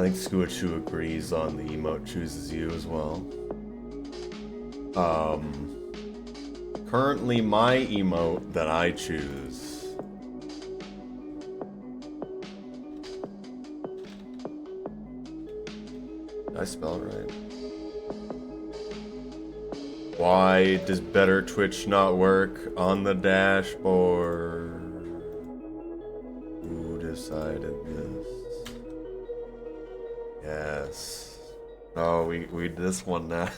think Skuachu agrees on the emote chooses you as well. Currently my emote that I choose. Did I spell it right? Why does Better Twitch not work on the dashboard? Who decided this? Yes. Oh, we this one now.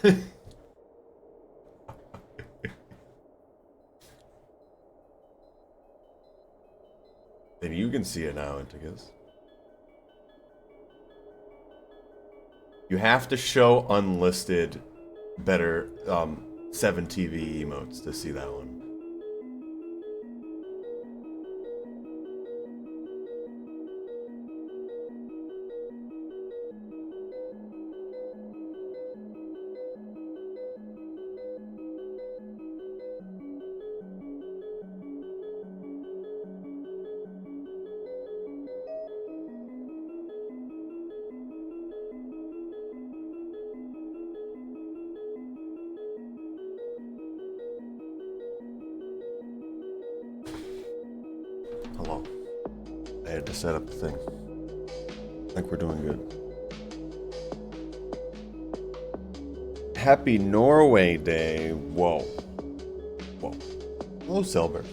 And you can see it now, Antigus. You have to show unlisted better 7 TV emotes to see that one. Hello. I had to set up the thing. I think we're doing good. Happy Norway Day. Whoa. Whoa. Hello, Silver.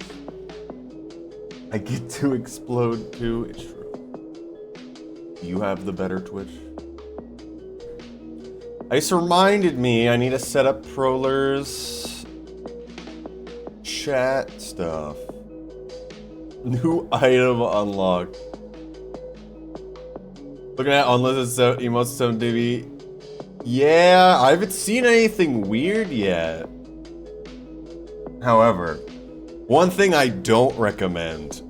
I get to explode too. It's true. You have the better Twitch. Ice reminded me I need to set up Proller's chat stuff. New item unlocked. Looking at unlisted emotes 7 TV. Yeah, I haven't seen anything weird yet. However, one thing I don't recommend,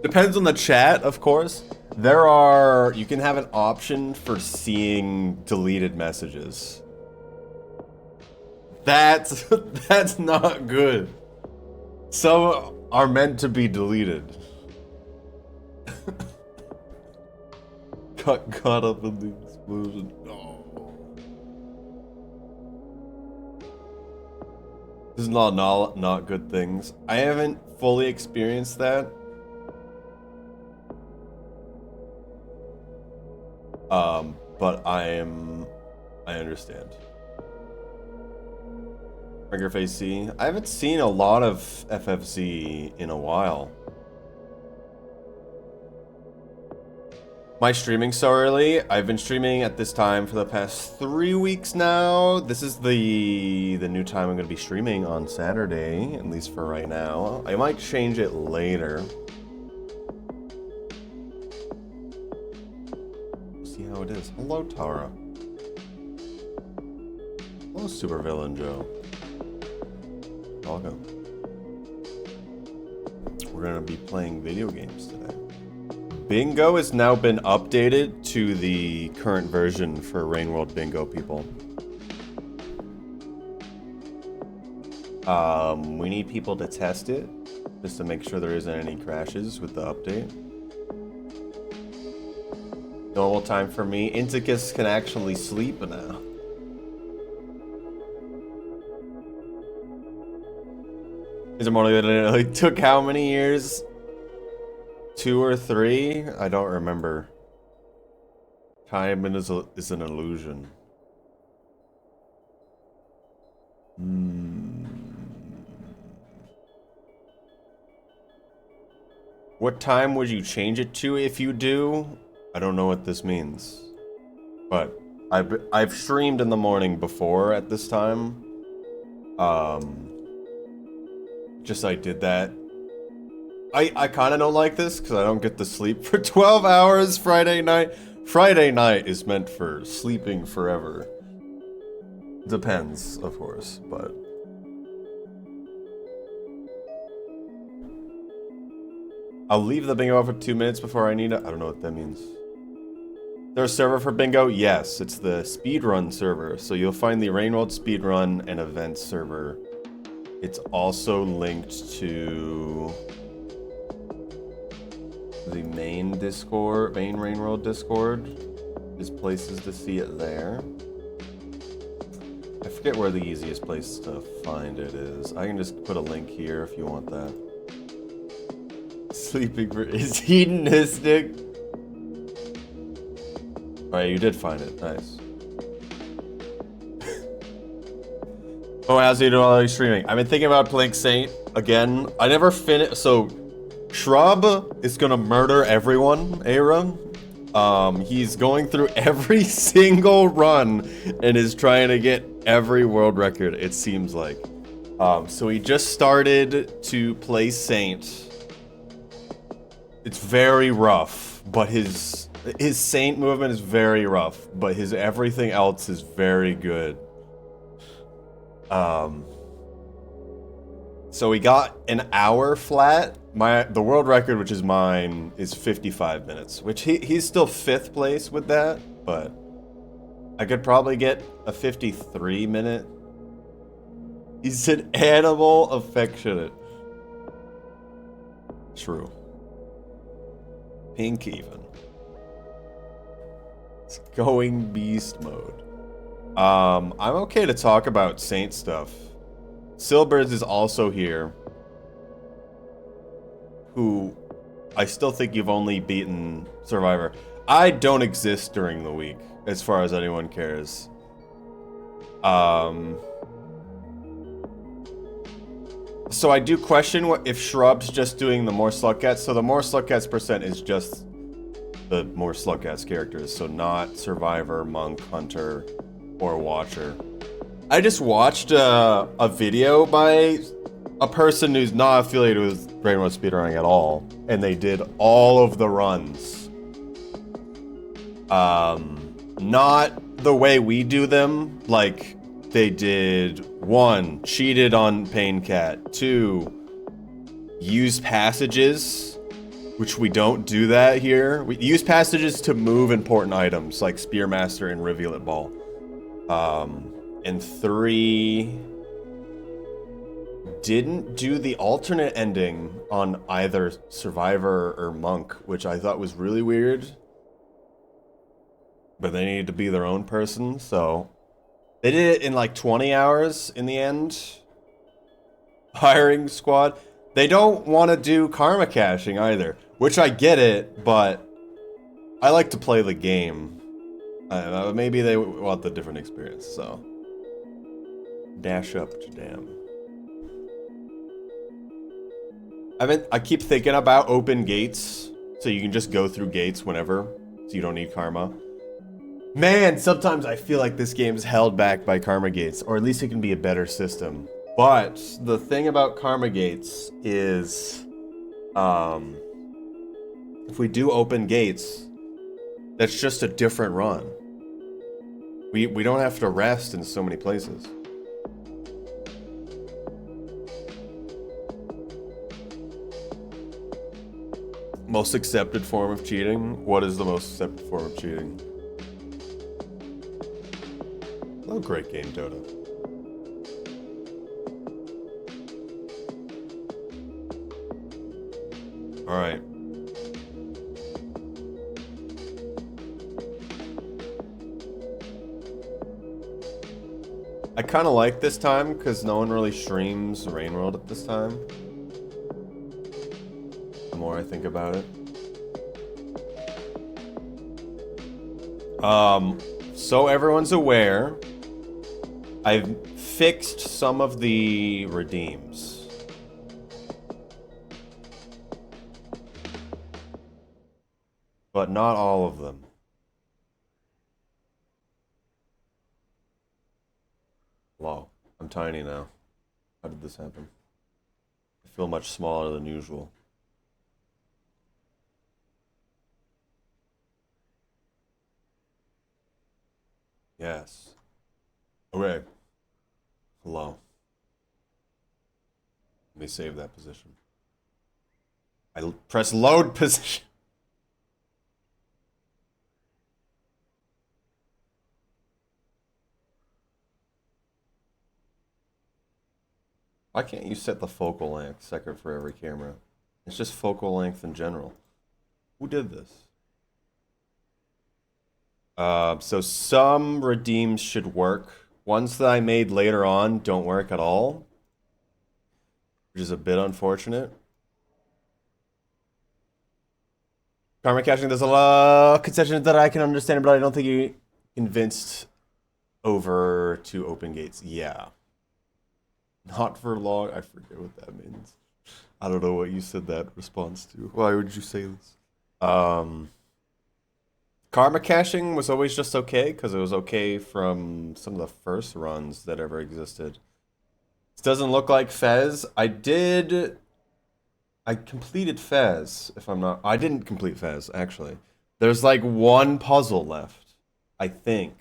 depends on the chat, of course. You can have an option for seeing deleted messages. That's not good. Some are meant to be deleted. Got caught up in the explosion. No. This is not good things. I haven't fully experienced that. But I understand. Trigger Face C. I haven't seen a lot of FFZ in a while. My streaming so early. I've been streaming at this time for the past 3 weeks now. This is the new time I'm going to be streaming on Saturday, at least for right now. I might change it later. See how it is. Hello, Tara. Hello, Supervillain Joe. Welcome. We're gonna be playing video games today. Bingo has now been updated to the current version for Rain World Bingo people. We need people to test it, just to make sure there isn't any crashes with the update. Normal time for me. Inticus can actually sleep now. Is it more than it took how many years? 2 or 3? I don't remember. Time is an illusion. What time would you change it to if you do? I don't know what this means. But I've streamed in the morning before at this time. Just I did that. I kind of don't like this because I don't get to sleep for 12 hours Friday night. Friday night is meant for sleeping forever. Depends, of course, but... I'll leave the bingo out for 2 minutes before I need it. I don't know what that means. There's a server for bingo? Yes, it's the speedrun server. So you'll find the Rainworld speedrun and events server. It's also linked to the main Discord, main Rain World Discord. There's places to see it there. I forget where the easiest place to find it is. I can just put a link here if you want that. Sleeping for is hedonistic. Alright, you did find it. Nice. Oh, how's you doing while you're streaming? I've been thinking about playing Saint again. I never finished. So, Shrub is gonna murder everyone, Aaron. He's going through every single run and is trying to get every world record, it seems like. So he just started to play Saint. It's very rough, but his Saint movement is very rough, but his everything else is very good. So we got an hour flat. The world record, which is mine, is 55 minutes, which he's still 5th place with that, but I could probably get a 53 minute. He's an animal affectionate. True. Pink even. It's going beast mode. I'm okay to talk about Saint stuff. Silbers is also here. Who I still think you've only beaten Survivor. I don't exist during the week, as far as anyone cares. So I do question what if Shrub's just doing the more Slugcats. So the more Slugcats percent is just the more Slugcats characters, so not Survivor, Monk, Hunter, or Watcher. I just watched a video by a person who's not affiliated with Rain World Speedrunning at all, and they did all of the runs. Not the way we do them, like they did 1, cheated on Pain Cat, 2, used passages, which we don't do that here. We use passages to move important items like Spearmaster and Rivulet Ball. And 3, didn't do the alternate ending on either Survivor or Monk, which I thought was really weird. But they needed to be their own person, so they did it in like 20 hours in the end. Hiring squad. They don't want to do karma caching either, which I get it, but I like to play the game. Maybe they want the different experience, so. Dash up to damn. I keep thinking about open gates, so you can just go through gates whenever, so you don't need karma. Man, sometimes I feel like this game's held back by karma gates, or at least it can be a better system. But the thing about karma gates is, if we do open gates, that's just a different run. We don't have to rest in so many places. Most accepted form of cheating? What is the most accepted form of cheating? Oh, great game, Dota. Alright. I kind of like this time because no one really streams Rain World at this time. The more I think about it. So everyone's aware, I've fixed some of the redeems. But not all of them. Wow, I'm tiny now. How did this happen? I feel much smaller than usual. Yes. Okay. Hello. Let me save that position. I press load position. Why can't you set the focal length second for every camera? It's just focal length in general. Who did this? So some redeems should work. Ones that I made later on don't work at all, which is a bit unfortunate. Karma caching, there's a lot of concessions that I can understand, but I don't think you convinced over to open gates. Yeah. Not for long. I forget what that means. I don't know what you said that response to. Why would you say this? Karma caching was always just okay because it was okay from some of the first runs that ever existed. This doesn't look like Fez. I completed Fez, if I'm not. I didn't complete Fez, actually. There's like one puzzle left, I think.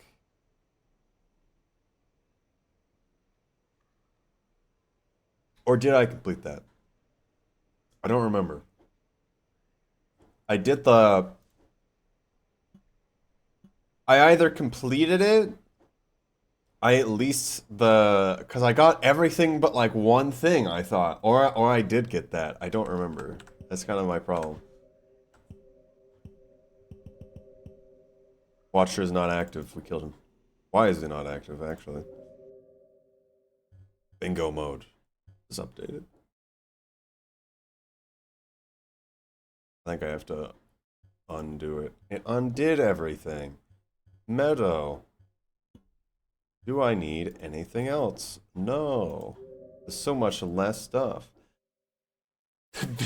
Or did I complete that? I don't remember. I did the. I either completed it. I at least because I got everything but like one thing, I thought. Or I did get that. I don't remember. That's kind of my problem. Watcher is not active. We killed him. Why is he not active, actually? Bingo mode is updated. I think I have to undo it. It undid everything. Meadow. Do I need anything else? No. There's so much less stuff.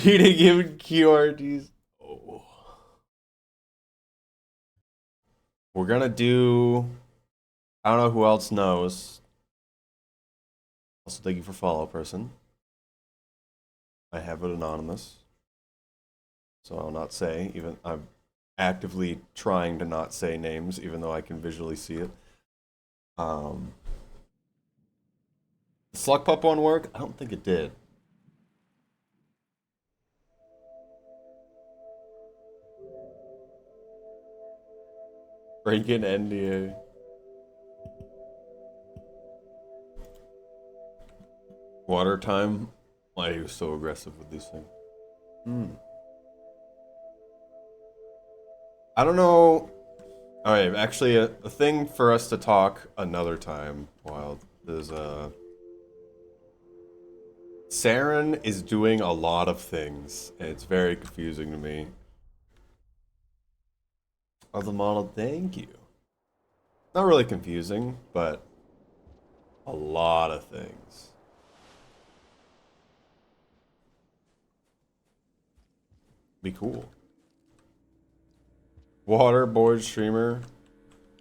Beating him QRTs. Oh. We're gonna do. I don't know who else knows. Also, thank you for follow, person. I have it anonymous. So I'll not say, even I'm actively trying to not say names, even though I can visually see it. The Slug Pup one work? I don't think it did. Break an NDA. Water time? Why are you so aggressive with these things? I don't know. Alright, actually, a thing for us to talk another time while there's a. Saren is doing a lot of things, and it's very confusing to me. Oh, the model, thank you. Not really confusing, but a lot of things. Be cool. Waterboard streamer.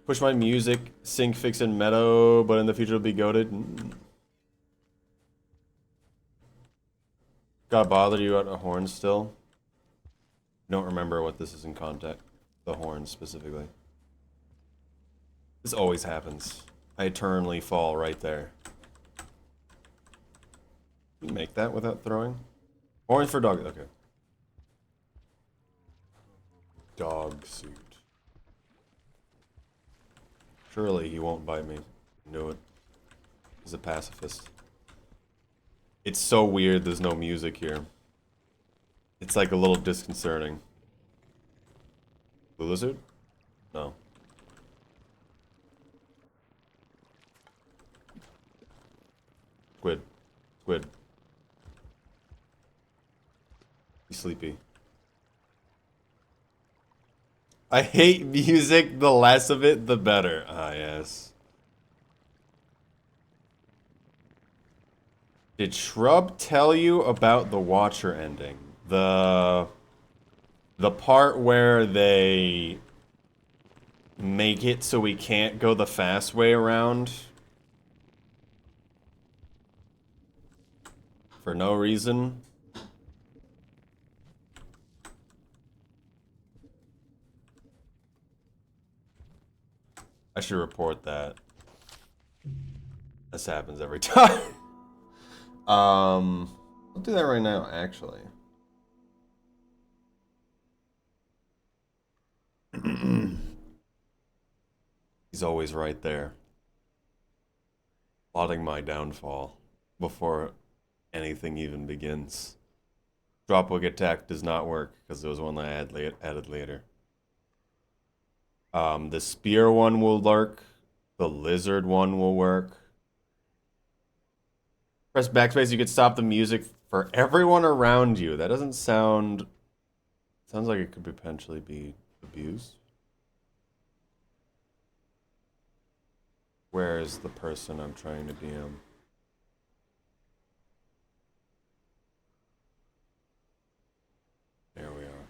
Push my music, sync, fix, and meadow, but in the future it'll be goated. Gotta bother you at a horn still? Don't remember what this is in context. The horn specifically. This always happens. I eternally fall right there. Can you make that without throwing? Horns for dog. Okay. Dog suit. Surely he won't bite me. Knew it. He's a pacifist. It's so weird there's no music here. It's like a little disconcerting. Blue lizard? No. Squid. Squid. He's sleepy. I hate music. The less of it, the better. Ah, yes. Did Shrub tell you about the Watcher ending? The part where they make it so we can't go the fast way around for no reason. I should report that. This happens every time. I'll do that right now, actually. He's always right there. Plotting my downfall before anything even begins. Dropwig attack does not work because there was one that I added later. The spear one will work. The lizard one will work. Press backspace, you could stop the music for everyone around you. That doesn't sound... Sounds like it could potentially be abused. Where is the person I'm trying to DM? There we are.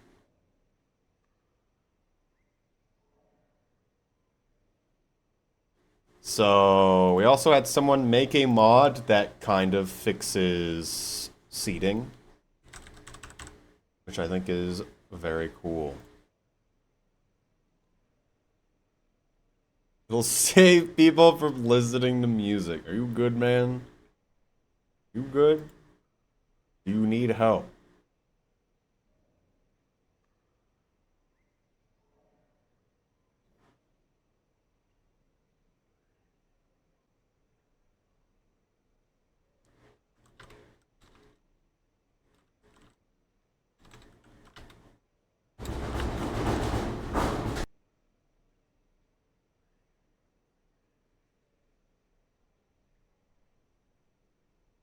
So we also had someone make a mod that kind of fixes seating, which I think is very cool. It'll save people from listening to music. Are you good, man? You good? Do you need help?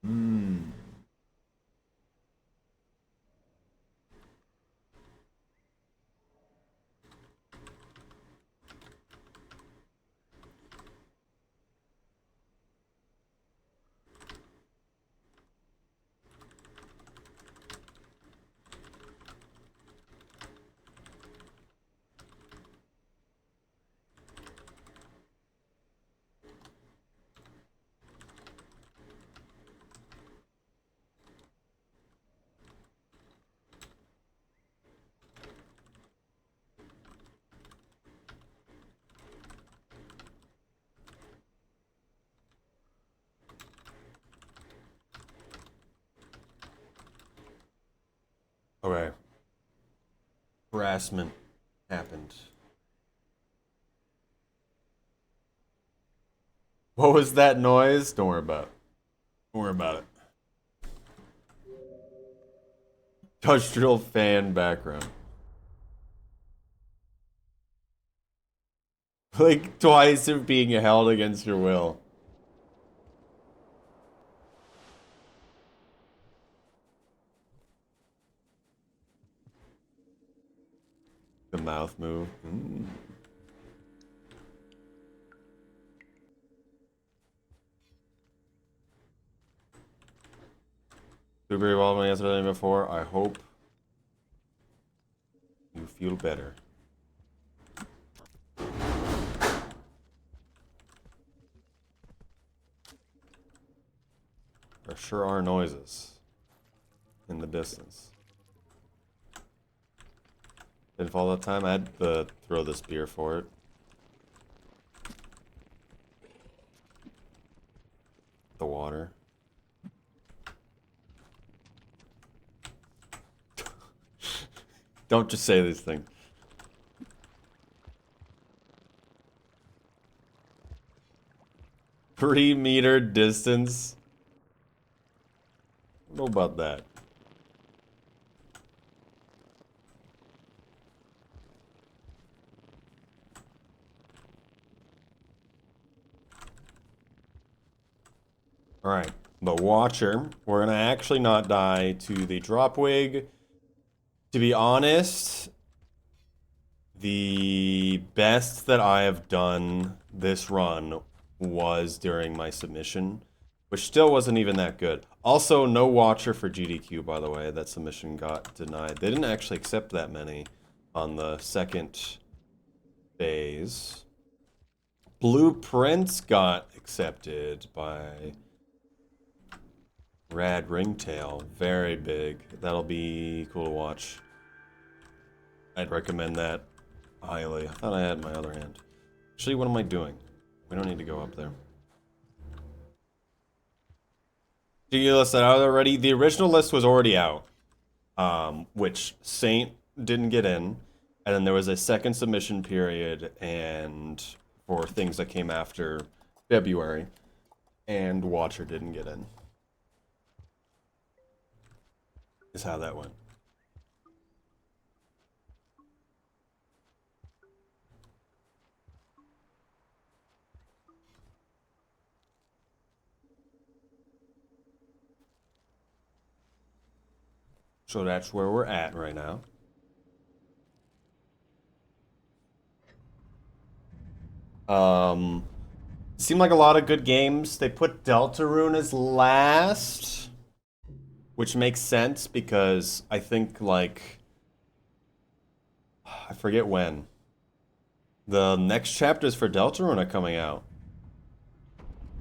Hmm. Okay. Harassment happened. What was that noise? Don't worry about it. Don't worry about it. Industrial fan background. Like twice of being held against your will. The mouth move. Mm. Super evolved yesterday and before. I hope you feel better. There sure are noises in the distance. Didn't fall that time. I had to throw the spear for it. The water. Don't just say these things. 3-meter distance. I don't know about that. Alright, the Watcher. We're gonna actually not die to the Dropwig. To be honest, the best that I have done this run was during my submission, which still wasn't even that good. Also, no Watcher for GDQ, by the way. That submission got denied. They didn't actually accept that many on the second phase. Blueprints got accepted by Rad Ringtail. Very big. That'll be cool to watch. I'd recommend that highly. I thought I had my other hand. Actually, what am I doing? We don't need to go up there. Did you list that out already? The original list was already out, which Saint didn't get in, and then there was a second submission period and for things that came after February, and Watcher didn't get in. Is how that went. So that's where we're at right now. Seemed like a lot of good games. They put Deltarune as last, which makes sense because I think, like, I forget when. The next chapters for Deltarune are coming out.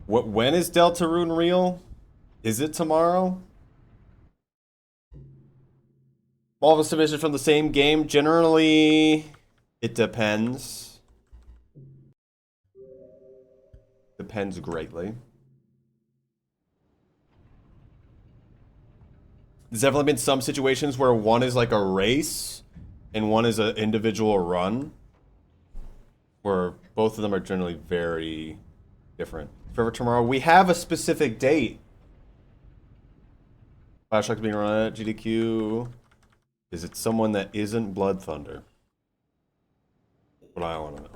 When is Deltarune real? Is it tomorrow? All of us division from the same game? Generally, it depends. Depends greatly. There's definitely been some situations where one is like a race and one is an individual run, where both of them are generally very different. Forever Tomorrow, we have a specific date. Bioshock's being run at GDQ. Is it someone that isn't Blood Thunder? What I want to know.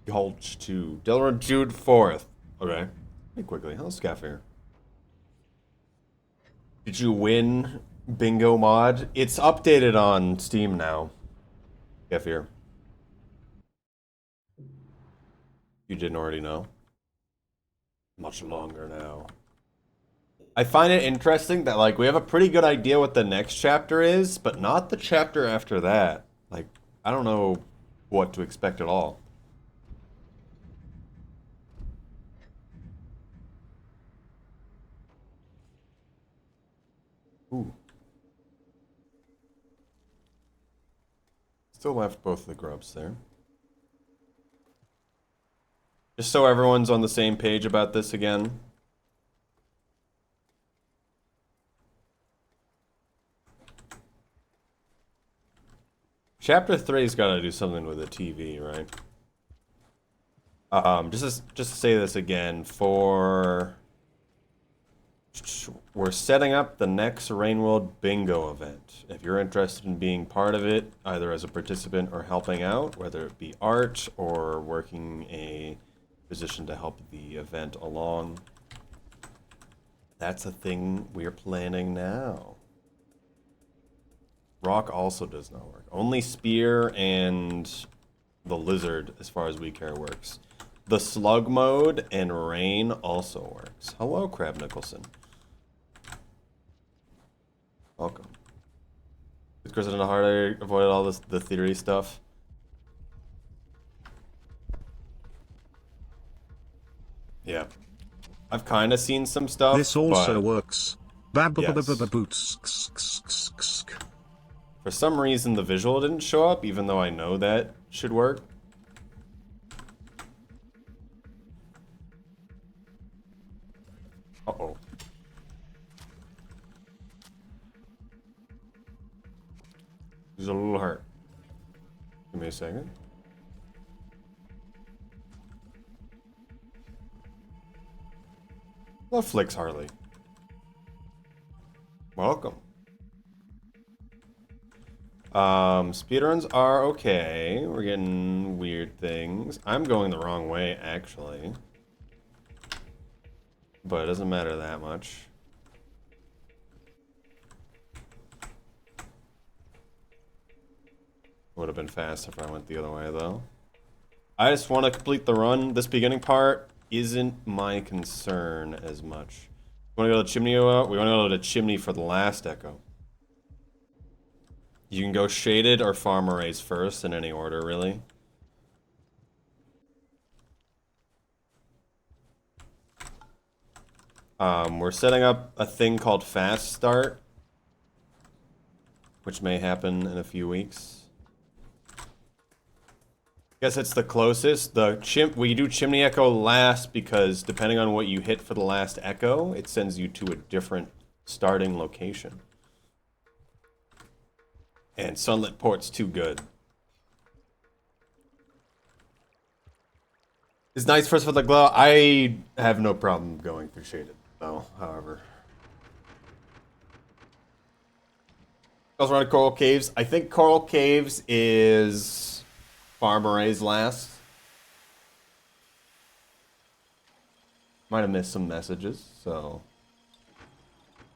Gulch 2. Delaware June 4th. Okay. Pretty quickly. How's Scaff here? Did you win Bingo Mod? It's updated on Steam now. Scaff here. You didn't already know? Much longer now. I find it interesting that, like, we have a pretty good idea what the next chapter is, but not the chapter after that. Like, I don't know what to expect at all. Ooh. Still left both the grubs there. Just so everyone's on the same page about this again. Chapter 3's got to do something with the TV, right? Just to say this again, we're setting up the next Rainworld Bingo event. If you're interested in being part of it, either as a participant or helping out, whether it be art or working a position to help the event along, that's a thing we're planning now. Rock also does not work. Only Spear and the Lizard, as far as we care, works. The Slug mode and Rain also works. Hello, Crab Nicholson. Welcome. With Chris and Harder avoided all this, the theory stuff. Yeah. I've kind of seen some stuff. This also works. Yes. For some reason, the visual didn't show up, even though I know that should work. Uh-oh. He's a little hurt. Give me a second. Love Flicks Harley. Welcome. Speedruns are okay. We're getting weird things. I'm going the wrong way, actually. But it doesn't matter that much. Would have been fast if I went the other way, though. I just want to complete the run. This beginning part isn't my concern as much. We want to go to Chimney? We want to go to Chimney for the last echo. You can go Shaded or Farm Arrays first, in any order, really. We're setting up a thing called Fast Start, which may happen in a few weeks. I guess it's the closest. We do Chimney Echo last because depending on what you hit for the last echo, it sends you to a different starting location. And Sunlit Port's too good. It's nice first for the glow. I have no problem going through Shaded, though, however. Goes around Coral Caves. I think Coral Caves is Farm Arrays last. Might have missed some messages, so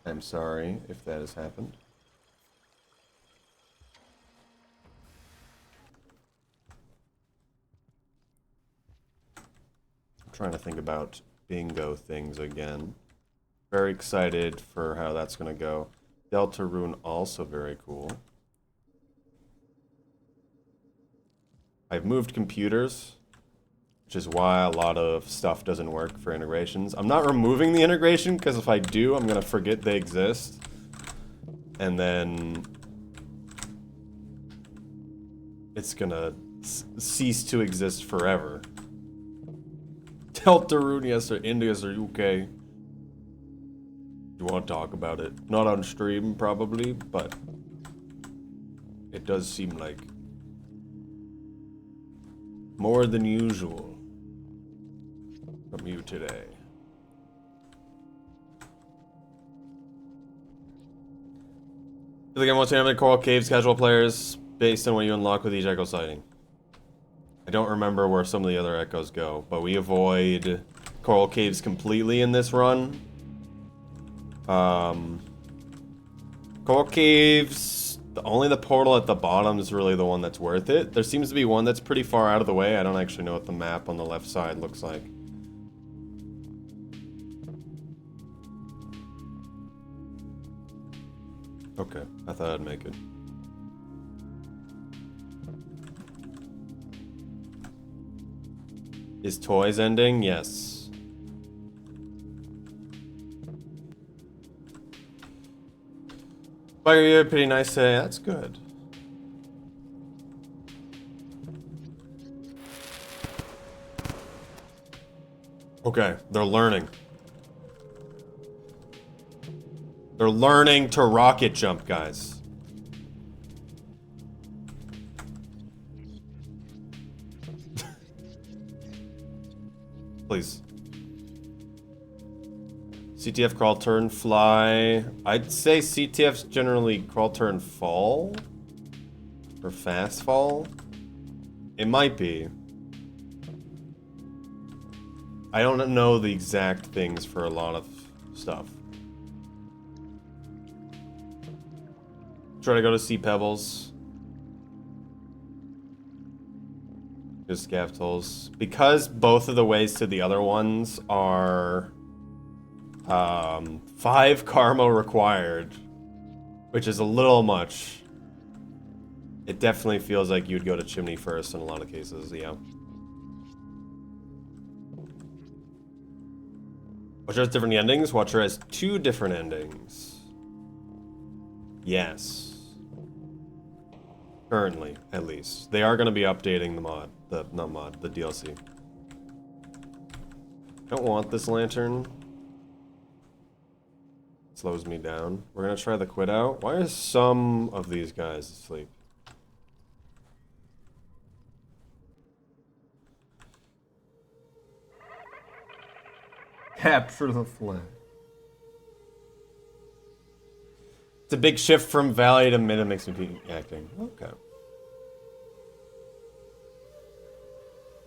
I'm sorry if that has happened. I'm trying to think about bingo things again. Very excited for how that's going to go. Deltarune also very cool. I've moved computers, which is why a lot of stuff doesn't work for integrations. I'm not removing the integration, because if I do, I'm going to forget they exist. And then it's going to cease to exist forever. Deltarune, yes, or India's or UK. You want to talk about it? Not on stream, probably, but it does seem like more than usual from you today. The game wants to have Coral Caves casual players based on what you unlock with each echo sighting. I don't remember where some of the other echoes go, but we avoid Coral Caves completely in this run. Coral Caves, only the portal at the bottom is really the one that's worth it. There seems to be one that's pretty far out of the way. I don't actually know what the map on the left side looks like. Okay, I thought I'd make it. Is Toys ending? Yes. Fire, you're pretty nice today. That's good. Okay, they're learning. They're learning to rocket jump, guys. Please. CTF crawl, turn, fly. I'd say CTF's generally crawl, turn, fall? Or fast fall? It might be. I don't know the exact things for a lot of stuff. Try to go to Sea Pebbles. Just scav tolls. Because both of the ways to the other ones are 5 karma required, which is a little much. It definitely feels like you'd go to Chimney first in a lot of cases, yeah. Watcher has different endings. Watcher has 2 different endings. Yes. Currently, at least. They are going to be updating the mod. The DLC. Don't want this lantern. Slows me down. We're going to try the quit out. Why are some of these guys asleep? Capture the flag. It's a big shift from Valley to mid. It makes me be acting. Okay.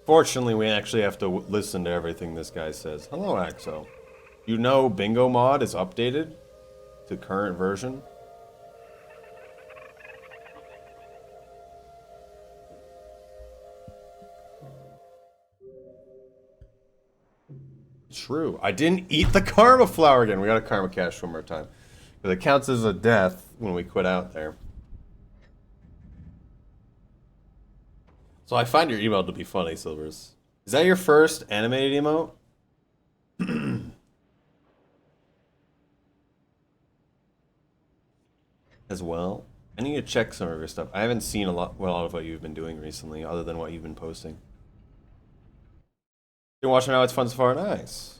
Fortunately, we actually have to listen to everything this guy says. Hello, Axo. You know Bingo mod is updated to current version? True. I didn't eat the karma flower again. We got a karma cache one more time. Because it counts as a death when we quit out there. So I find your email to be funny, Silvers. Is that your first animated emote? As well? I need to check some of your stuff. I haven't seen a lot of what you've been doing recently, other than what you've been posting. You're watching now, it's fun so far. Nice.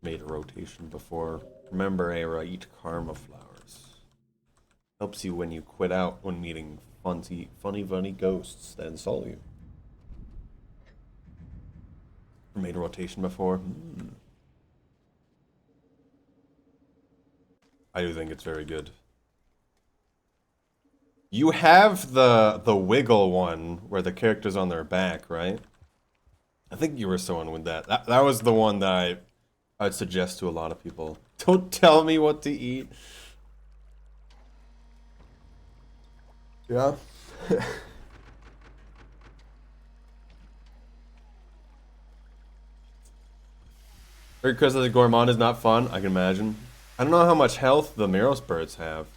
Made a rotation before. Remember, Aira, eat karma flowers. Helps you when you quit out when meeting funny ghosts that insult you. Made a rotation before. I do think it's very good. You have the wiggle one where the character's on their back, right? I think you were someone with that. That was the one that I'd suggest to a lot of people. Don't tell me what to eat. Yeah. Because the gourmand is not fun, I can imagine. I don't know how much health the Meros birds have.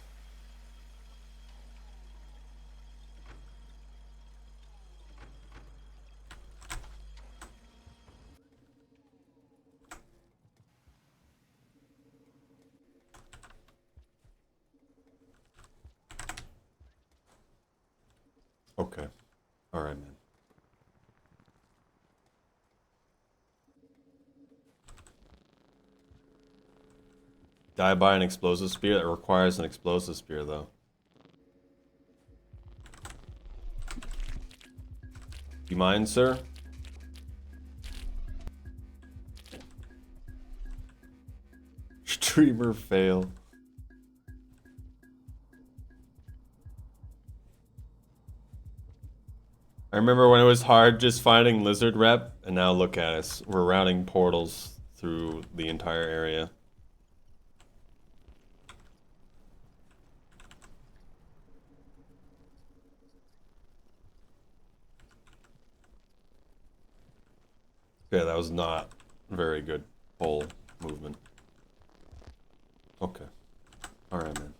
Okay. Alright, man. Die by an explosive spear? That requires an explosive spear, though. You mind, sir? Streamer fail. I remember when it was hard just finding lizard rep, and now look at us. We're routing portals through the entire area. Okay, that was not very good pole movement. Okay. Alright, man.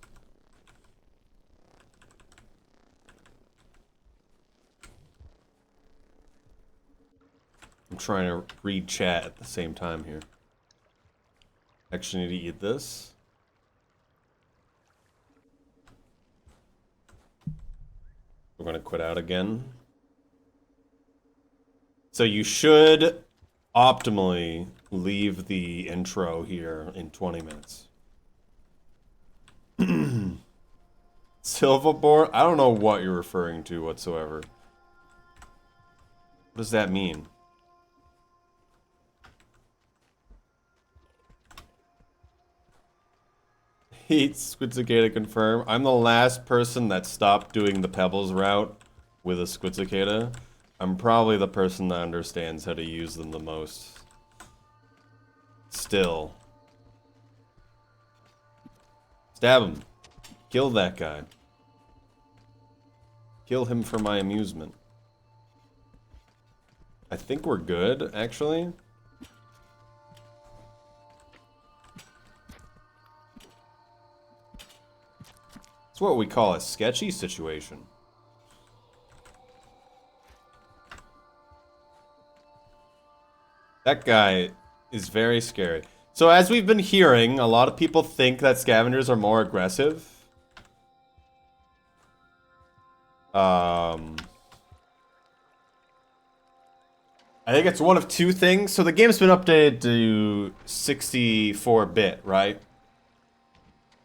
I'm trying to read chat at the same time here. Actually need to eat this. We're gonna quit out again. So you should optimally leave the intro here in 20 minutes. Silverboard? I don't know what you're referring to whatsoever. What does that mean? Heat Squidcicada confirm. I'm the last person that stopped doing the Pebbles route with a Squidcicada. I'm probably the person that understands how to use them the most. Still. Stab him. Kill that guy. Kill him for my amusement. I think we're good, actually. It's what we call a sketchy situation. That guy is very scary. So as we've been hearing, a lot of people think that scavengers are more aggressive. I think it's one of two things. So the game's been updated to 64-bit, right?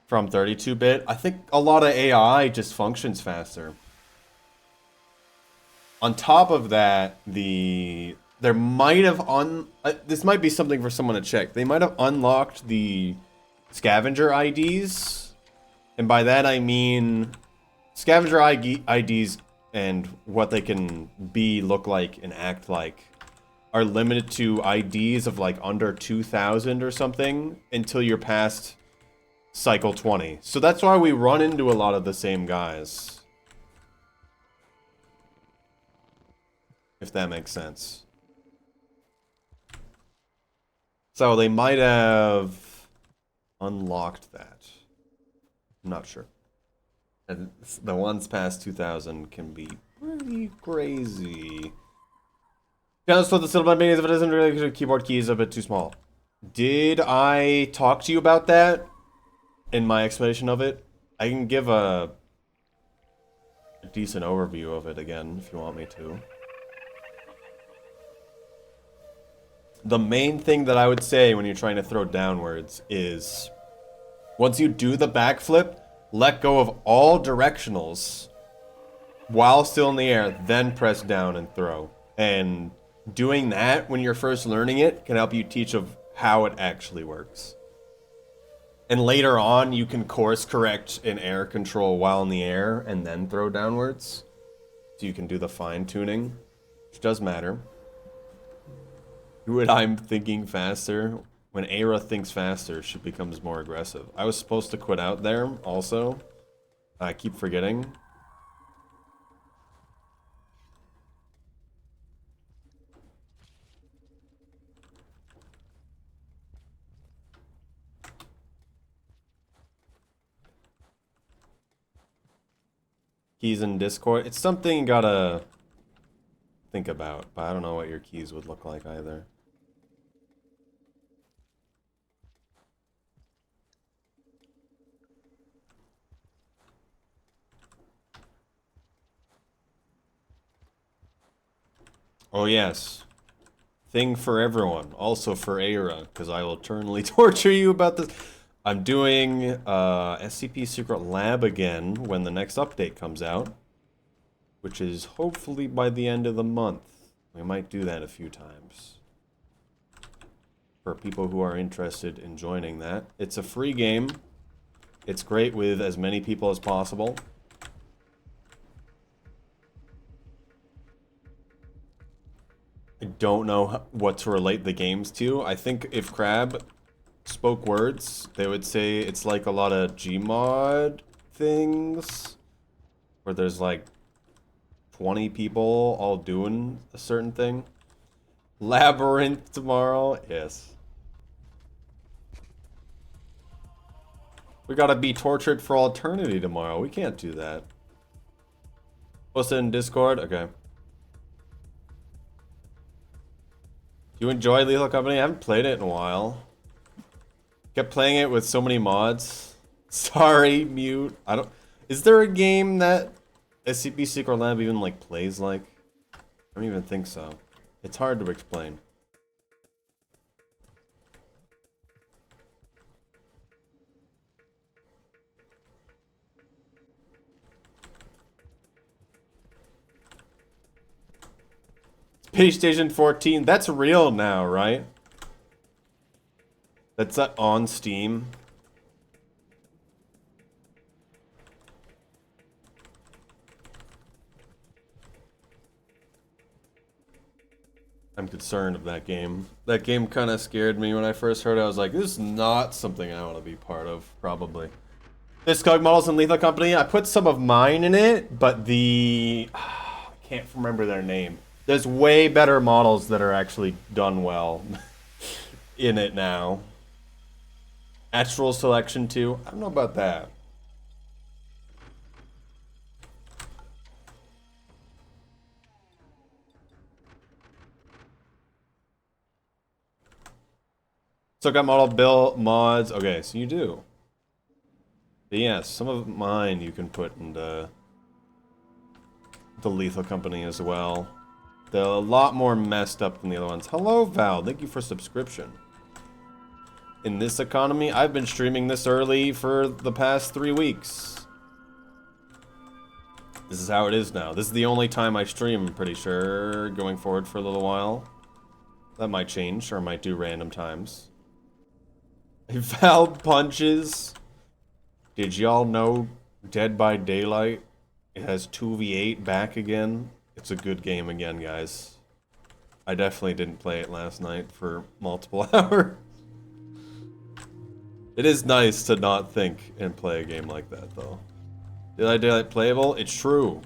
From 32-bit. I think a lot of AI just functions faster. On top of that, there might have this might be something for someone to check. They might have unlocked the scavenger IDs. And by that I mean scavenger IDs and what they can be, look like, and act like are limited to IDs of like under 2,000 or something until you're past cycle 20. So that's why we run into a lot of the same guys. If that makes sense. So they might have unlocked that. I'm not sure. And the ones past 2,000 can be pretty crazy. Just what the silver means if it isn't really the keyboard key is a bit too small. Did I talk to you about that in my explanation of it? I can give a decent overview of it again if you want me to. The main thing that I would say when you're trying to throw downwards is once you do the backflip, let go of all directionals while still in the air, then press down and throw. And doing that when you're first learning it can help you teach of how it actually works. And later on, you can course correct in air control while in the air and then throw downwards. So you can do the fine tuning, which does matter. When I'm thinking faster, when Aira thinks faster, she becomes more aggressive. I was supposed to quit out there also. I keep forgetting. Keys in Discord. It's something you gotta think about, but I don't know what your keys would look like either. Oh yes. Thing for everyone. Also for Aira, because I will eternally torture you about this. I'm doing SCP Secret Lab again when the next update comes out. Which is hopefully by the end of the month. We might do that a few times. For people who are interested in joining that. It's a free game. It's great with as many people as possible. I don't know what to relate the games to. I think if Crab spoke words, they would say it's like a lot of Gmod things. Where there's like 20 people all doing a certain thing. Labyrinth tomorrow, yes. We gotta be tortured for all eternity tomorrow. We can't do that. Post it in Discord? Okay. You enjoy Lethal Company? I haven't played it in a while. Kept playing it with so many mods. Sorry, mute. I don't... Is there a game that SCP Secret Lab even, like, plays like? I don't even think so. It's hard to explain. Space Station 14, that's real now, right? That's on Steam. I'm concerned of that game. That game kind of scared me when I first heard it. I was like, this is not something I want to be part of, probably. This Discog models in Lethal Company, I put some of mine in it, but I can't remember their name. There's way better models that are actually done well in it now. Astral Selection 2, I don't know about that. So got model build mods. Okay, so you do. But yes, some of mine you can put into the Lethal Company as well. They're a lot more messed up than the other ones. Hello, Val. Thank you for subscription. In this economy, I've been streaming this early for the past 3 weeks. This is how it is now. This is the only time I stream, I'm pretty sure, going forward for a little while. That might change, or I might do random times. Val punches. Did y'all know Dead by Daylight? It has 2v8 back again. It's a good game again, guys. I definitely didn't play it last night for multiple hours. It is nice to not think and play a game like that, though. Did I Daylight playable? It's true.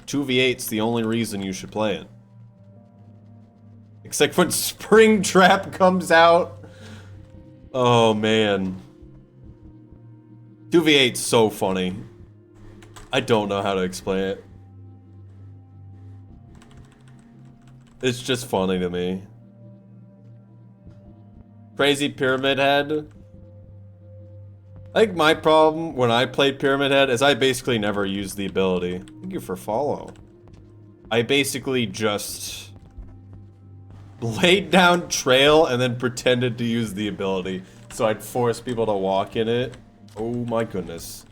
2v8's the only reason you should play it. Except when Springtrap comes out. Oh, man. 2v8's so funny. I don't know how to explain it. It's just funny to me. Crazy Pyramid Head. I think my problem when I played Pyramid Head is I basically never used the ability. Thank you for follow. I basically just laid down trail and then pretended to use the ability. So I'd force people to walk in it. Oh my goodness.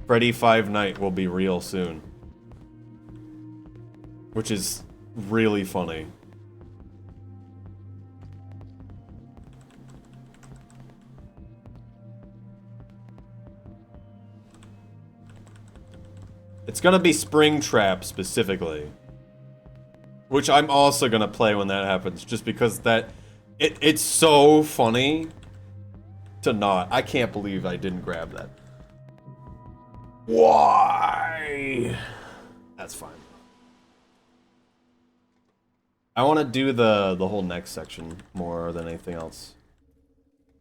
Freddy Five Night will be real soon. Which is really funny. It's gonna be Springtrap specifically. Which I'm also gonna play when that happens, just because it's so funny to not. I can't believe I didn't grab that. Why? That's fine. I want to do the whole next section more than anything else.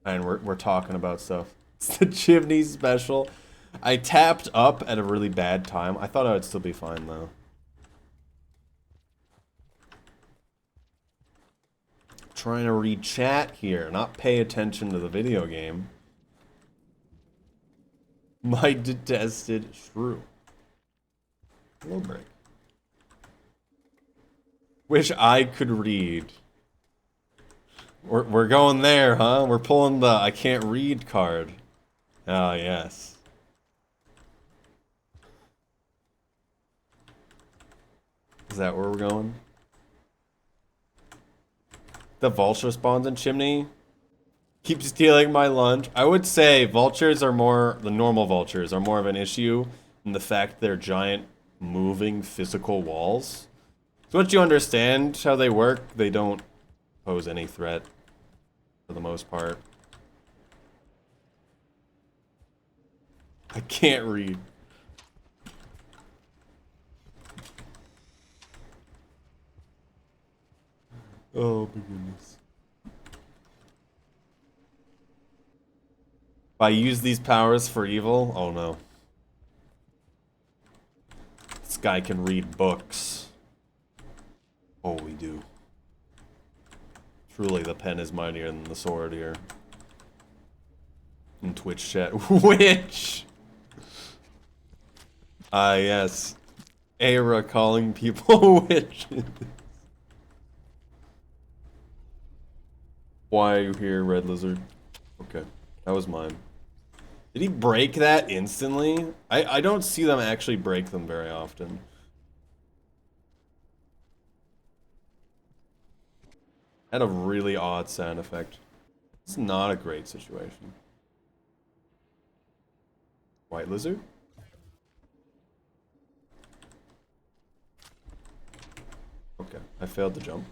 And we're talking about stuff. It's the chimney special. I tapped up at a really bad time. I thought I would still be fine though. Trying to read chat here, not pay attention to the video game. My detested shrew. Hello, break. Wish I could read. We're going there, huh? We're pulling the I can't read card. Oh, yes. Is that where we're going? The vulture spawns in chimney? Keep stealing my lunch. I would say vultures are more, the normal vultures are more of an issue in the fact they're giant moving physical walls. So once you understand how they work, they don't pose any threat for the most part. I can't read. Oh my goodness. If I use these powers for evil, oh no. This guy can read books. Oh, we do. Truly, the pen is mightier than the sword here. In Twitch chat. Witch! Ah, yes. Era calling people witches. Why are you here, Red Lizard? Okay, that was mine. Did he break that instantly? I don't see them actually break them very often. Had a really odd sound effect. It's not a great situation. White Lizard? Okay, I failed to jump.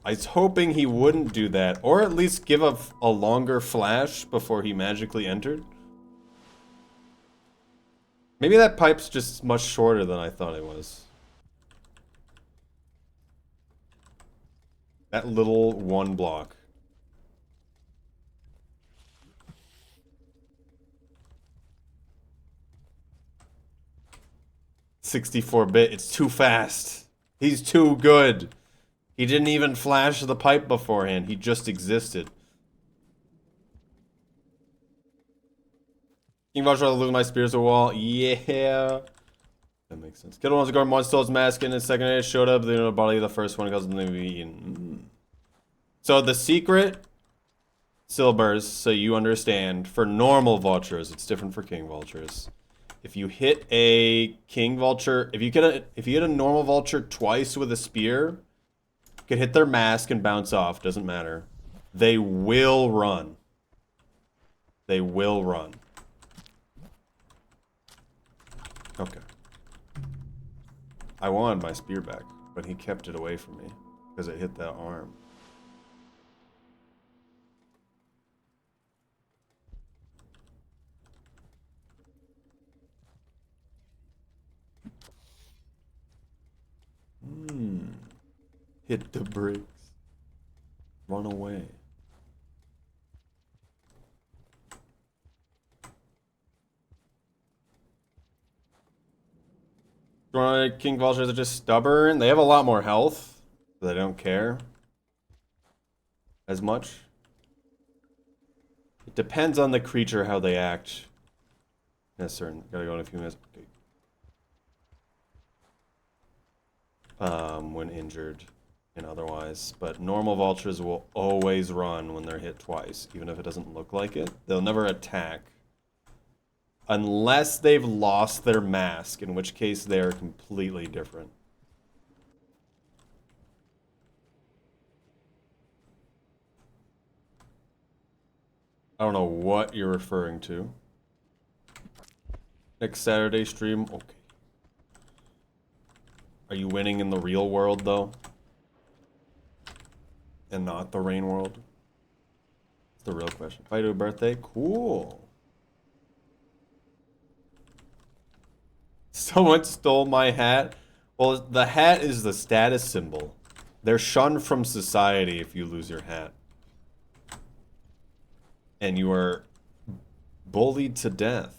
I was hoping he wouldn't do that, or at least give a longer flash before he magically entered. Maybe that pipe's just much shorter than I thought it was. That little one block. $64-bit, it's too fast. He's too good. He didn't even flash the pipe beforehand, he just existed. King Vulture to lose my spears to wall. Yeah. That makes sense. Kid wants to guard one stole his mask in his second age, showed up, the body of the first one because of the eaten. So the secret, Silbers, so you understand, for normal vultures, it's different for king vultures. If you hit a king vulture, if you hit a normal vulture twice with a spear, you can hit their mask and bounce off, doesn't matter. They will run. They will run. Okay. I wanted my spear back, but he kept it away from me because it hit that arm. Hit the bricks. Run away. King vultures are just stubborn. They have a lot more health. So they don't care as much. It depends on the creature how they act. Yes, sir. Gotta go in a few minutes. Okay. When injured and otherwise. But normal vultures will always run when they're hit twice, even if it doesn't look like it. They'll never attack. Unless they've lost their mask, in which case they're completely different. I don't know what you're referring to. Next Saturday stream? Okay. Are you winning in the real world, though? And not the rain world? That's the real question. If I do a birthday? Cool. Someone stole my hat. Well, the hat is the status symbol. They're shunned from society if you lose your hat. And you are bullied to death.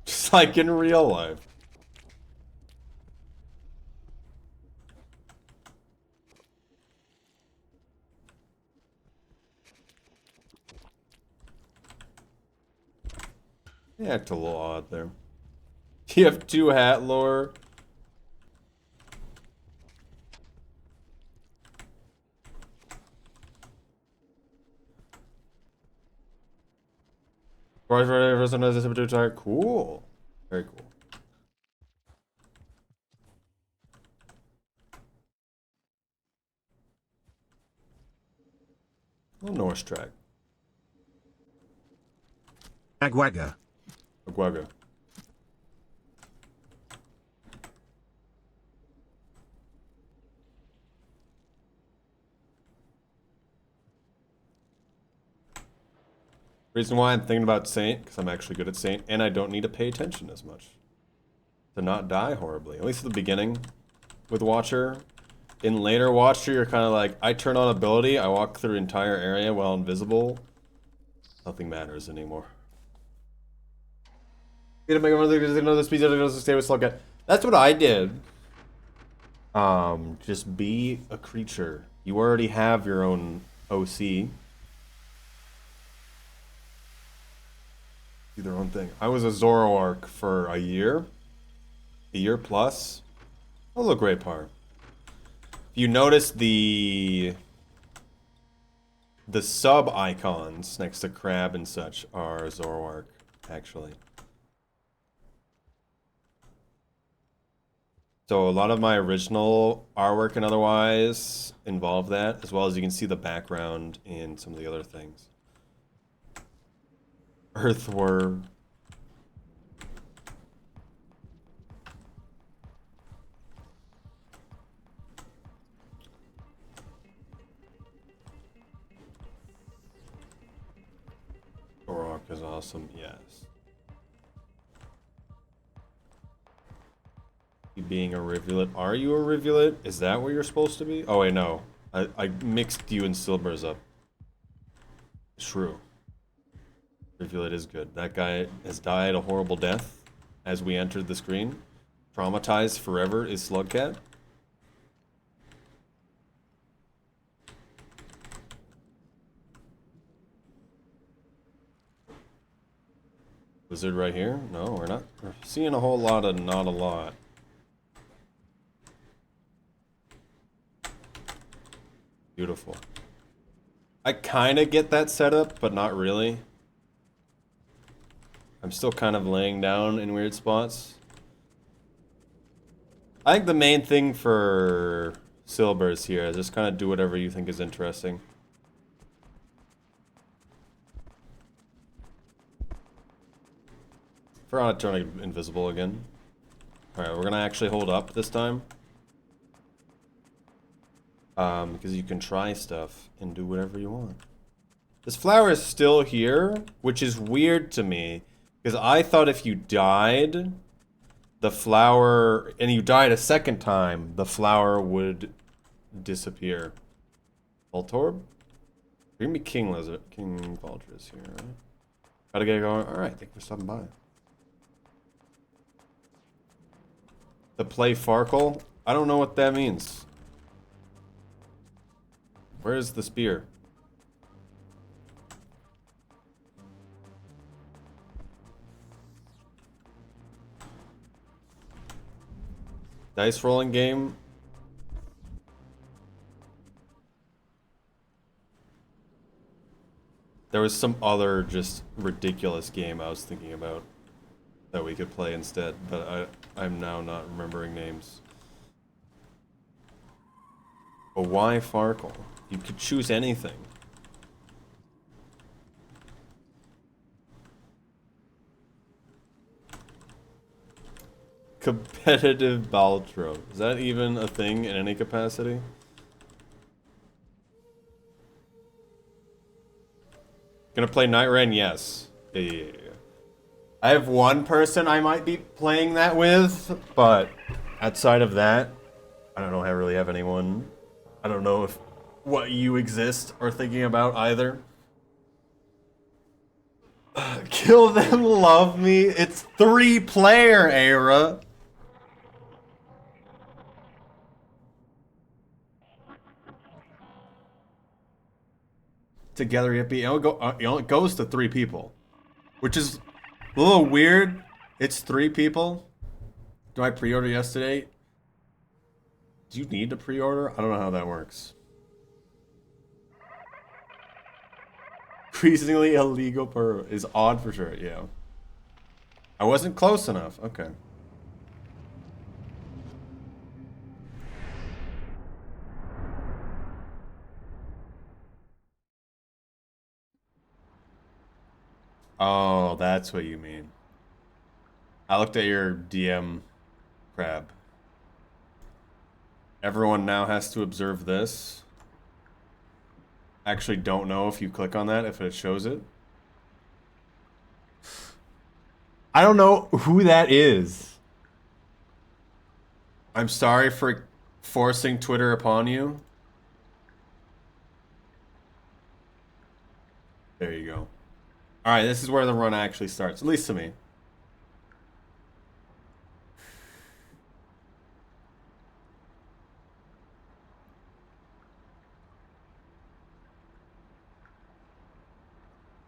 Just like in real life. They act a little odd there. You have 2 hat lore. Cool. Very cool. Little Norse track. Agwaga. Agwaga. Reason why I'm thinking about Saint, because I'm actually good at Saint, and I don't need to pay attention as much. To not die horribly. At least at the beginning with Watcher. In later Watcher, you're kind of like, I turn on ability, I walk through the entire area while invisible. Nothing matters anymore. That's what I did. Just be a creature. You already have your own OC. Do their own thing. I was a Zoroark for a year plus. Oh, look, great part. If you notice the sub icons next to Crab and such are Zoroark, actually. So a lot of my original artwork and otherwise involve that, as well as you can see the background in some of the other things. Earthworm. Zoroark is awesome, yes. You being a rivulet. Are you a rivulet? Is that what you're supposed to be? Oh wait, no. I mixed you and Silbers up. True. Rivulet is good. That guy has died a horrible death as we entered the screen. Traumatized forever is Slugcat. Wizard right here? No, we're not. We're seeing a whole lot of not a lot. Beautiful. I kind of get that setup, but not really. I'm still kind of laying down in weird spots. I think the main thing for Silbers here is just kind of do whatever you think is interesting. Forgot to turn invisible again. Alright, we're gonna actually hold up this time. Because you can try stuff and do whatever you want. This flower is still here, which is weird to me. Because I thought if you died, the flower, and you died a second time, the flower would disappear. Voltorb? You're gonna be King Lizard, King Vultures here, right? Gotta get going. Alright, thank you for stopping by. The play Farkle? I don't know what that means. Where's the spear? Dice rolling game. There was some other just ridiculous game I was thinking about that we could play instead, but I'm now not remembering names. But why Farkle? You could choose anything. Competitive Baltro. Is that even a thing in any capacity? Gonna play Night Rain? Yes. Yeah. I have one person I might be playing that with, but outside of that, I don't know if I really have anyone. I don't know if what you exist are thinking about either. Kill them, love me. It's 3-player era. Together, yippee. It only goes to 3 people, which is a little weird. It's 3 people. Do I pre-order yesterday? Do you need to pre-order? I don't know how that works. Increasingly illegal per is odd for sure, yeah. I wasn't close enough. Okay. Oh, that's what you mean. I looked at your DM, Crab. Everyone now has to observe this. Actually don't know if you click on that, if it shows it. I don't know who that is. I'm sorry for forcing Twitter upon you. There you go. Alright, this is where the run actually starts, at least to me.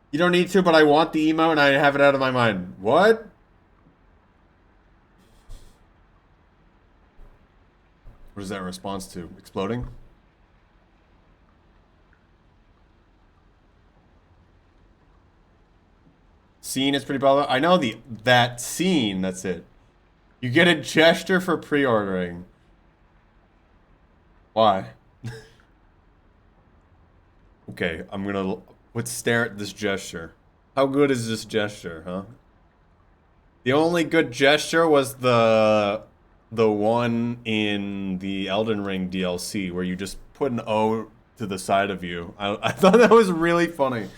You don't need to, but I want the emo and I have it out of my mind. What? What is that response to? Exploding? Scene is pretty blah. I know that scene, that's it. You get a gesture for pre-ordering. Why? Okay, let's stare at this gesture. How good is this gesture, huh? The only good gesture was the one in the Elden Ring DLC where you just put an O to the side of you. I thought that was really funny.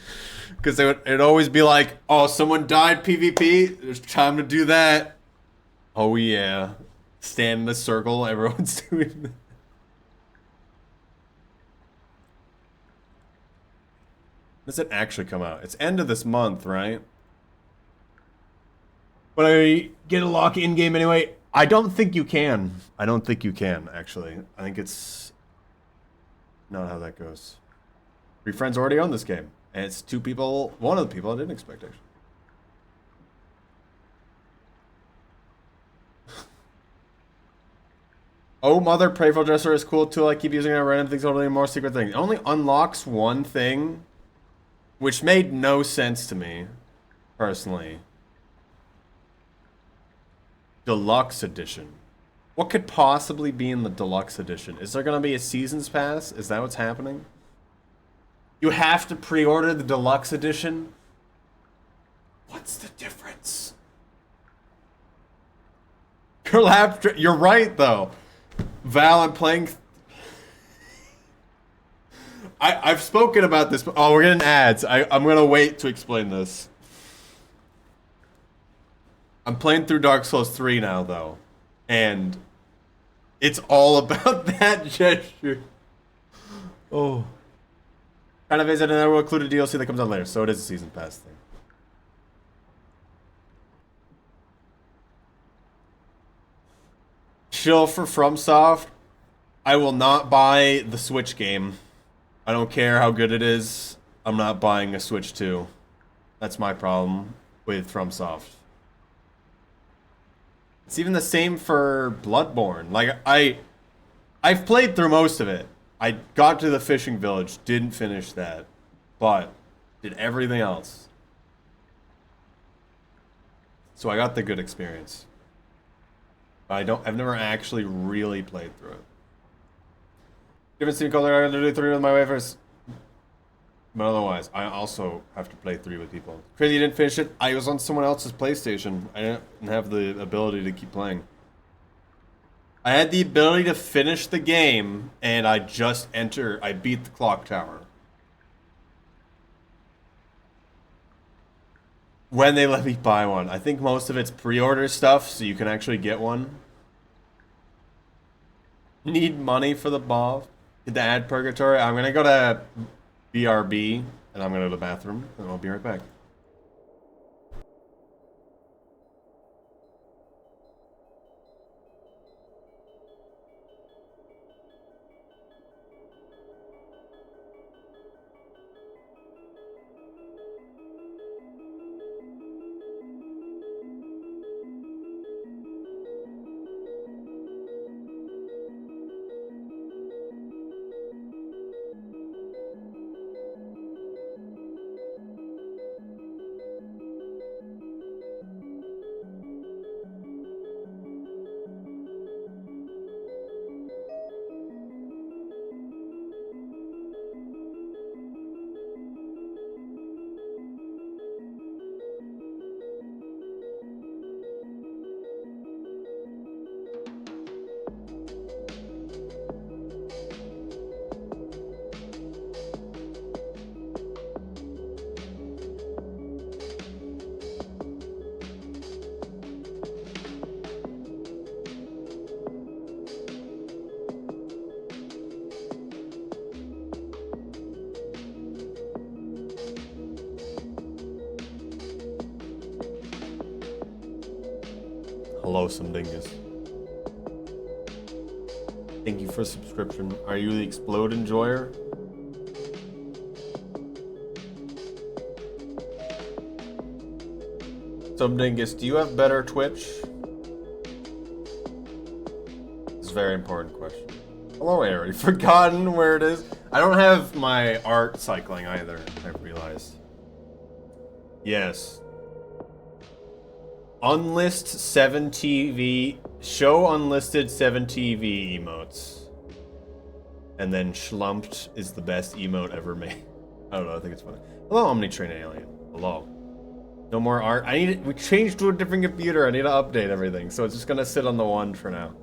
Because it'd always be like, oh, someone died PvP. There's time to do that. Oh, yeah. Stand in a circle. Everyone's doing that. Does it actually come out? It's end of this month, right? But I get a lock in-game anyway. I don't think you can. I don't think you can, actually. I think it's not how that goes. 3 friends already own this game. And it's 2 people, one of the people I didn't expect, actually. Oh, Mother, Prayful Dresser is cool too. I keep using it on random things, totally more secret thing. It only unlocks one thing, which made no sense to me, personally. Deluxe Edition. What could possibly be in the Deluxe Edition? Is there going to be a Seasons Pass? Is that what's happening? You have to pre-order the Deluxe Edition? What's the difference? You're right, though. Val, I'm playing... I've spoken about this, but... Oh, we're getting ads. I'm going to wait to explain this. I'm playing through Dark Souls 3 now, though. And... it's all about that gesture. Oh... Kind of is it, and that will include a DLC that comes out later, so it is a season pass thing. Chill for FromSoft. I will not buy the Switch game. I don't care how good it is. I'm not buying a Switch 2. That's my problem with FromSoft. It's even the same for Bloodborne. Like, I've played through most of it. I got to the fishing village, didn't finish that, but did everything else. So I got the good experience. I've never actually really played through it. Different Steam color, I do 3 with my wafers. But otherwise, I also have to play 3 with people. Crazy you didn't finish it. I was on someone else's PlayStation. I didn't have the ability to keep playing. I had the ability to finish the game, and I beat the clock tower. When they let me buy one. I think most of it's pre-order stuff, so you can actually get one. Need money for the BOV? To add Purgatory? I'm gonna go to BRB, and I'm gonna go to the bathroom, and I'll be right back. Hello, some dingus. Thank you for subscription. Are you the Explode Enjoyer? Some dingus, do you have better Twitch? It's a very important question. Hello, I already forgotten where it is. I don't have my art cycling either, I've realized. Yes. Unlist 7 TV. Show unlisted 7 TV emotes. And then schlumped is the best emote ever made. I don't know, I think it's funny. Hello, Omnitrain Alien. Hello. No more art. We changed to a different computer. I need to update everything. So it's just gonna sit on the one for now.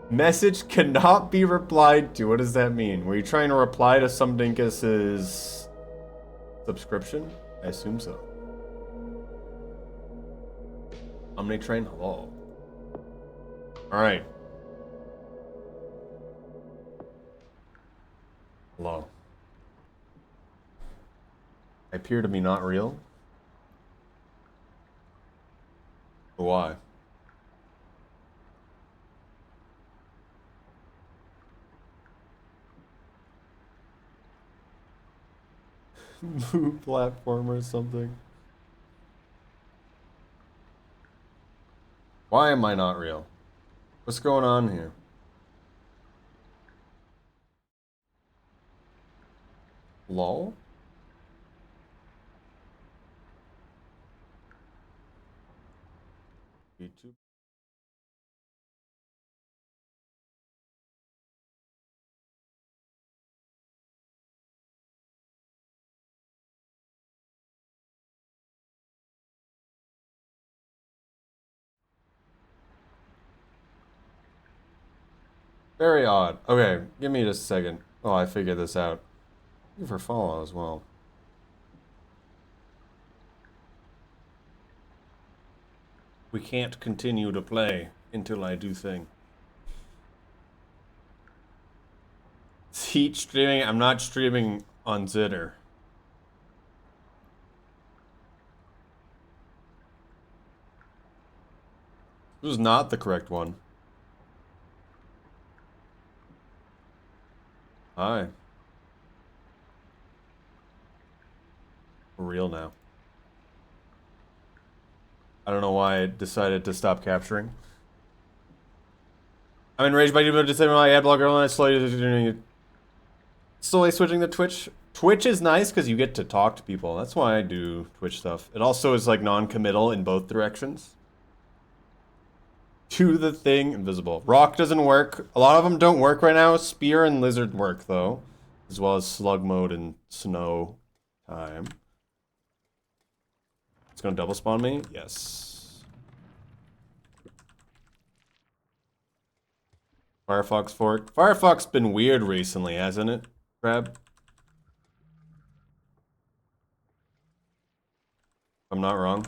Message cannot be replied to. What does that mean? Were you trying to reply to some Dinkus's subscription? I assume so. Omnitrain, hello. Alright. Hello. I appear to be not real. Why? Move platform or something. Why am I not real? What's going on here? Lol? YouTube. Very odd. Okay, give me just a second. Oh, I figured this out. Thank you for follow as well. We can't continue to play until I do thing. Heat streaming? I'm not streaming on Zitter. This was not the correct one. Hi. For real now. I don't know why I decided to stop capturing. I'm enraged by you, but just my ad blocker and I slowly switching to Twitch. Twitch is nice because you get to talk to people. That's why I do Twitch stuff. It also is like non-committal in both directions. To the thing, invisible. Rock doesn't work. A lot of them don't work right now. Spear and lizard work though, as well as slug mode and snow time. It's gonna double spawn me? Yes. Firefox fork. Firefox been weird recently, hasn't it, Crab? If I'm not wrong.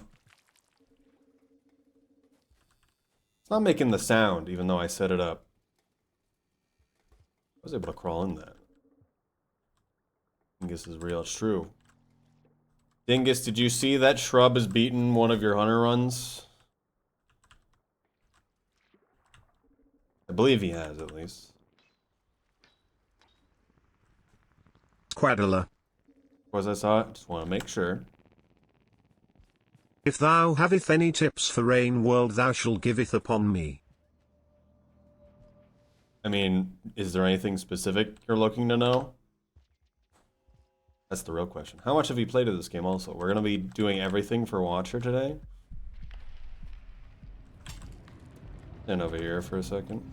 It's not making the sound, even though I set it up. I was able to crawl in that. Dingus is real. It's true. Dingus, did you see that Shrub has beaten one of your hunter runs? I believe he has, at least. Squadala. Of course I saw it. Just want to make sure. If thou haveth any tips for Rain World, thou shalt giveth upon me. I mean, is there anything specific you're looking to know? That's the real question. How much have you played of this game also? We're going to be doing everything for Watcher today. Stand over here for a second.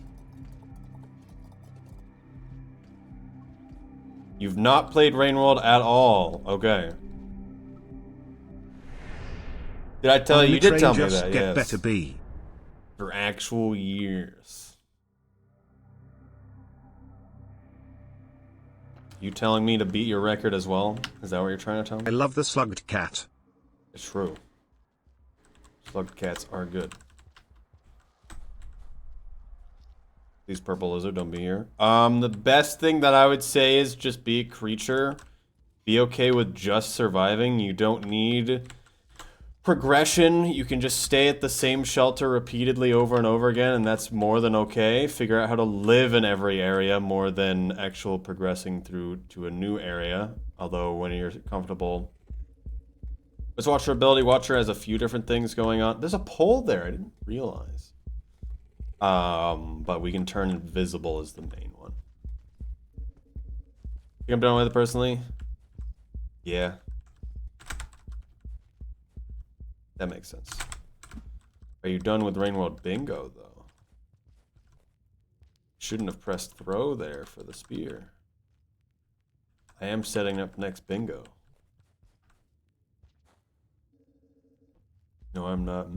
You've not played Rainworld at all. Okay. Did I tell you? You did tell me that, get yes. better be. For actual years. You telling me to beat your record as well? Is that what you're trying to tell me? I love the slugged cat. It's true. Slugged cats are good. These purple lizard, don't be here. The best thing that I would say is just be a creature. Be okay with just surviving. You don't need progression. You can just stay at the same shelter repeatedly over and over again, and that's more than okay. Figure out how to live in every area more than actual progressing through to a new area. Although when you're comfortable. Let's Watcher ability. Watcher has a few different things going on. There's a pole there. I didn't realize. But we can turn invisible as the main one. Think I'm done with it personally? Yeah. That makes sense. Are you done with Rainworld Bingo, though? Shouldn't have pressed throw there for the spear. I am setting up next bingo. No, I'm not.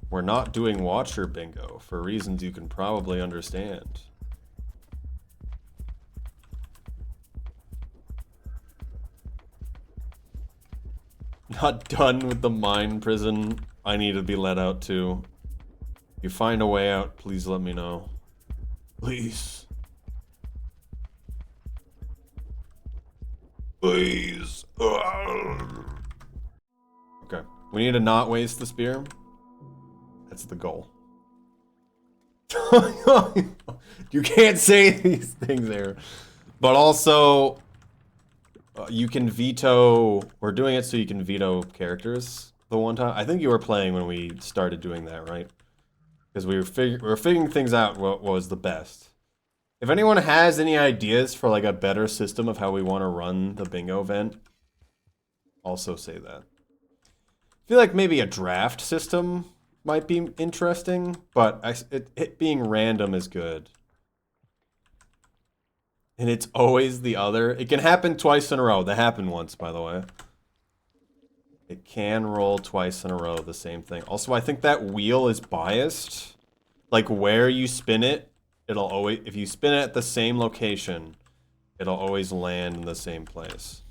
We're not doing Watcher Bingo for reasons you can probably understand. Not done with the mine prison. I need to be let out too. If you find a way out, please let me know. Please. Please. Okay. We need to not waste the spear. That's the goal. You can't say these things there. But also, you can veto. We're doing it so you can veto characters the one time. I think you were playing when we started doing that, right? Because we were figuring things out what was the best. If anyone has any ideas for like a better system of how we want to run the bingo event, also say that. I feel like maybe a draft system might be interesting, but it being random is good. And it's always the other. It can happen twice in a row. That happened once, by the way. It can roll twice in a row, the same thing. Also, I think that wheel is biased. Like, where you spin it, it'll always... If you spin it at the same location, it'll always land in the same place.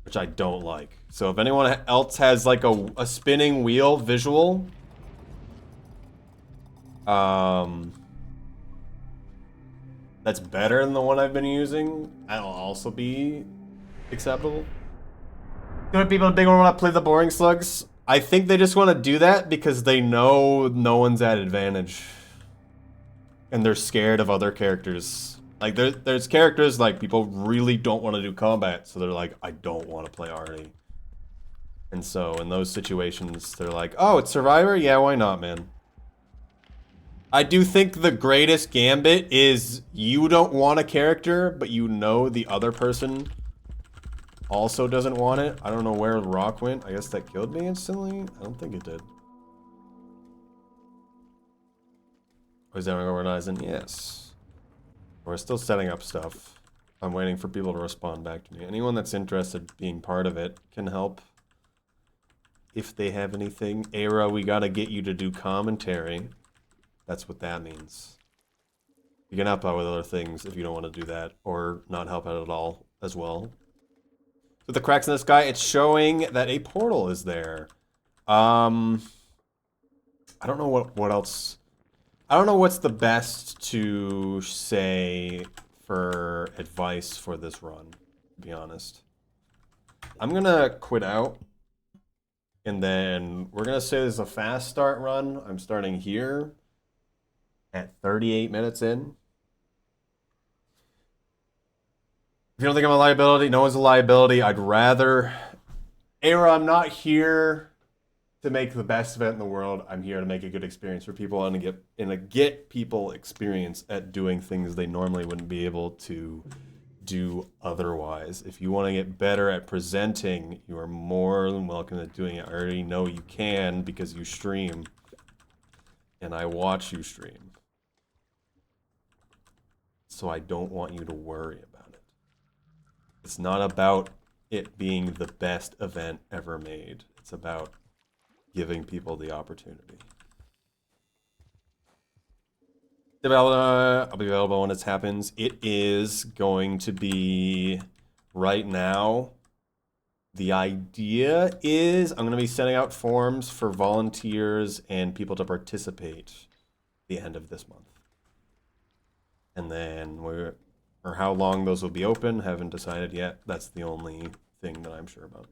Which I don't like. So if anyone else has, like, a spinning wheel visual... that's better than the one I've been using, that'll also be acceptable. You know, people big want to play the boring slugs. I think they just want to do that because they know no one's at advantage, and they're scared of other characters. Like there's characters like people really don't want to do combat, so they're like, I don't want to play Arnie. And so in those situations, they're like, oh, it's Survivor? Yeah, why not, man? I do think the greatest gambit is you don't want a character, but you know the other person also doesn't want it. I don't know where the rock went. I guess that killed me instantly? I don't think it did. Was that organizing? Yes. We're still setting up stuff. I'm waiting for people to respond back to me. Anyone that's interested in being part of it can help if they have anything. Era, we gotta get you to do commentary. That's what that means. You can help out with other things if you don't want to do that, or not help out at all as well. So the cracks in the sky, it's showing that a portal is there. I don't know what else. I don't know what's the best to say for advice for this run, to be honest. I'm gonna quit out, and then we're gonna say this is a fast start run. I'm starting here at 38 minutes in. If you don't think I'm a liability, no one's a liability. I'd rather... Era, I'm not here to make the best event in the world. I'm here to make a good experience for people and to get people experience at doing things they normally wouldn't be able to do otherwise. If you want to get better at presenting, you are more than welcome to doing it. I already know you can because you stream, and I watch you stream. So I don't want you to worry about it. It's not about it being the best event ever made. It's about giving people the opportunity. I'll be available when it happens. It is going to be right now. The idea is I'm going to be sending out forms for volunteers and people to participate at the end of this month. And then or how long those will be open, haven't decided yet. That's the only thing that I'm sure about.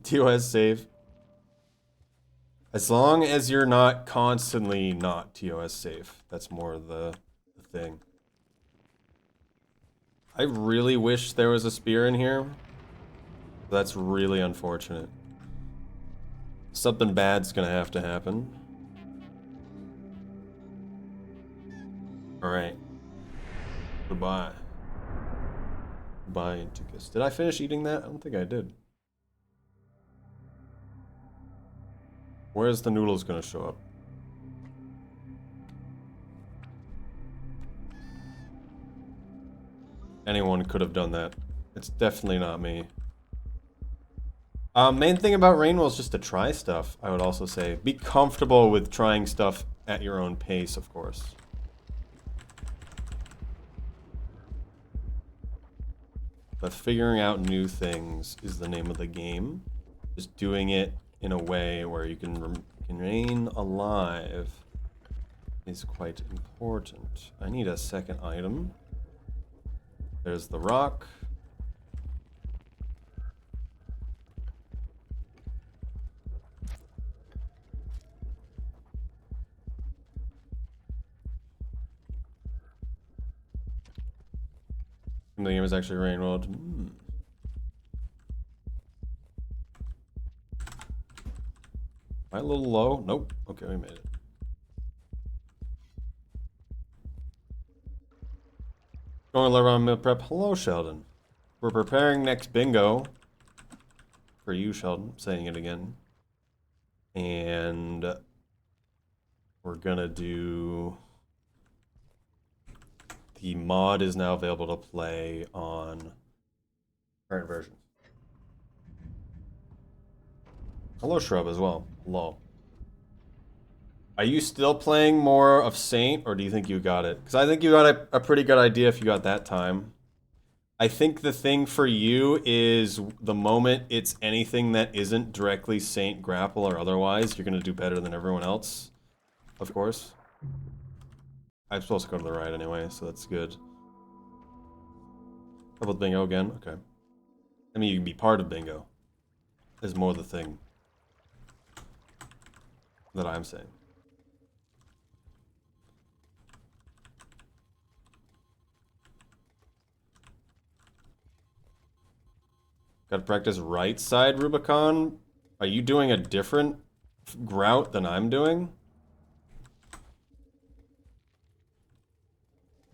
TOS safe. As long as you're not constantly not TOS safe. That's more the thing. I really wish there was a spear in here. That's really unfortunate. Something bad's gonna have to happen. Alright. Goodbye. Goodbye, Antikus. Did I finish eating that? I don't think I did. Where's the noodles gonna show up? Anyone could have done that. It's definitely not me. Main thing about Rainwell is just to try stuff, I would also say. Be comfortable with trying stuff at your own pace, of course. But figuring out new things is the name of the game. Just doing it in a way where you can remain alive is quite important. I need a second item. There's the rock. The game is actually Rainworld. Am I a little low? Nope. Okay, we made it. Going live on meal prep. Hello, Sheldon. We're preparing next bingo. For you, Sheldon. I'm saying it again. And we're gonna do... The mod is now available to play on current version. Hello, Shrub, as well. Hello. Are you still playing more of Saint, or do you think you got it? Because I think you got a pretty good idea if you got that time. I think the thing for you is the moment it's anything that isn't directly Saint, Grapple, or otherwise, you're going to do better than everyone else, of course. I'm supposed to go to the right anyway, so that's good. How about bingo again? Okay. I mean, you can be part of bingo. Is more the thing that I'm saying. Gotta practice right side Rubicon. Are you doing a different route than I'm doing?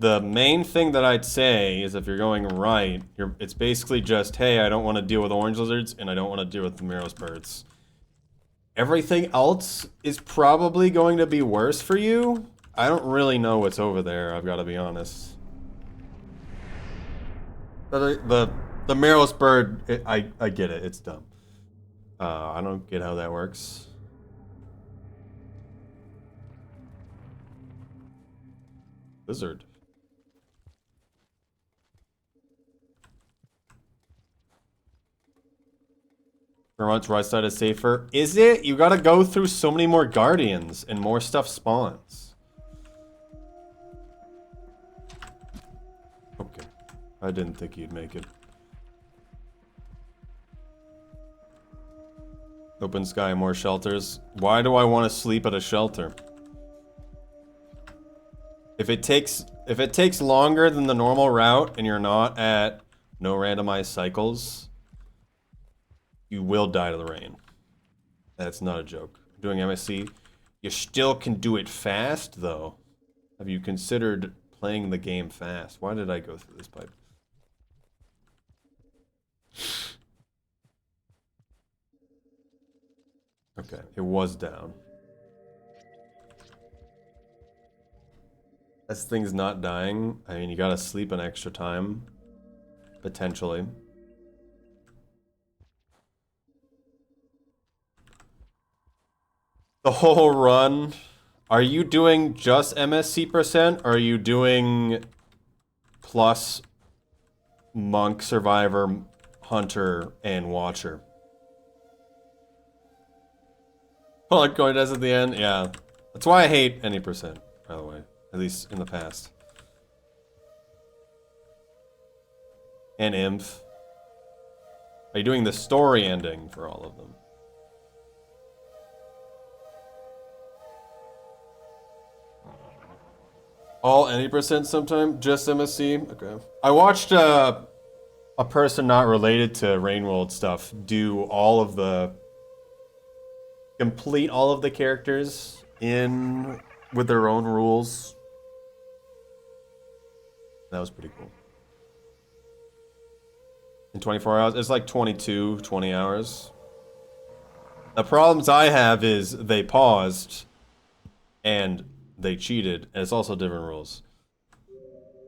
The main thing that I'd say is if you're going right, it's basically just, hey, I don't want to deal with orange lizards and I don't want to deal with the Miros birds. Everything else is probably going to be worse for you. I don't really know what's over there, I've got to be honest. The Miros bird, I get it, it's dumb. I don't get how that works. Lizard. For once, right side is safer. Is it? You gotta go through so many more guardians and more stuff spawns. Okay. I didn't think you'd make it. Open sky, more shelters. Why do I want to sleep at a shelter? If it takes longer than the normal route and you're not at no randomized cycles, you will die to the rain. That's not a joke. Doing MSC, you still can do it fast though. Have you considered playing the game fast? Why did I go through this pipe? Okay, it was down. This thing's not dying. I mean, you gotta sleep an extra time. Potentially. The whole run. Are you doing just MSC %? Or are you doing plus Monk, Survivor, Hunter, and Watcher? Well, like going does at the end? Yeah. That's why I hate any %, by the way. At least in the past. And Inf. Are you doing the story ending for all of them? All any % sometime? Just MSC? Okay. I watched a person not related to Rainworld stuff do all of the... complete all of the characters in... with their own rules. That was pretty cool. In 24 hours? It's like 22, 20 hours. The problems I have is they paused and they cheated, and it's also different rules.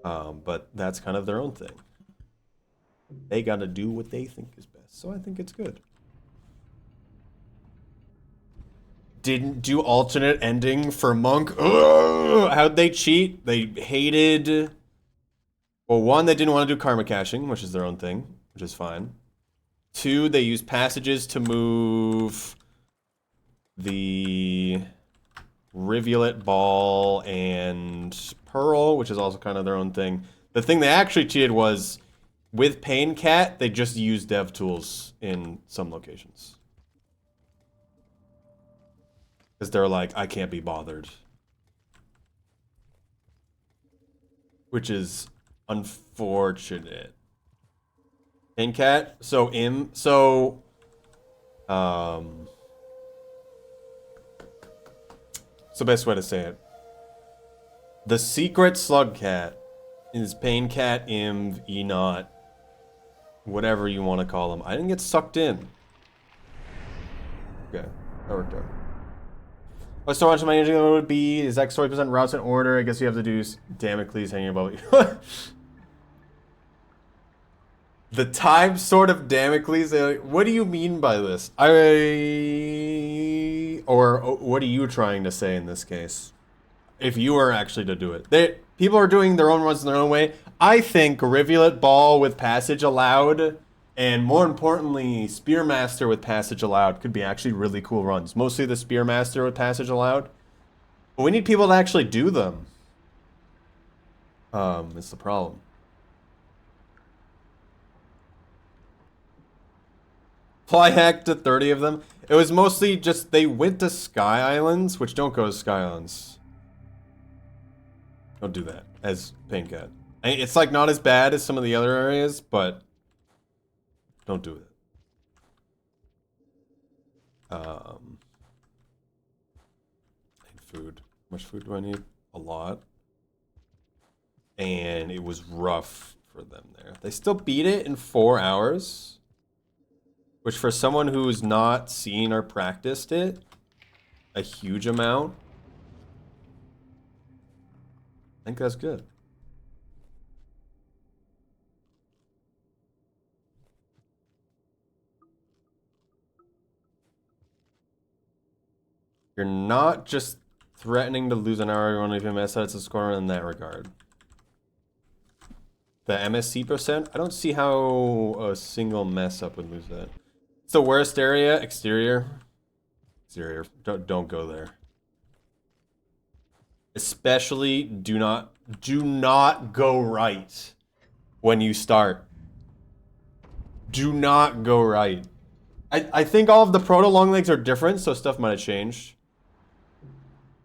But that's kind of their own thing. They gotta do what they think is best, so I think it's good. Didn't do alternate ending for Monk. Ugh! How'd they cheat? They hated... Well, one, they didn't want to do karma caching, which is their own thing, which is fine. Two, they used passages to move the Rivulet Ball and Pearl, which is also kind of their own thing. The thing they actually cheated was, with Pain Cat, they just used dev tools in some locations. Because they're like, I can't be bothered. Which is unfortunate. Pain Cat, so best way to say it. The secret Slug Cat is Pain Cat, Imv, Enot, whatever you want to call them. I didn't get sucked in. Okay, that worked out. What's so much of my energy would be is X 40% routes in order. I guess you have to do Damocles hanging above you. The time sort of Damocles. What do you mean by this? Or what are you trying to say in this case? If you were actually to do it, people are doing their own runs in their own way. I think Rivulet Ball with passage allowed, and more importantly, Spearmaster with passage allowed could be actually really cool runs. Mostly the Spearmaster with passage allowed. But we need people to actually do them. It's the problem. Fly hack to 30 of them. It was mostly just they went to Sky Islands, which don't go to Sky Islands. Don't do that as Pain Cat. It's like not as bad as some of the other areas, but don't do it. Need food. How much food do I need? A lot. And it was rough for them there. They still beat it in 4 hours. Which for someone who's not seen or practiced it a huge amount, I think that's good. You're not just threatening to lose an hour everyone if you mess up, it's a score in that regard. The MSC percent? I don't see how a single mess up would lose that. It's the worst area. Exterior. Exterior. Don't go there. Especially do not go right when you start. Do not go right. I think all of the proto long legs are different, so stuff might have changed.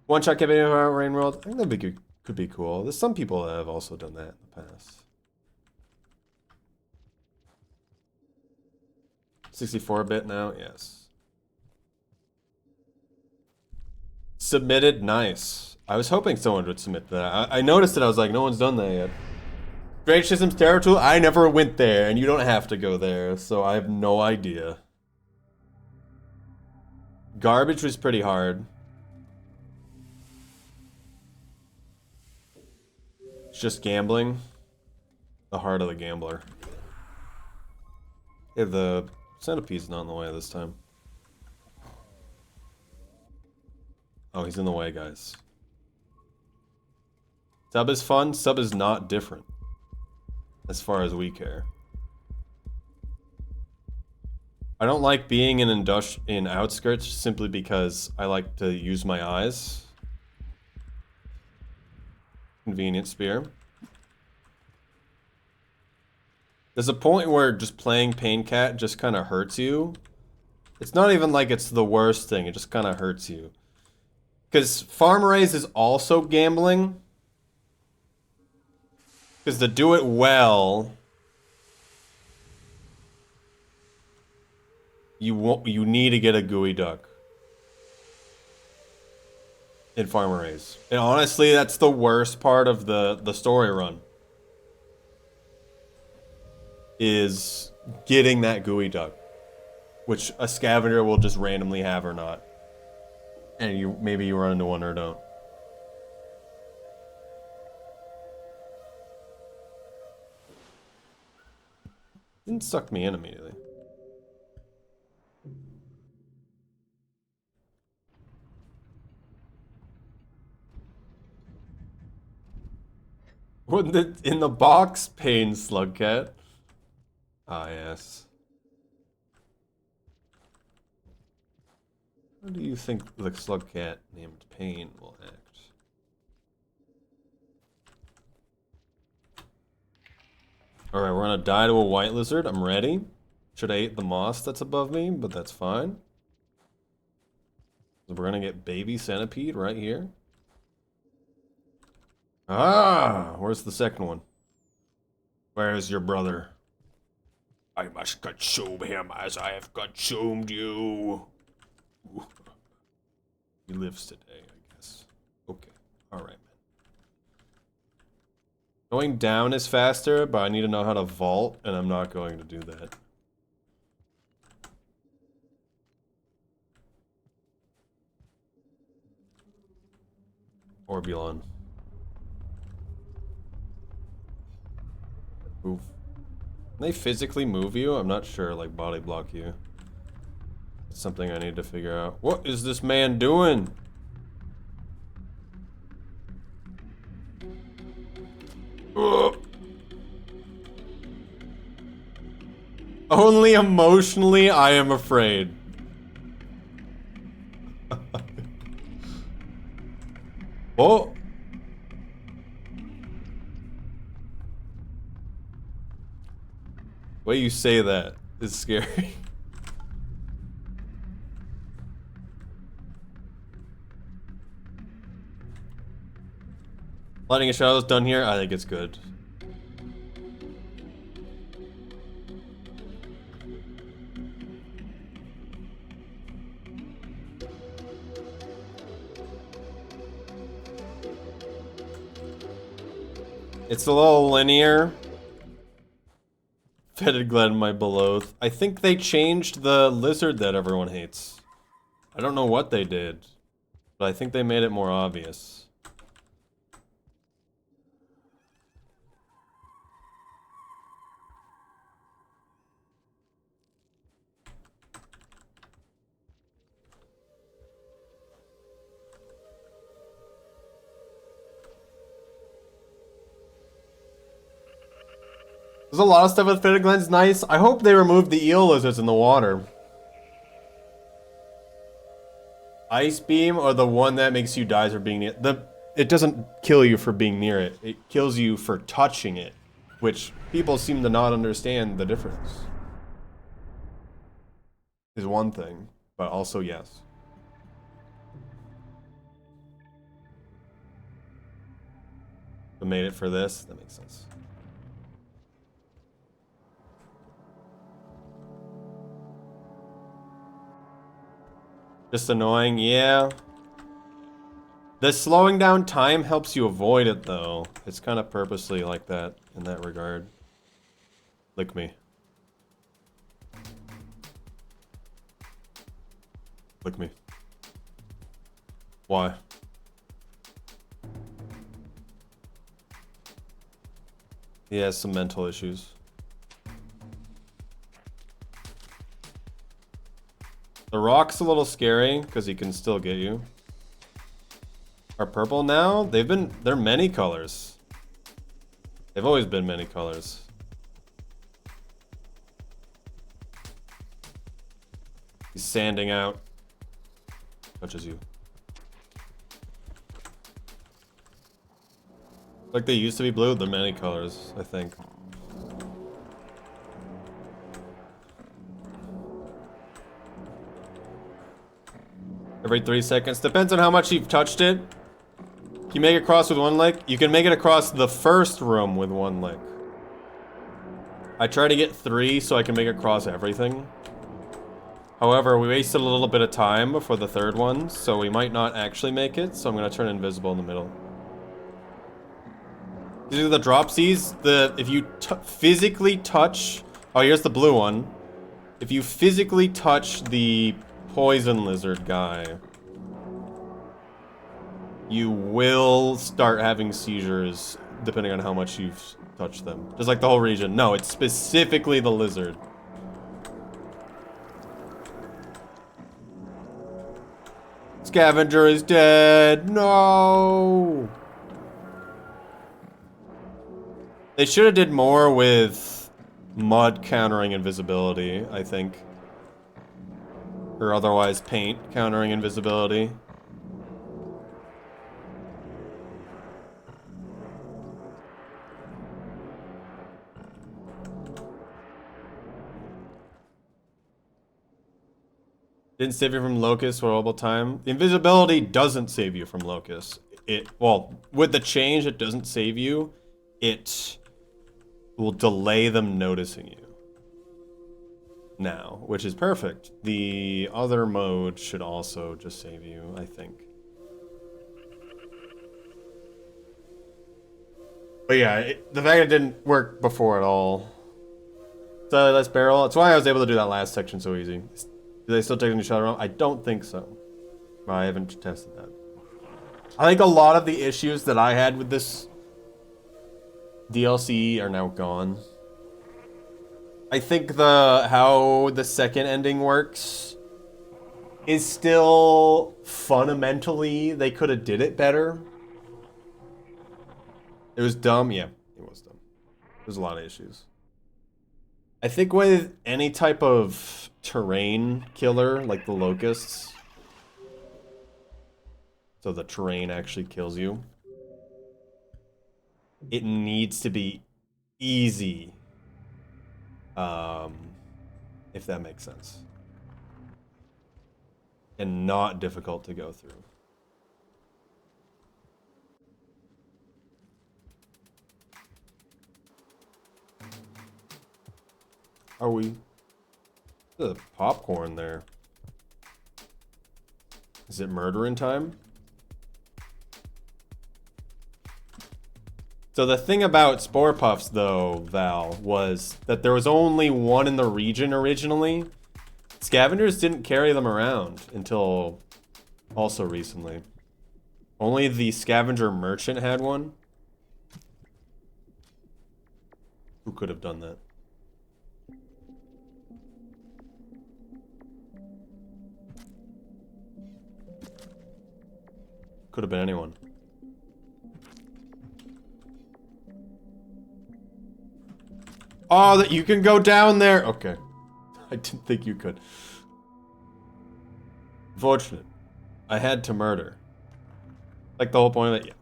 One shot campaign of our Rain World. I think that could be cool. There's some people that have also done that in the past. 64-bit now, yes. Submitted, nice. I was hoping someone would submit that. I noticed it, I was like, no one's done that yet. Strange Systems Terror Tool, I never went there, and you don't have to go there, so I have no idea. Garbage was pretty hard. It's just gambling. The heart of the gambler. Hey, the centipede's not in the way this time. Oh, he's in the way, guys. Sub is fun, sub is not different. As far as we care. I don't like being in outskirts simply because I like to use my eyes. Convenient spear. There's a point where just playing Pain Cat just kind of hurts you. It's not even like it's the worst thing, it just kind of hurts you. Because Farm Raise is also gambling. Because to do it well, you need to get a gooey duck in Farmer Raise. And honestly, that's the worst part of the story run. Is getting that gooey duck. Which a scavenger will just randomly have or not. And maybe you run into one or don't. Didn't suck me in immediately. What in the box, Pain Slugcat? Ah, yes. How do you think the Slugcat named Pain will act? Alright, we're gonna die to a white lizard. I'm ready. Should have ate the moss that's above me, but that's fine. So we're gonna get baby centipede right here. Ah, where's the second one? Where's your brother? I must consume him as I have consumed you. He lives today, I guess. Okay, alright, man. Going down is faster, but I need to know how to vault, and I'm not going to do that. Orbulon. Move. Can they physically move you? I'm not sure, like body block you. It's something I need to figure out. What is this man doing? Ugh. Only emotionally I am afraid. Oh. The way you say that is scary. Lighting a shadows done here, I think it's good. It's a little linear. Fetid Glen, my below. I think they changed the lizard that everyone hates. I don't know what they did, but I think they made it more obvious. There's a lot of stuff with Fitted Glenn's nice. I hope they removed the eel lizards in the water. Ice beam or the one that makes you die for being near it doesn't kill you for being near it. It kills you for touching it, which people seem to not understand the difference. Is one thing, but also yes. But made it for this, that makes sense. Just annoying, yeah. The slowing down time helps you avoid it, though. It's kind of purposely like that, in that regard. Lick me. Lick me. Why? He has some mental issues. The rock's a little scary, because he can still get you. Are purple now? They're many colors. They've always been many colors. He's sanding out. Touches you. Like they used to be blue, they're many colors, I think. Every 3 seconds. Depends on how much you've touched it. You make it across with one lick. You can make it across the first room with one lick. I try to get 3 so I can make it across everything. However, we wasted a little bit of time before the third one, so we might not actually make it, so I'm gonna turn invisible in the middle. These are the dropsies. If you physically touch... Oh, here's the blue one. If you physically touch the poison lizard guy, you will start having seizures depending on how much you've touched them. Just like the whole region. No, it's specifically the lizard. Scavenger is dead. No. They should have did more with mud countering invisibility, I think. Or otherwise paint countering invisibility. Didn't save you from locusts for all time. The invisibility doesn't save you from locusts. Well, with the change, it doesn't save you. It will delay them noticing you. Now, which is perfect. The other mode should also just save you, I think. But yeah, the fact it didn't work before at all. So let's barrel. That's why I was able to do that last section so easy. Do they still take each other on? I don't think so. I haven't tested that. I think a lot of the issues that I had with this DLC are now gone. I think how the second ending works is still fundamentally they could have did it better. It was dumb, yeah, it was dumb. There's a lot of issues. I think with any type of terrain killer, like the locusts, so the terrain actually kills you, it needs to be easy, if that makes sense, and not difficult to go through. Are we? The popcorn there. Is it murdering time? So the thing about Spore Puffs, though, Val, was that there was only one in the region originally. Scavengers didn't carry them around until also recently. Only the Scavenger Merchant had one. Who could have done that? Could have been anyone. Oh, that you can go down there. Okay. I didn't think you could. Fortunate. I had to murder. Like the whole point of it.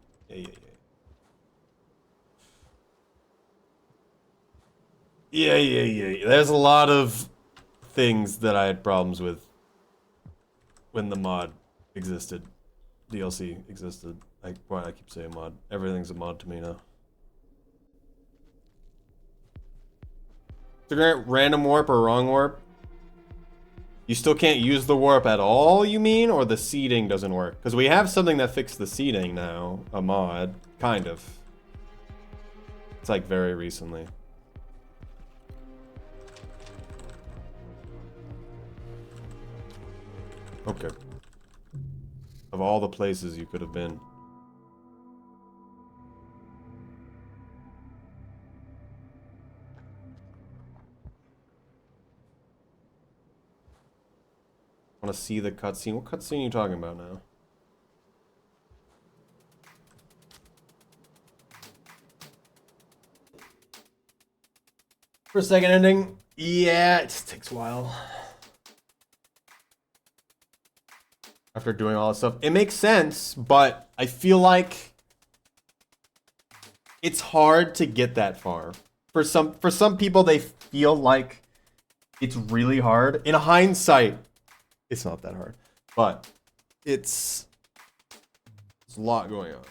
Yeah. Yeah. Yeah. There's a lot of things that I had problems with when the mod existed. DLC existed. Why I keep saying mod. Everything's a mod to me now. To grant random warp or wrong warp, you still can't use the warp at all, you mean? Or the seeding doesn't work? Because we have something that fixed the seeding now. A mod. Kind of. It's like very recently. Okay. Of all the places you could have been. Want to see the cutscene? What cutscene are you talking about now? For a second ending? Yeah, it just takes a while. After doing all this stuff. It makes sense, but I feel like it's hard to get that far. For some people, they feel like it's really hard. In hindsight, it's not that hard. But it's a lot going on.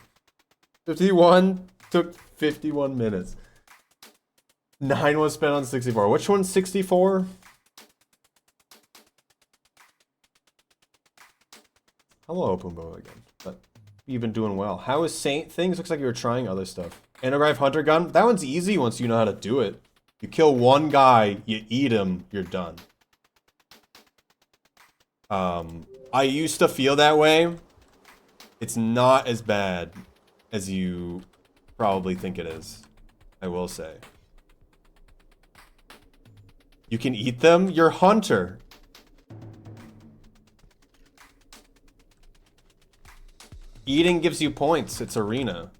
51 took 51 minutes. 9 was spent on 64. Which one's 64? Hello, Pumbo again. But you've been doing well. How is Saint things? Looks like you were trying other stuff. Entergrive Hunter Gun? That one's easy once you know how to do it. You kill one guy, you eat him, you're done. I used to feel that way. It's not as bad as you probably think it is. I will say. You can eat them? You're Hunter. Eating gives you points. It's arena.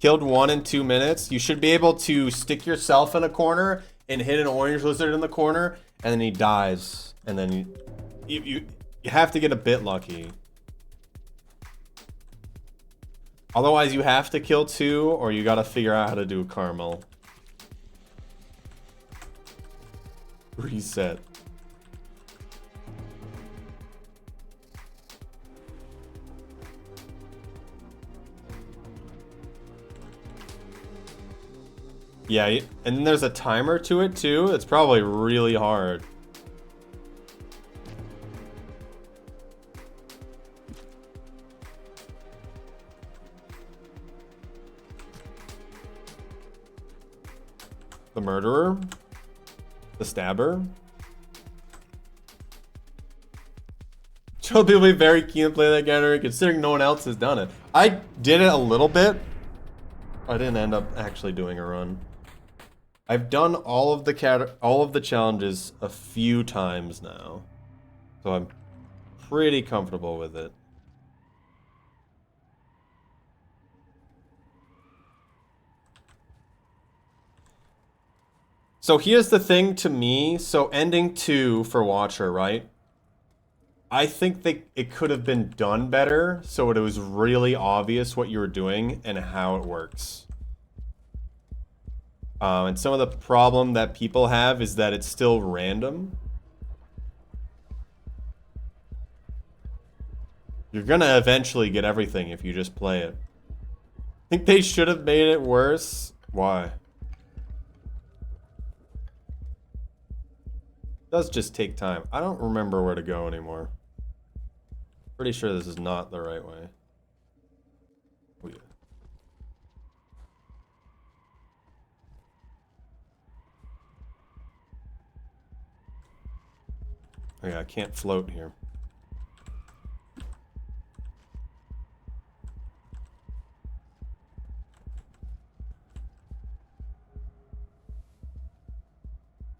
Killed one in 2 minutes. You should be able to stick yourself in a corner and hit an orange lizard in the corner, and then he dies. And then you have to get a bit lucky. Otherwise, you have to kill 2, or you gotta figure out how to do Carmel. Reset. Yeah, and then there's a timer to it too. It's probably really hard. The murderer? The stabber? Joe will be very keen to play that category considering no one else has done it. I did it a little bit. I didn't end up actually doing a run. I've done all of the challenges a few times now. So I'm pretty comfortable with it. So here's the thing to me. So ending 2 for Watcher, right? I think it could have been done better so it was really obvious what you were doing and how it works. And some of the problem that people have is that it's still random. You're gonna eventually get everything if you just play it. I think they should have made it worse. Why? It does just take time. I don't remember where to go anymore. Pretty sure this is not the right way. Oh, yeah. Oh, yeah, I can't float here.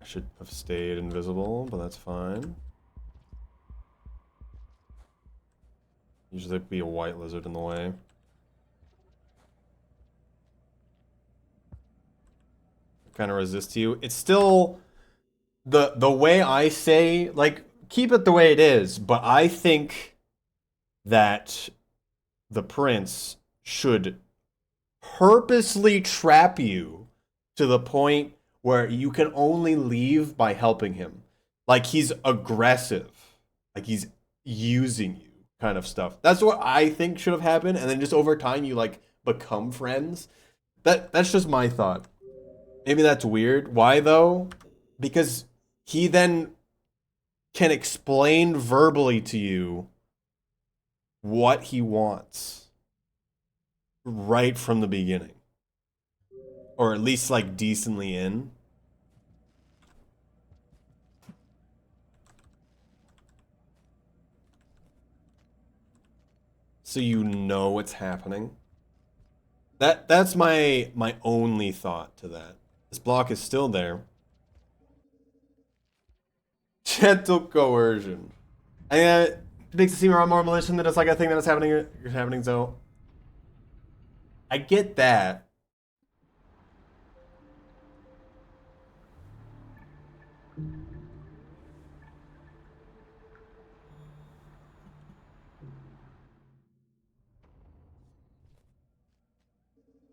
I should have stayed invisible, but that's fine. Usually there'd be a white lizard in the way. kind of resist you. It's still the way I say, like, keep it the way it is, but I think that the prince should purposely trap you to the point where you can only leave by helping him. Like he's aggressive, like he's using you, kind of stuff. That's what I think should have happened, and then just over time you like become friends. That's just my thought. Maybe that's weird. Why though? Because he then can explain verbally to you what he wants right from the beginning. Or at least like decently in. So you know what's happening. That's my only thought to that. This block is still there. Gentle coercion. And it makes it seem a lot more malicious than it's like a thing that's happening. So I get that.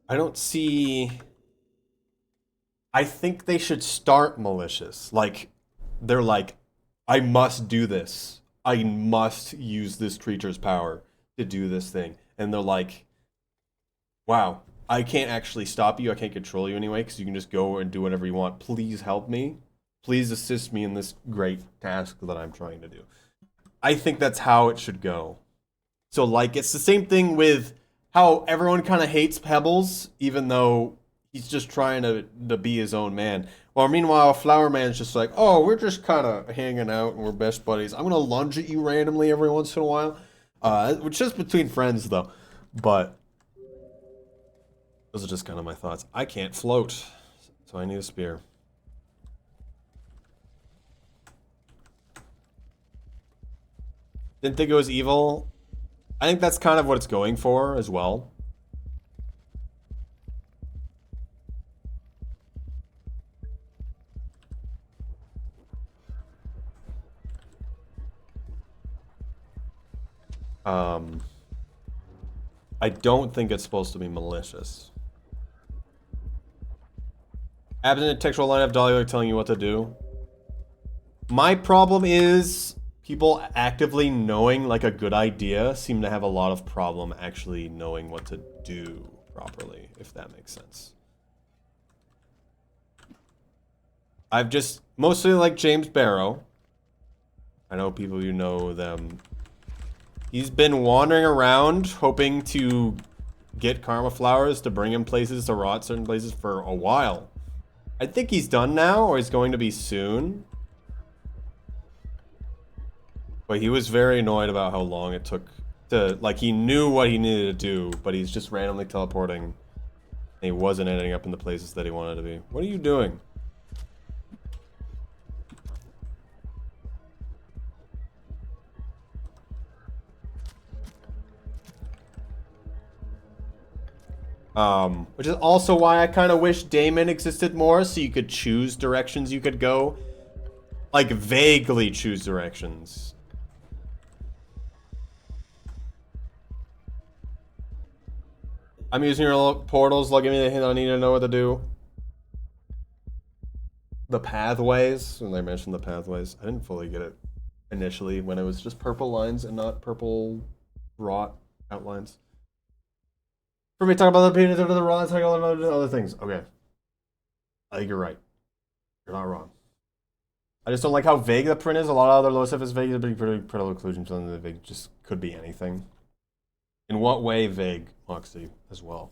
I don't see. I think they should start malicious. Like, they're like, I must do this. I must use this creature's power to do this thing. And they're like, wow, I can't actually stop you. I can't control you anyway because you can just go and do whatever you want. Please help me. Please assist me in this great task that I'm trying to do. I think that's how it should go. So, like, it's the same thing with how everyone kind of hates Pebbles, even though he's just trying to be his own man. Well, meanwhile, Flower Man's just like, oh, we're just kind of hanging out and we're best buddies. I'm gonna lunge at you randomly every once in a while, which is between friends though. But those are just kind of my thoughts. I can't float, so I need a spear. Didn't think it was evil. I think that's kind of what it's going for as well. I don't think it's supposed to be malicious. Absent textual line of Dolly telling you what to do. My problem is people actively knowing like a good idea seem to have a lot of problem actually knowing what to do properly, if that makes sense. I've just mostly like James Barrow. I know people you know them. He's been wandering around hoping to get karma flowers to bring him places to rot certain places for a while. I think he's done now, or he's going to be soon. But he was very annoyed about how long it took to, like, he knew what he needed to do, but he's just randomly teleporting. And he wasn't ending up in the places that he wanted to be. What are you doing? Which is also why I kind of wish Daemon existed more, so you could choose directions you could go. Like, vaguely choose directions. I'm using your portals, like, give me the hint I need to know what to do. The pathways, when they mentioned the pathways, I didn't fully get it initially when it was just purple lines and not purple rot outlines. For me, talk about the peanut of the raw, talk about other things. Okay. I think you're right. You're not wrong. I just don't like how vague the print is. A lot of other low stuff is vague. It's pretty occlusion, something that vague just could be anything. In what way vague, Moxie, as well?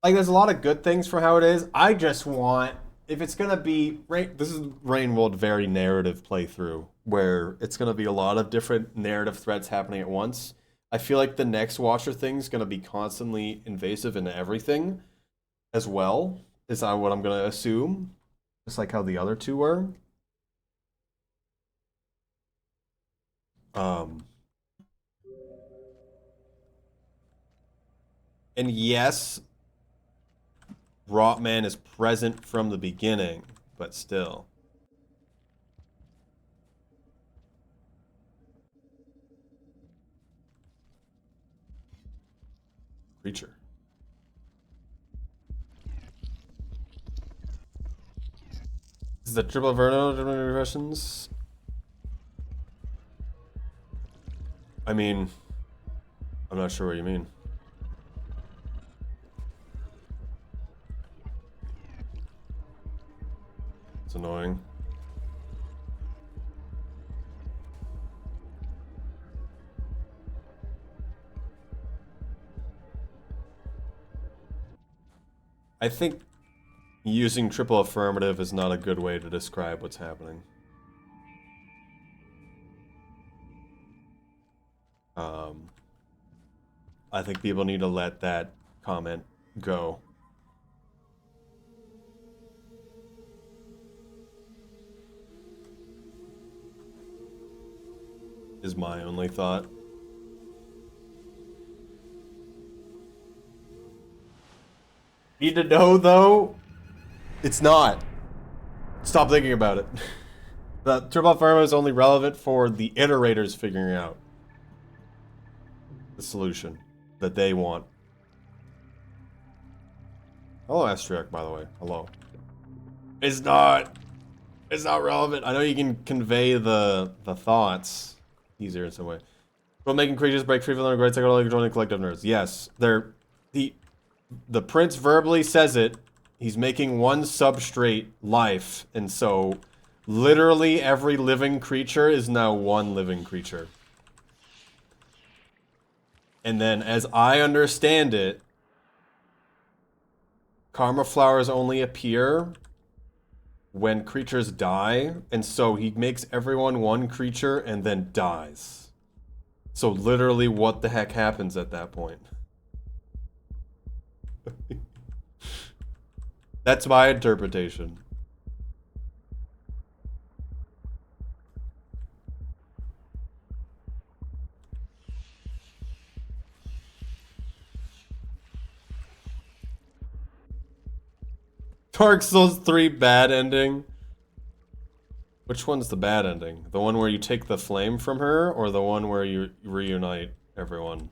Like, there's a lot of good things for how it is. I just want, if it's gonna be, this is Rainworld very narrative playthrough, where it's gonna be a lot of different narrative threads happening at once. I feel like the next Watcher thing's gonna be constantly invasive into everything, as well. Is that what I'm gonna assume? Just like how the other two were. And yes, Rotman is present from the beginning, but still. Creature. Is the triple Inferno different questions? I mean, I'm not sure what you mean. It's annoying. I think using triple affirmative is not a good way to describe what's happening. I think people need to let that comment go. Is my only thought. Need to know, though? It's not. Stop thinking about it. The triple affirmative is only relevant for the iterators figuring out the solution that they want. Hello, Astriak, by the way. Hello. It's not relevant. I know you can convey the thoughts easier in some way. But making creatures break free from their great psychological joining collective nerves. Yes, the prince verbally says it. He's making one substrate life, and so literally every living creature is now one living creature. And then, as I understand it, karma flowers only appear when creatures die, and so he makes everyone one creature and then dies. So literally, what the heck happens at that point? That's my interpretation. Dark Souls 3 bad ending. Which one's the bad ending? The one where you take the flame from her, or the one where you reunite everyone?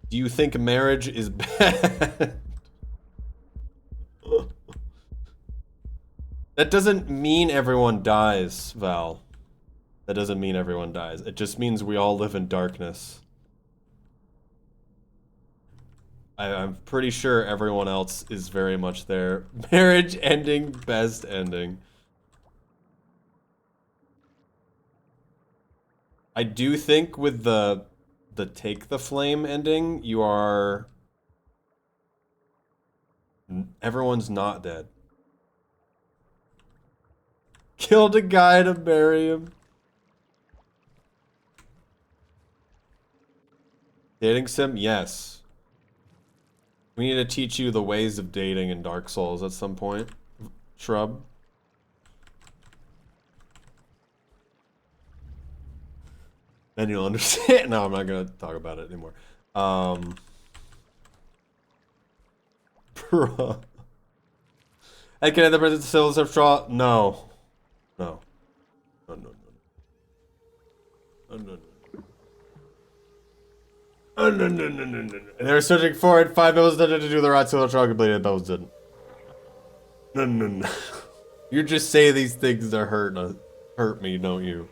Do you think marriage is bad? That doesn't mean everyone dies, Val. That doesn't mean everyone dies. It just means we all live in darkness. I'm pretty sure everyone else is very much there. Marriage ending, best ending. I do think with the take the flame ending, you are... Everyone's not dead. Killed a guy to bury him. Dating sim? Yes. We need to teach you the ways of dating in Dark Souls at some point, Shrub. Then you'll understand. No, I'm not gonna talk about it anymore. Bruh. I can the present civil straw. No. No. No, no, no. No, no, no. Oh, no, no, no, no, no. And they were searching for it. 5 bills to do the right silver trial completed. Those didn't. No, no, no. You just say these things that hurt me, don't you?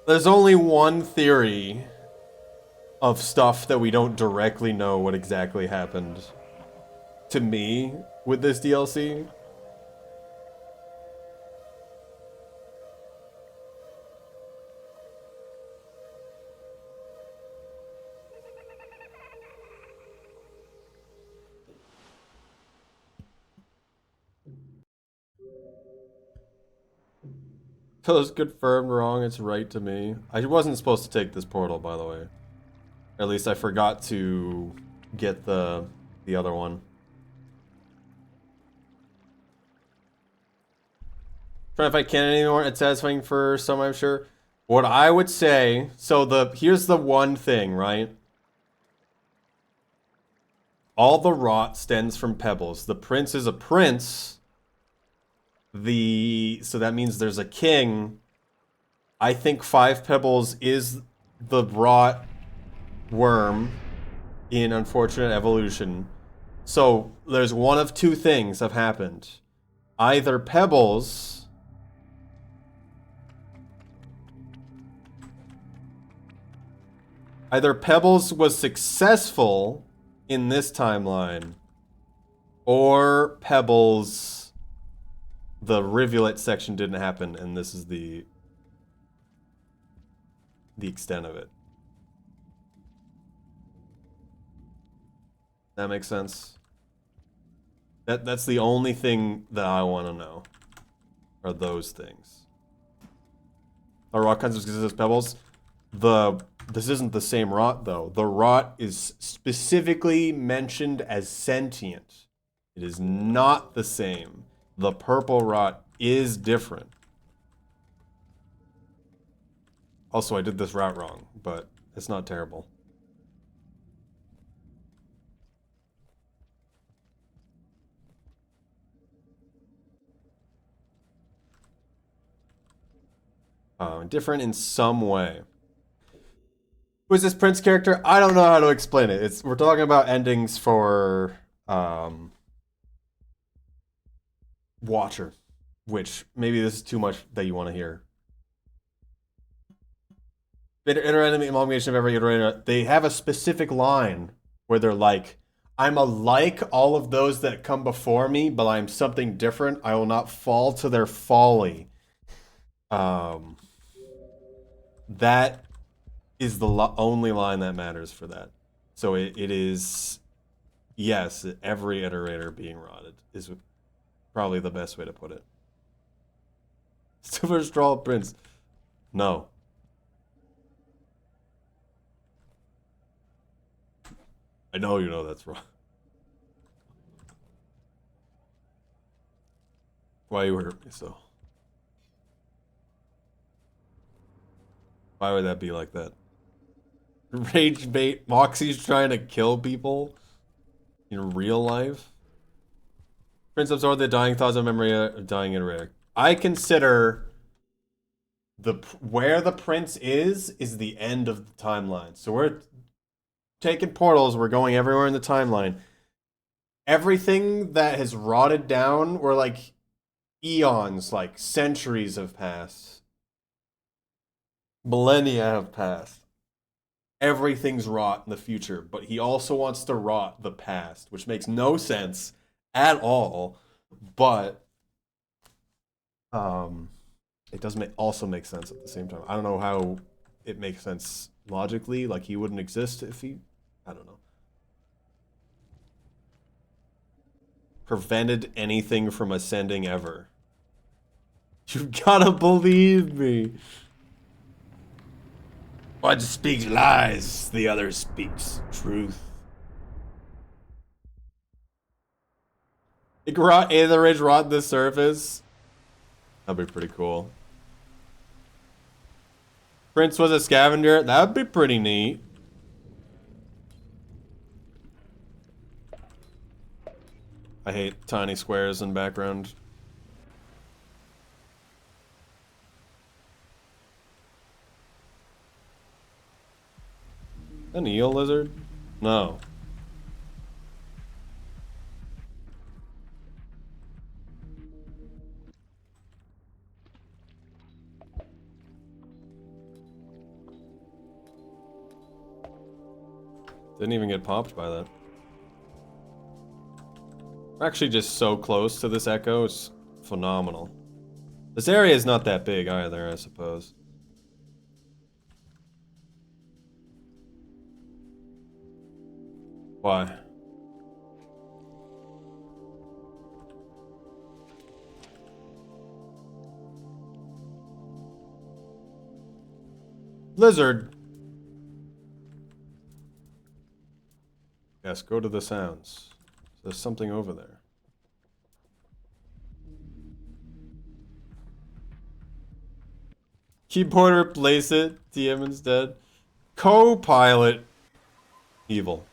There's only one theory of stuff that we don't directly know what exactly happened to me with this DLC. So it's confirmed wrong, it's right to me. I wasn't supposed to take this portal, by the way. Or at least I forgot to get the other one. Trying to fight Cannon anymore, it's satisfying for some, I'm sure. What I would say, so here's the one thing, right? All the rot stems from pebbles. The prince is a prince. So that means there's a king. I think 5 pebbles is the rot worm in Unfortunate Evolution. So there's one of 2 things have happened. Either Pebbles was successful in this timeline, or Pebbles, the rivulet section didn't happen, and this is the extent of it. That makes sense. That's the only thing that I want to know. Are those things. The rot kinds of pebbles. This isn't the same rot though. The rot is specifically mentioned as sentient. It is not the same. The purple rot is different. Also, I did this route wrong, but it's not terrible. Different in some way. Who is this Prince character? I don't know how to explain it. We're talking about endings for Watcher, which maybe this is too much that you want to hear. Iterative amalgamation of every iterator. They have a specific line where they're like, I'm alike all of those that come before me, but I'm something different. I will not fall to their folly. That is the only line that matters for that. So it is, yes, every iterator being rotted is probably the best way to put it. Silver Straw Prince. No. I know you know that's wrong. Why you hurt me so? Why would that be like that? Rage bait. Moxie's trying to kill people in real life. Prince absorbed the dying thoughts of memory of dying iterator. I consider where the prince is the end of the timeline. So we're taking portals. We're going everywhere in the timeline. Everything that has rotted down, were like eons, like centuries have passed. Millennia have passed. Everything's rot in the future, but he also wants to rot the past, which makes no sense at all. But it does also make sense at the same time. I don't know how it makes sense logically. Like he wouldn't exist if he, I don't know, prevented anything from ascending ever. You gotta believe me. One speaks lies, the other speaks truth. It could rot Aetherage rot the surface. That'd be pretty cool. Prince was a scavenger. That'd be pretty neat. I hate tiny squares in background. An eel lizard? No. Didn't even get popped by that. We're actually just so close to this echo, it's phenomenal. This area is not that big either, I suppose. Why? Lizard. Yes, go to the sounds. There's something over there. Keyboard, replace it. TM instead. Co-pilot. Evil.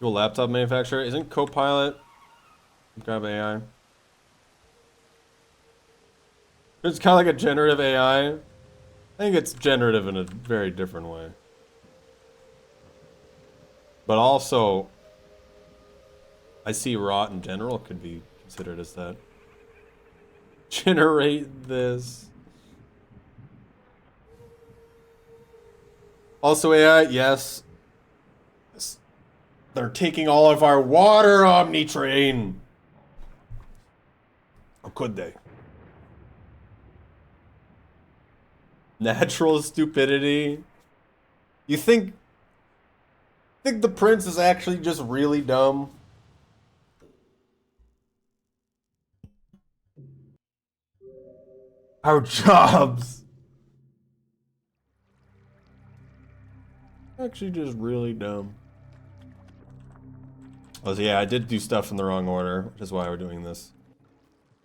Your laptop manufacturer isn't Copilot some kind of AI? It's kind of like a generative AI. I think it's generative in a very different way. But also, I see rot in general could be considered as that. Generate this. Also AI, yes. They're taking all of our water, Omnitrain. Or could they? Natural stupidity. You think the prince is actually just really dumb? Our jobs. Actually just really dumb. Oh, so yeah, I did do stuff in the wrong order, which is why we're doing this.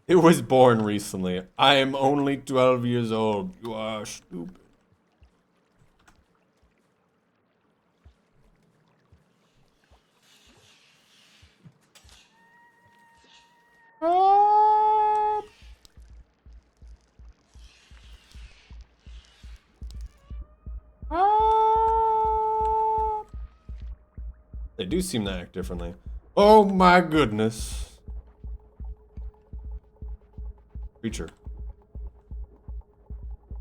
It was born recently. I am only 12 years old. You are stupid. They do seem to act differently. Oh my goodness. Creature.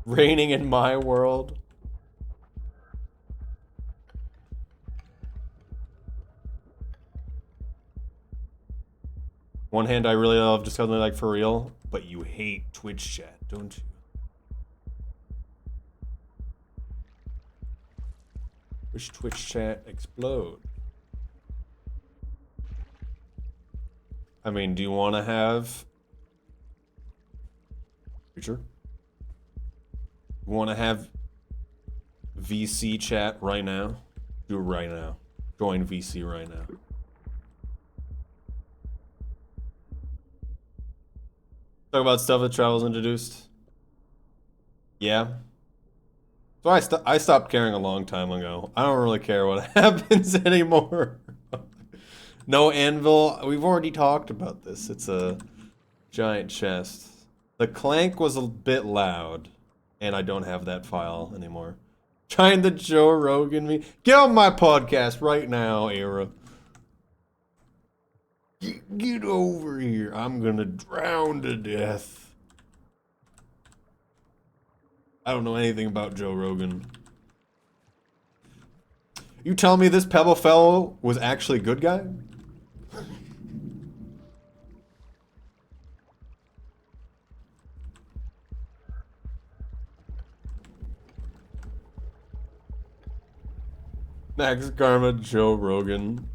Raining in my world. One hand, I really love just something like for real, but you hate Twitch chat, don't you? Wish Twitch chat explode. I mean, do you want to have... Creature? You want to have VC chat right now? Do it right now. Join VC right now. Talk about stuff that Travel's introduced. Yeah. So I stopped caring a long time ago. I don't really care what happens anymore. No anvil. We've already talked about this. It's a giant chest. The clank was a bit loud, and I don't have that file anymore. Trying to Joe Rogan me. Get on my podcast right now, Era. Get over here. I'm gonna drown to death. I don't know anything about Joe Rogan. You tell me this Pebble fellow was actually a good guy? Max Karma, Joe Rogan.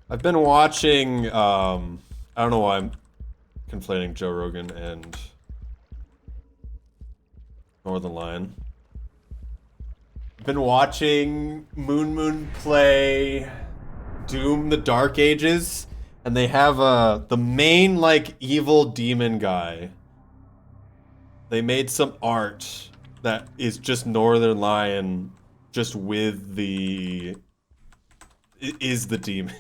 I've been watching, I don't know why I'm conflating Joe Rogan and Northern Lion. I've been watching Moon play Doom the Dark Ages, and they have the main, like, evil demon guy. They made some art that is just Northern Lion, just with the... is the demon.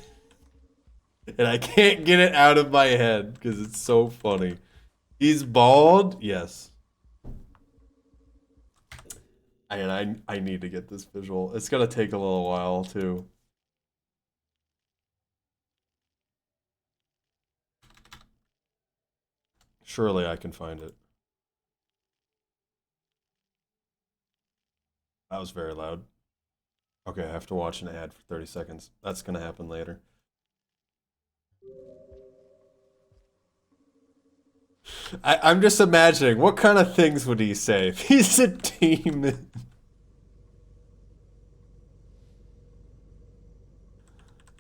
And I can't get it out of my head because it's so funny. He's bald? Yes. And I need to get this visual. It's gonna take a little while too. Surely I can find it. That was very loud. Okay, I have to watch an ad for 30 seconds. That's gonna happen later. I'm just imagining, what kind of things would he say if he's a demon?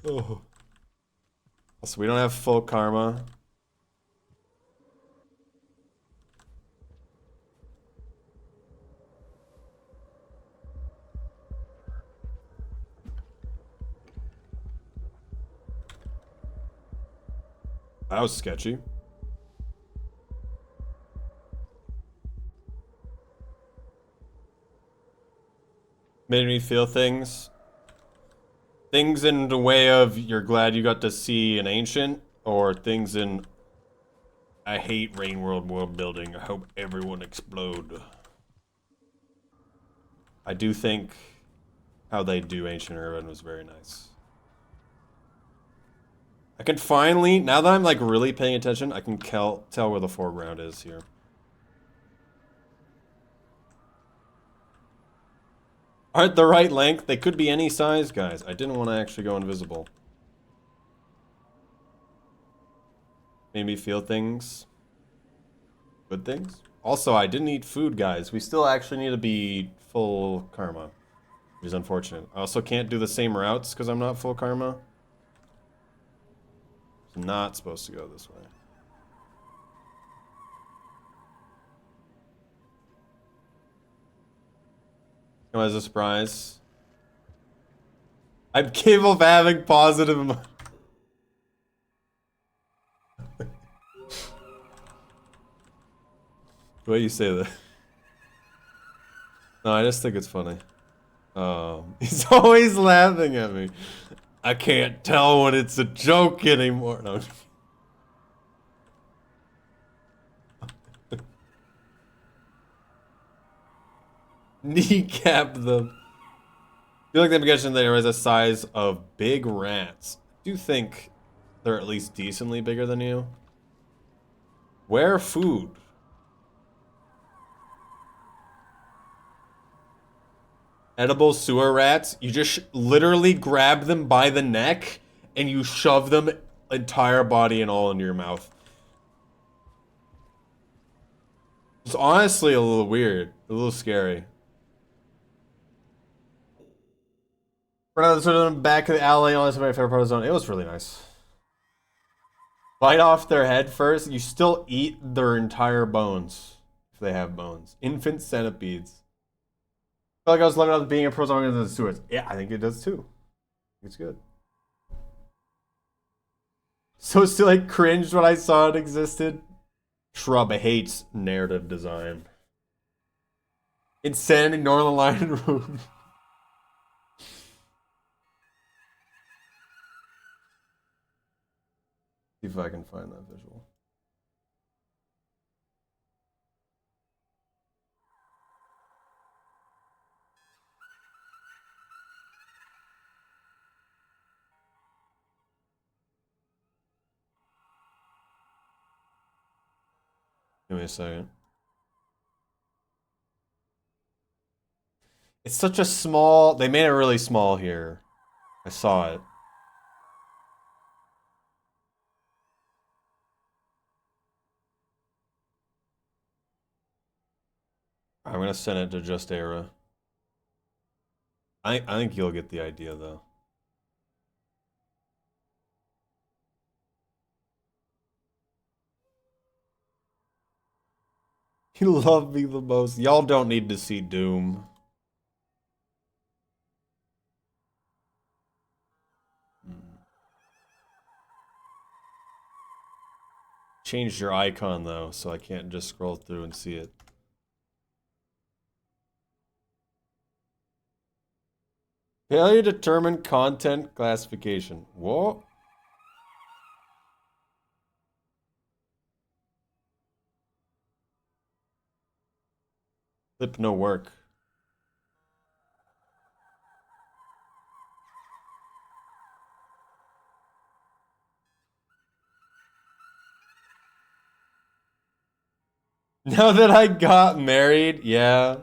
Oh. So we don't have full karma. That was sketchy. Made me feel things. Things in the way of you're glad you got to see an ancient, or things in I hate Rain world building. I hope everyone explode. I do think how they do Ancient Urban was very nice. I can finally, now that I'm like really paying attention, I can tell where the foreground is here. Aren't the right length? They could be any size, guys. I didn't want to actually go invisible. Made me feel things. Good things. Also, I didn't eat food, guys. We still actually need to be full karma, which is unfortunate. I also can't do the same routes because I'm not full karma. It's not supposed to go this way. Come as a surprise. I'm capable of having positive emotions. The way you say that. No, I just think it's funny. He's always laughing at me. I can't tell when it's a joke anymore. No. Kneecap them. I feel like the implication there is a size of big rats. I do think they're at least decently bigger than you. Where food? Edible sewer rats, you just literally grab them by the neck and you shove them entire body and all into your mouth. It's honestly a little weird, a little scary. Sort of back of the alley, honestly, my favorite part of the zone. It was really nice. Bite off their head first, you still eat their entire bones if they have bones. Infant centipedes. I felt like I was loving up being a pro zombie in the sewers. Yeah, I think it does too. It's good. So still like cringed when I saw it existed. Shrub hates narrative design. Insanity, Northern Lion Room. See if I can find that visual. Give me a second. It's such a small... They made it really small here. I saw it. I'm gonna send it to Just Era. I think you'll get the idea, though. You love me the most. Y'all don't need to see Doom. Changed your icon, though, so I can't just scroll through and see it. Failure to determine content classification. Whoa. Flip no work. Now that I got married, yeah.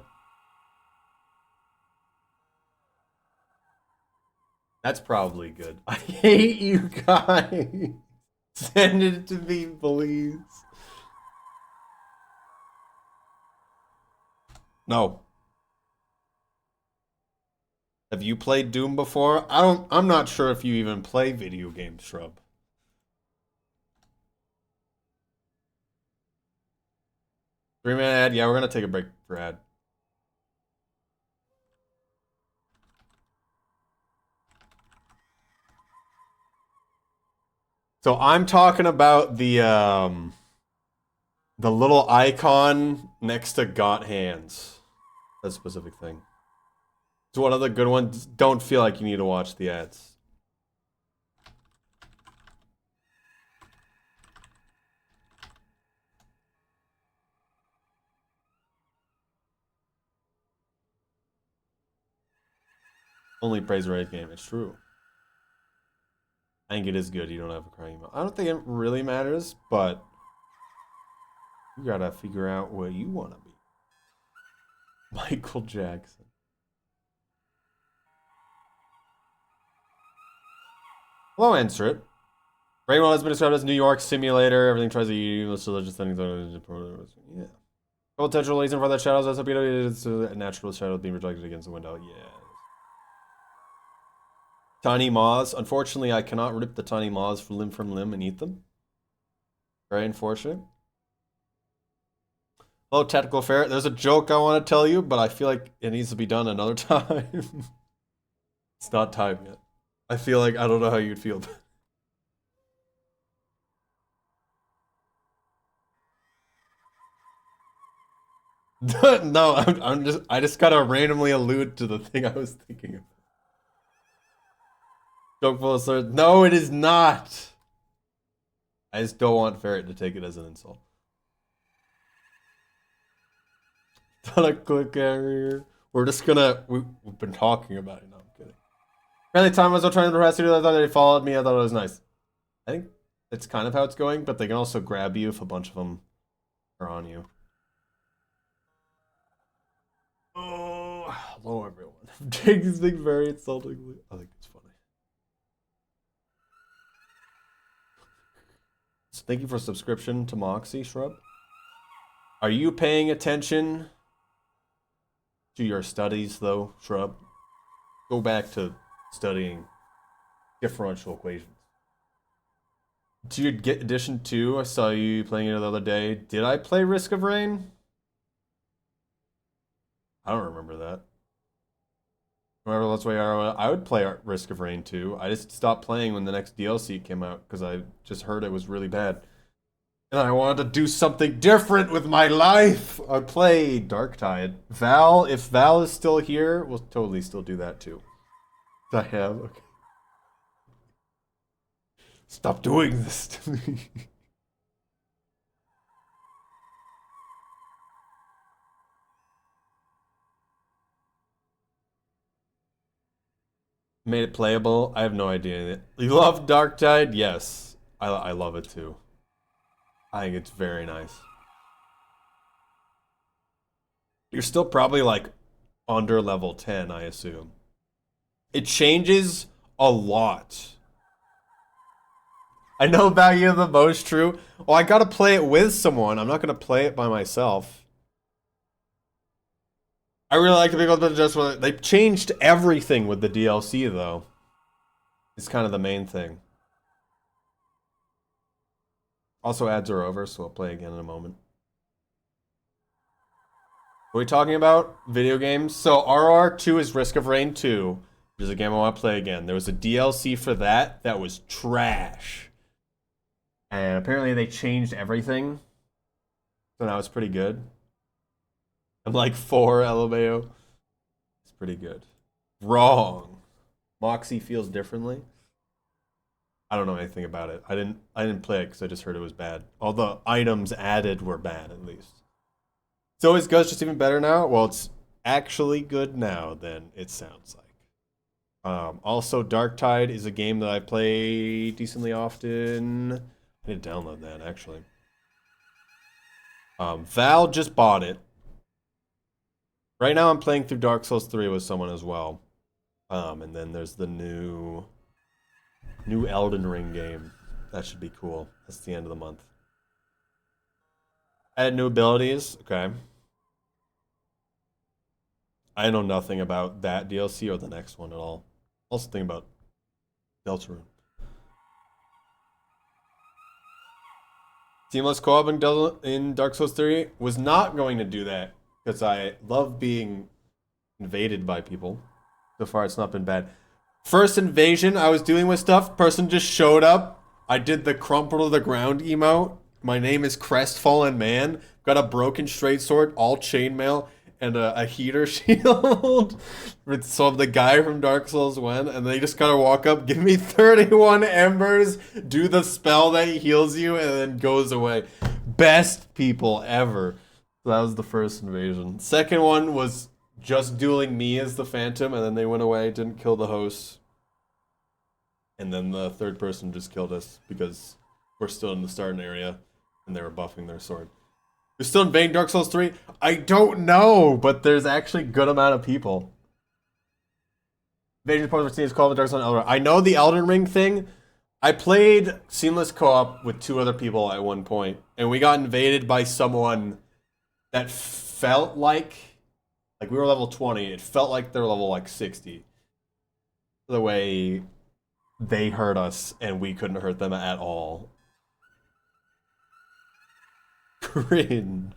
That's probably good. I hate you guys. Send it to me, please. No. Have you played Doom before? I'm not sure if you even play video games, Shrub. 3-minute ad? Yeah, we're gonna take a break for ad. So I'm talking about the little icon next to got hands. That specific thing. It's one of the good ones. Don't feel like you need to watch the ads. Only praise the right game. It's true. I think it is good. You don't have a crying emoji. I don't think it really matters, but you gotta figure out what you want to be. Michael Jackson. Hello, answer it. Rainbow has been described as New York simulator. Everything tries to eat you. So just things. Yeah. Potential reason for that shadows as a it's a natural shadow being projected against the window. Yeah. Tiny moths. Unfortunately, I cannot rip the tiny moths from limb and eat them. Very unfortunate. Hello, Tactical Ferret. There's a joke I want to tell you, but I feel like it needs to be done another time. It's not time yet. I feel like I don't know how you'd feel. No, I just gotta randomly allude to the thing I was thinking of. Joke full of slurs. No, it is not. I just don't want Ferret to take it as an insult. Not a click carrier. We're just gonna. We've been talking about it. No, I'm kidding. Apparently, time was trying to harass you. I thought they followed me. I thought it was nice. I think that's kind of how it's going, but they can also grab you if a bunch of them are on you. Oh, hello everyone. Taking this thing very insultingly. I think it's funny. So thank you for subscription to Moxie Shrub. Are you paying attention to your studies though, Shrub? Go back to studying differential equations. Did you get edition 2? I saw you playing it the other day. Did I play Risk of Rain? I don't remember that. Remember Let's Play ROL? I would play Risk of Rain 2. I just stopped playing when the next DLC came out because I just heard it was really bad. And I wanted to do something different with my life. I'd play Darktide. Val, if Val is still here, we'll totally still do that too. I have, okay. Stop doing this to me. Made it playable? I have no idea. You love Darktide? Yes. I love it too. I think it's very nice. You're still probably like under level 10, I assume. It changes a lot. I know about you the most true. Well, I gotta play it with someone. I'm not gonna play it by myself. I really like the big old just they changed everything with the DLC though. It's kind of the main thing. Also, ads are over, so I'll play again in a moment. What are we talking about? Video games? So RR2 is Risk of Rain 2, which is a game I want to play again. There was a DLC for that that was trash. And apparently they changed everything. So now it's pretty good. I'm like 4 LMAO. It's pretty good. Wrong. Moxie feels differently. I don't know anything about it. I didn't play it because I just heard it was bad. All the items added were bad, at least. It's always good, it's just even better now. Well, it's actually good now than it sounds like. Also, Darktide is a game that I play decently often. I need to download that, actually. Val just bought it. Right now I'm playing through Dark Souls 3 with someone as well. And then there's the new Elden Ring game. That should be cool. That's the end of the month. Add new abilities. Okay. I know nothing about that DLC or the next one at all. Also think about Deltarune. Seamless co-op in Dark Souls 3 was not going to do that because I love being invaded by people. So far it's not been bad. First invasion I was dealing with stuff, person just showed up. I did the crumple to the ground emote. My name is Crestfallen Man. Got a broken straight sword, all chainmail, and a heater shield. So the guy from Dark Souls went, and they just gotta walk up, give me 31 embers, do the spell that heals you, and then goes away. Best people ever. So that was the first invasion. Second one was just dueling me as the Phantom, and then they went away, didn't kill the host. And then the third person just killed us because we're still in the starting area and they were buffing their sword. We're still invading Dark Souls 3? I don't know, but there's actually a good amount of people. Invasion Post is called the Dark Souls Elden Ring. I know the Elden Ring thing. I played Seamless Co-op with 2 other people at one point, and we got invaded by someone that felt like we were level 20. It felt like they were level like 60. The way they hurt us and we couldn't hurt them at all. Cringe.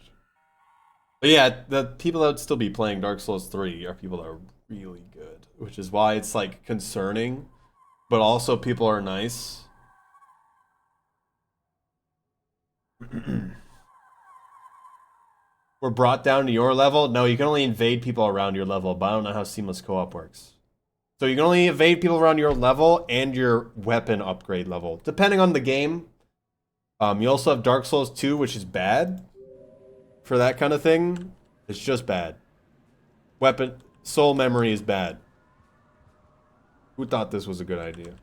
But yeah, the people that would still be playing Dark Souls 3 are people that are really good, which is why it's like concerning, but also people are nice. We're brought down to your level? No, you can only invade people around your level, but I don't know how Seamless Co-op works. So you can only evade people around your level and your weapon upgrade level, depending on the game. You also have Dark Souls 2, which is bad for that kind of thing. It's just bad. Weapon soul memory is bad. Who thought this was a good idea?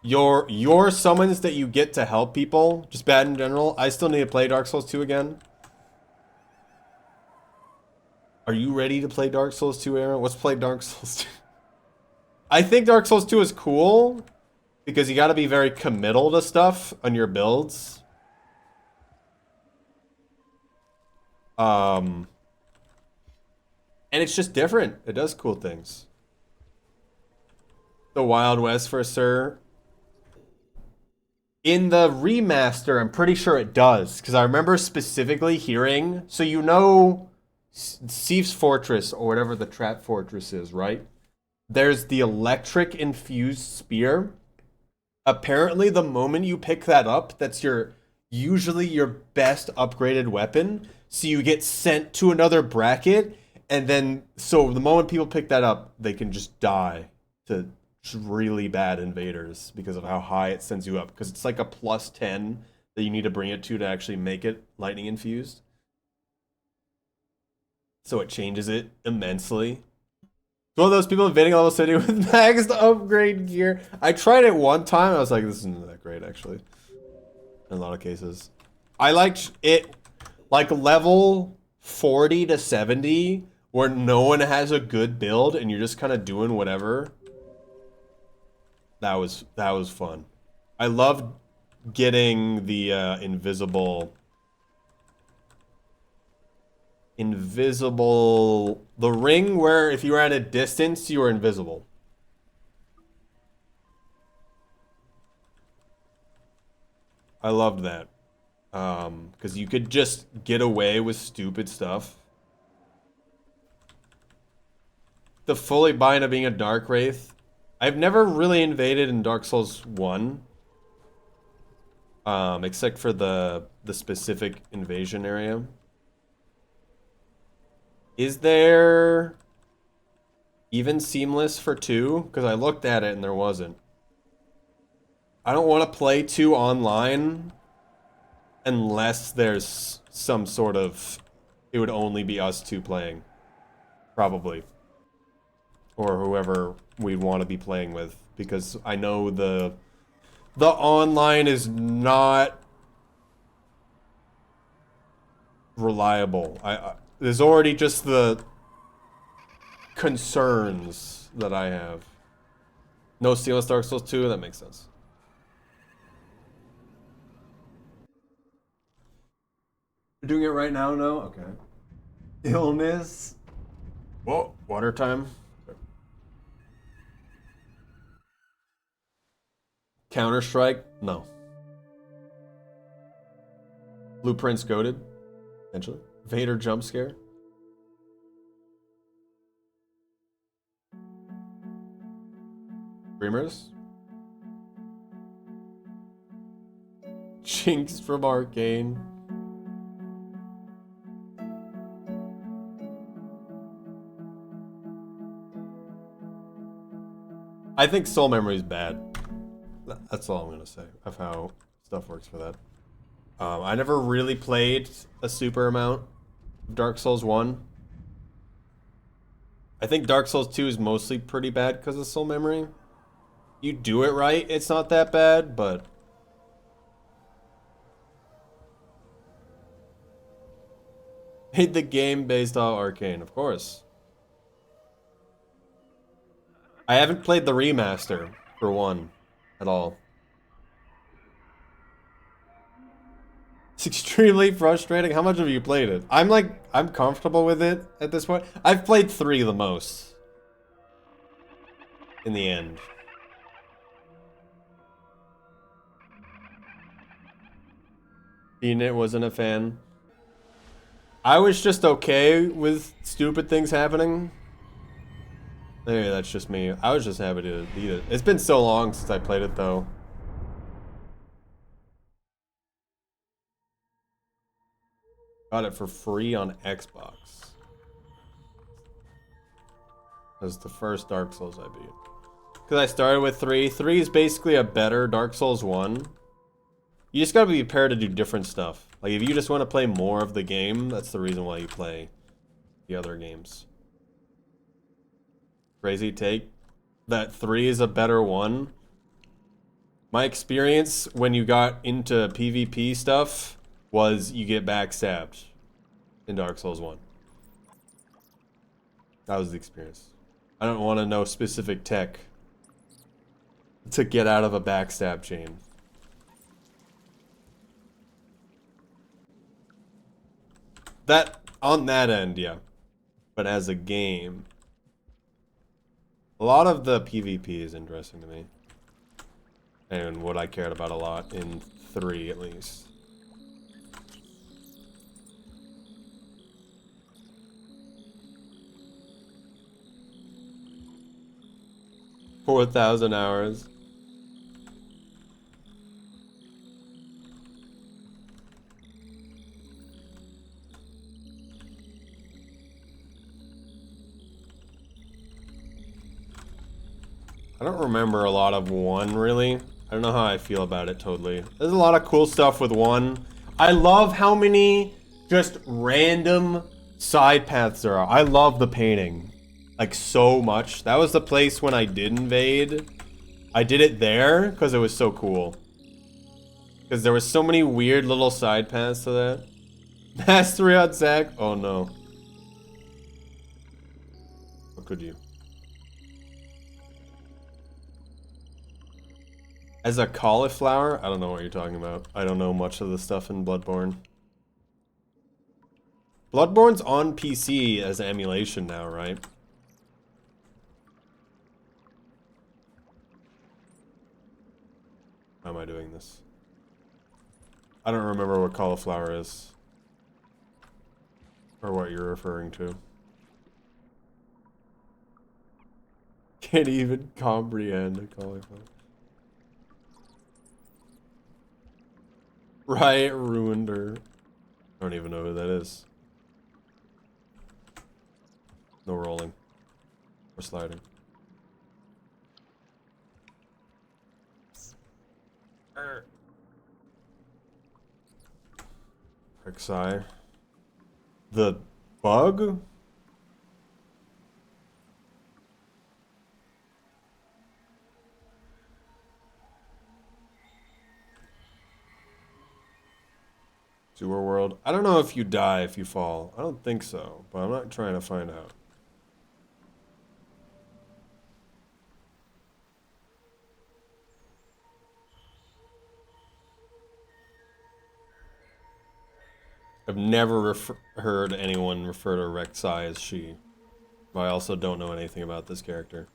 Your summons that you get to help people, just bad in general. I still need to play Dark Souls 2 again. Are you ready to play Dark Souls 2, Aaron? Let's play Dark Souls 2. I think Dark Souls 2 is cool because you got to be very committal to stuff on your builds. And it's just different. It does cool things. The Wild West for Sir. In the remaster, I'm pretty sure it does, because I remember specifically hearing, so you know Sif's Fortress, or whatever the trap fortress is, right? There's the electric infused spear. Apparently, the moment you pick that up, that's usually your best upgraded weapon. So you get sent to another bracket, and then so the moment people pick that up, they can just die to really bad invaders because of how high it sends you up. Because it's like a +10 that you need to bring it to actually make it lightning infused. So it changes it immensely. One of those people invading level city with maxed upgrade gear. I tried it one time. I was like, this isn't that great, actually. In a lot of cases. I liked it like level 40 to 70 where no one has a good build and you're just kind of doing whatever. That was fun. I loved getting the invisible, the ring where if you were at a distance, you were invisible. I loved that. Because you could just get away with stupid stuff. The fully bind of being a Dark Wraith. I've never really invaded in Dark Souls 1. Except for the specific invasion area. Is there even Seamless for 2? Because I looked at it and there wasn't. I don't want to play 2 online unless there's some sort of... It would only be us 2 playing. Probably. Or whoever we'd want to be playing with. Because I know the online is not reliable. There's already just the concerns that I have. No Seamless Dark Souls 2? That makes sense. You're doing it right now? No? Okay. Illness? Whoa, water time. Counter-Strike? No. Blueprints goated? Potentially. Vader jump scare? Dreamers? Jinx from Arcane. I think Soul Memory is bad. That's all I'm gonna say of how stuff works for that. I never really played a super amount of Dark Souls 1. I think Dark Souls 2 is mostly pretty bad because of soul memory. You do it right, it's not that bad, but... Made the game based off Arcane, of course. I haven't played the remaster, for one, at all. It's extremely frustrating. How much have you played it? I'm comfortable with it at this point. I've played 3 the most. In the end. It wasn't a fan. I was just okay with stupid things happening. Maybe that's just me. I was just happy to beat it. It's been so long since I played it, though. Got it for free on Xbox. That's the first Dark Souls I beat. Because I started with 3. 3 is basically a better Dark Souls 1. You just gotta be prepared to do different stuff. Like, if you just want to play more of the game, that's the reason why you play the other games. Crazy take that 3 is a better one. My experience when you got into PvP stuff was you get backstabbed in Dark Souls 1. That was the experience. I don't want to know specific tech to get out of a backstab chain. That, on that end, yeah. But as a game, a lot of the PvP is interesting to me. And what I cared about a lot in 3, at least. $4,000 hours. I don't remember a lot of 1, really. I don't know how I feel about it totally. There's a lot of cool stuff with 1. I love how many just random side paths there are. I love the painting. Like, so much. That was the place when I did invade. I did it there because it was so cool. Because there was so many weird little side paths to that. Mastery on Zack? Oh no. What could you? As a cauliflower? I don't know what you're talking about. I don't know much of the stuff in Bloodborne. Bloodborne's on PC as emulation now, right? How am I doing this? I don't remember what cauliflower is. Or what you're referring to. Can't even comprehend a cauliflower. Riot ruined her. I don't even know who that is. No rolling. Or sliding. Rek'Sai. The bug? Sewer World. I don't know if you die if you fall. I don't think so, but I'm not trying to find out. I've never heard anyone refer to Rek'Sai as she. But I also don't know anything about this character.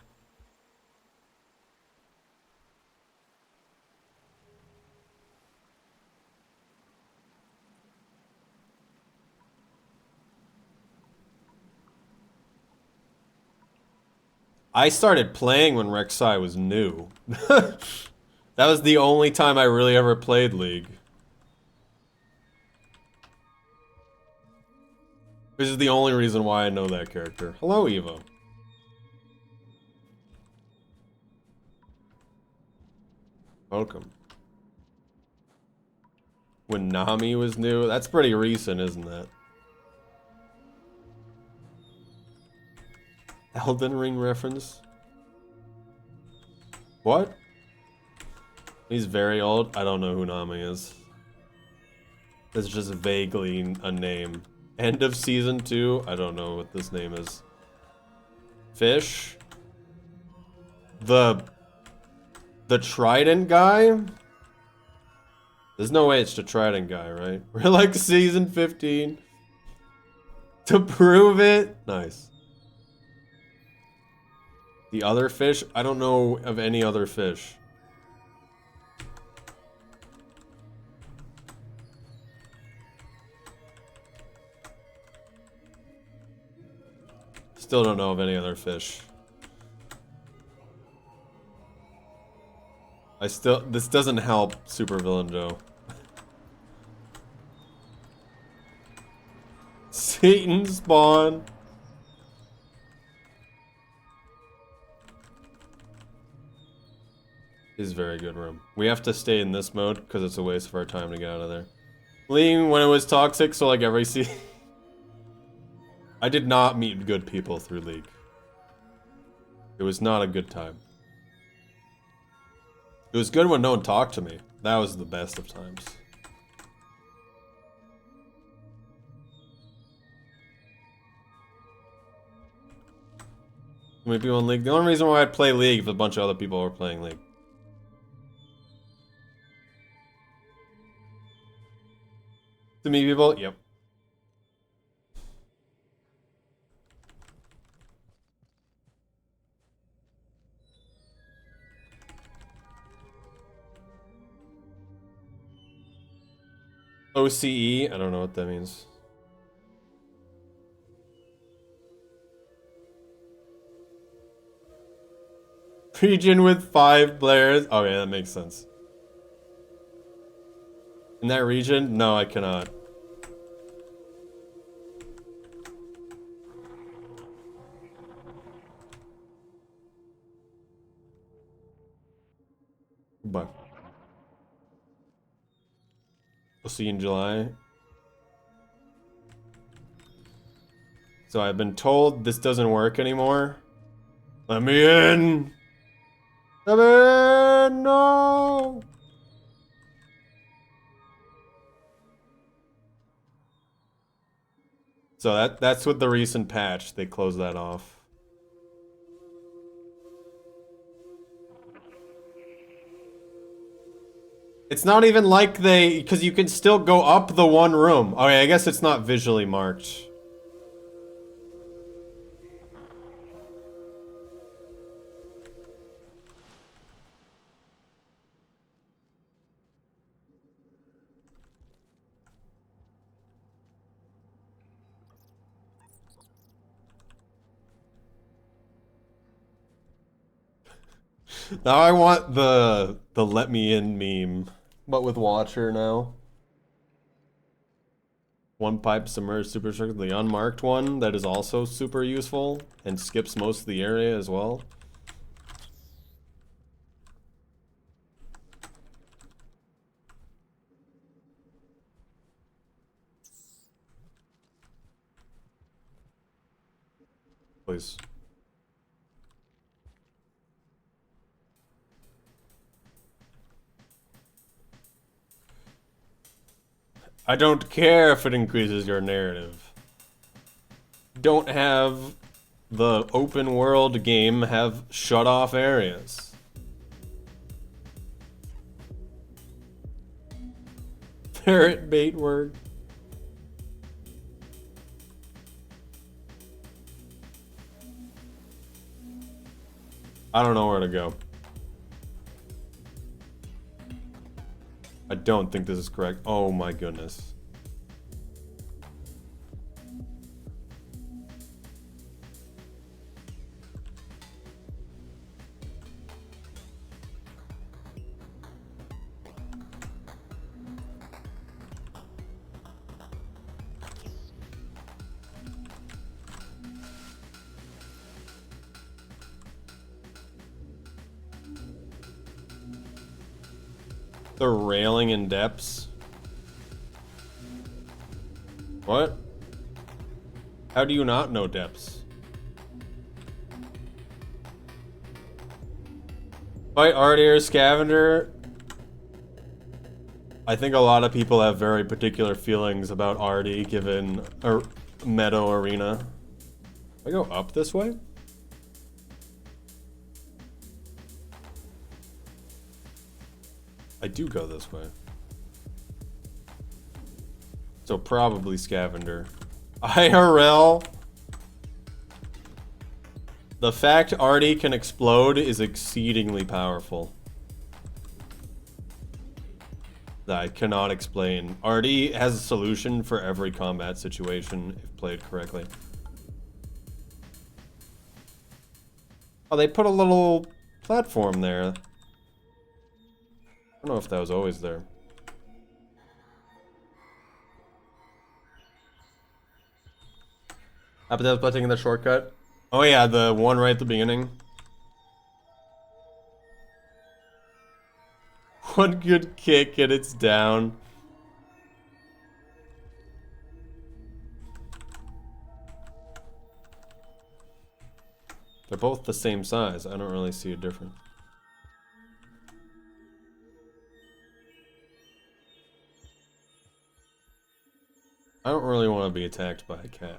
I started playing when Rek'Sai was new. That was the only time I really ever played League. This is the only reason why I know that character. Hello, Evo. Welcome. When Nami was new? That's pretty recent, isn't it? Elden Ring reference? What? He's very old. I don't know who Nami is. It's just vaguely a name. End of season 2? I don't know what this name is. Fish? The Trident guy? There's no way it's the Trident guy, right? We're like season 15. To prove it? Nice. The other fish? I don't know of any other fish. Still don't know of any other fish. This doesn't help Supervillain Joe. Satan spawn. Is very good room. We have to stay in this mode because it's a waste of our time to get out of there. Leaving when it was toxic, so like every season. I did not meet good people through League. It was not a good time. It was good when no one talked to me. That was the best of times. How many people in League? The only reason why I'd play League if a bunch of other people were playing League. To meet people? Yep. OCE? I don't know what that means. Region with 5 players? Okay, that makes sense. In that region? No, I cannot. Goodbye. We'll see you in July. So I've been told this doesn't work anymore. Let me in! Let me in! No! So that's with the recent patch. They closed that off. It's not even like because you can still go up the one room. Okay, I guess it's not visually marked. Now I want the let me in meme, but with Watcher now. One pipe submerged super circuit, the unmarked one that is also super useful and skips most of the area as well. Please. I don't care if it increases your narrative. Don't have the open world game have shut off areas. Ferret bait word. I don't know where to go. I don't think this is correct. Oh my goodness. The railing in depths. What? How do you not know depths? Fight Artie or Scavenger. I think a lot of people have very particular feelings about Artie given a Meadow Arena. I go up this way? I do go this way. So probably Scavenger. IRL. The fact Artie can explode is exceedingly powerful. That I cannot explain. Artie has a solution for every combat situation if played correctly. Oh, they put a little platform there. I don't know if that was always there. But that was by taking the shortcut. Oh yeah, the one right at the beginning. One good kick and it's down. They're both the same size. I don't really see a difference. I don't really want to be attacked by a cat.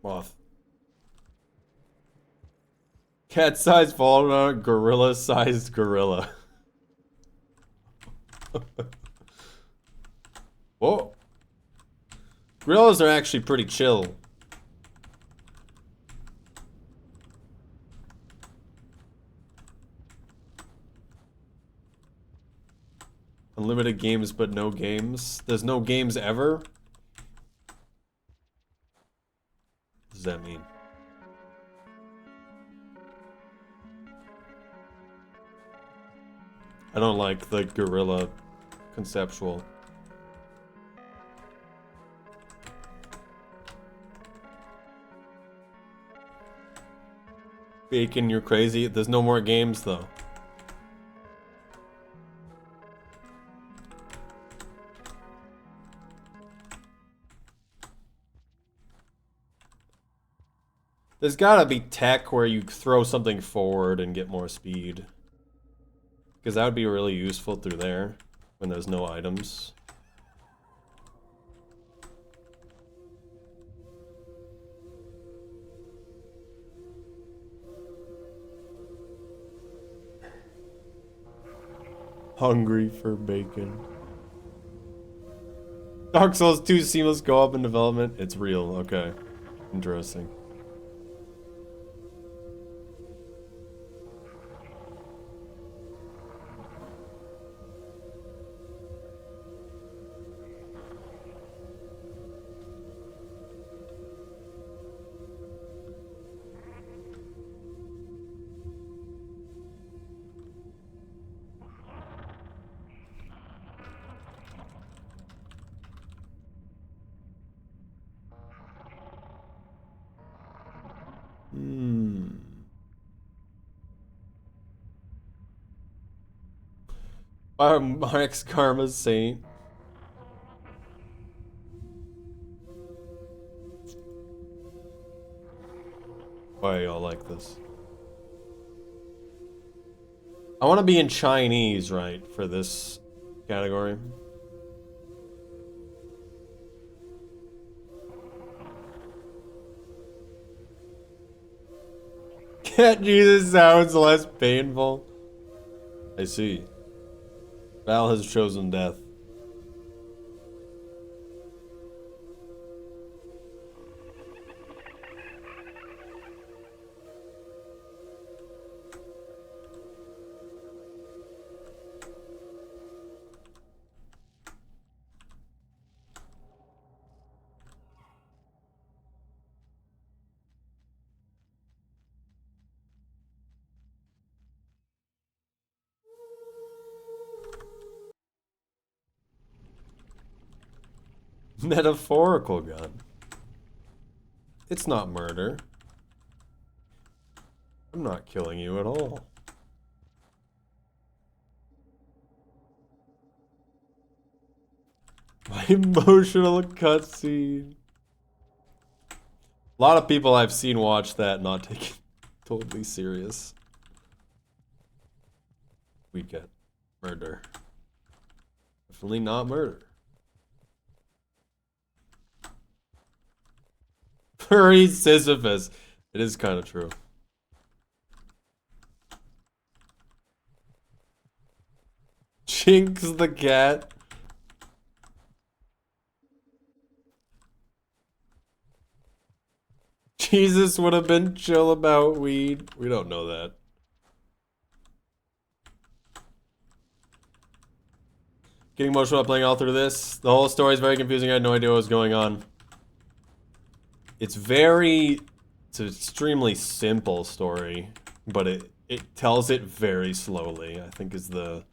Moth. Cat-sized Voldemort, gorilla-sized gorilla. Whoa. Gorillas are actually pretty chill. Unlimited games, but no games. There's no games ever? What does that mean? I don't like the gorilla conceptual. Bacon, you're crazy. There's no more games though. There's gotta be tech where you throw something forward and get more speed. Because that would be really useful through there when there's no items. Hungry for bacon. Dark Souls 2 seamless co-op in development. It's real. Okay. Interesting. Mark's Karma Saint. Why y'all like this? I want to be in Chinese, right, for this category. Cat Jesus sounds less painful. I see. Val has chosen death. Metaphorical gun. It's not murder. I'm not killing you at all. Emotional cutscene. A lot of people I've seen watch that not take it totally serious. We get murder. Definitely not murder. Furry Sisyphus. It is kind of true. Chinks the cat. Jesus would have been chill about weed. We don't know that. Getting emotional about playing all through this. The whole story is very confusing. I had no idea what was going on. It's an extremely simple story, but it tells it very slowly, I think is the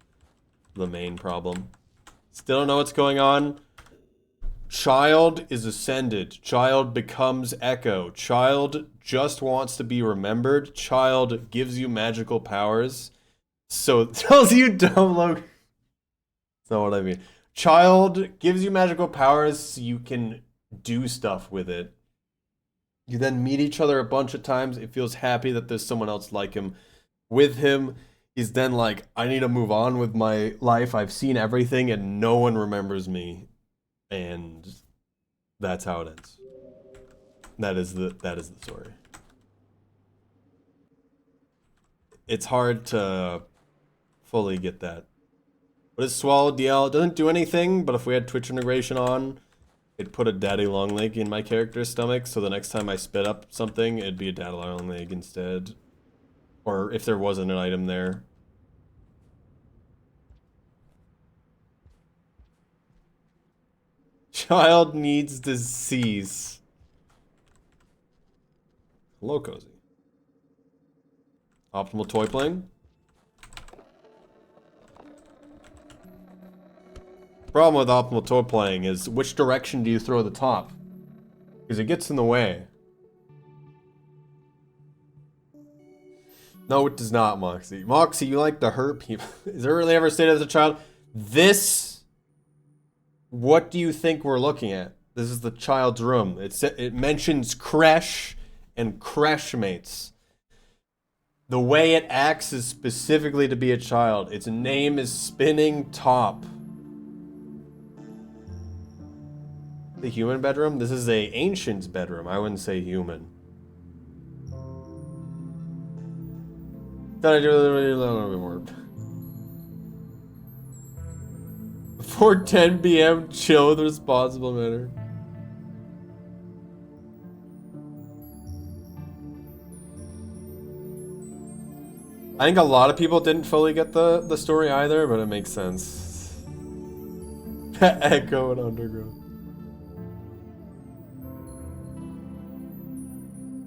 main problem. Still don't know what's going on. Child is ascended. Child becomes Echo. Child just wants to be remembered. Child gives you magical powers. So it tells you dumb Logan. That's not what I mean. Child gives you magical powers so you can do stuff with it. You then meet each other a bunch of times. It feels happy that there's someone else like him with him. He's then like, I need to move on with my life. I've seen everything and no one remembers me. And that's how it ends. That is the story. It's hard to fully get that. But it's Swallow DL. It doesn't do anything, but if we had Twitch integration on, it'd put a daddy long leg in my character's stomach, so the next time I spit up something, it'd be a daddy long leg instead. Or if there wasn't an item there. Child needs to cease. Hello, Cozy. Optimal toy plane. Problem with optimal toy playing is which direction do you throw the top? Because it gets in the way. No, it does not, Moxie. Moxie, you like to hurt people. Is there really ever stated as a child? What do you think we're looking at? This is the child's room. It mentions creche and creche mates. The way it acts is specifically to be a child. Its name is Spinning Top. The human bedroom? This is a ancient's bedroom. I wouldn't say human. Thought I do a little bit more. Before 10 p.m., chill with responsible manner. I think a lot of people didn't fully get the story either, but it makes sense. Echo and Undergrowth.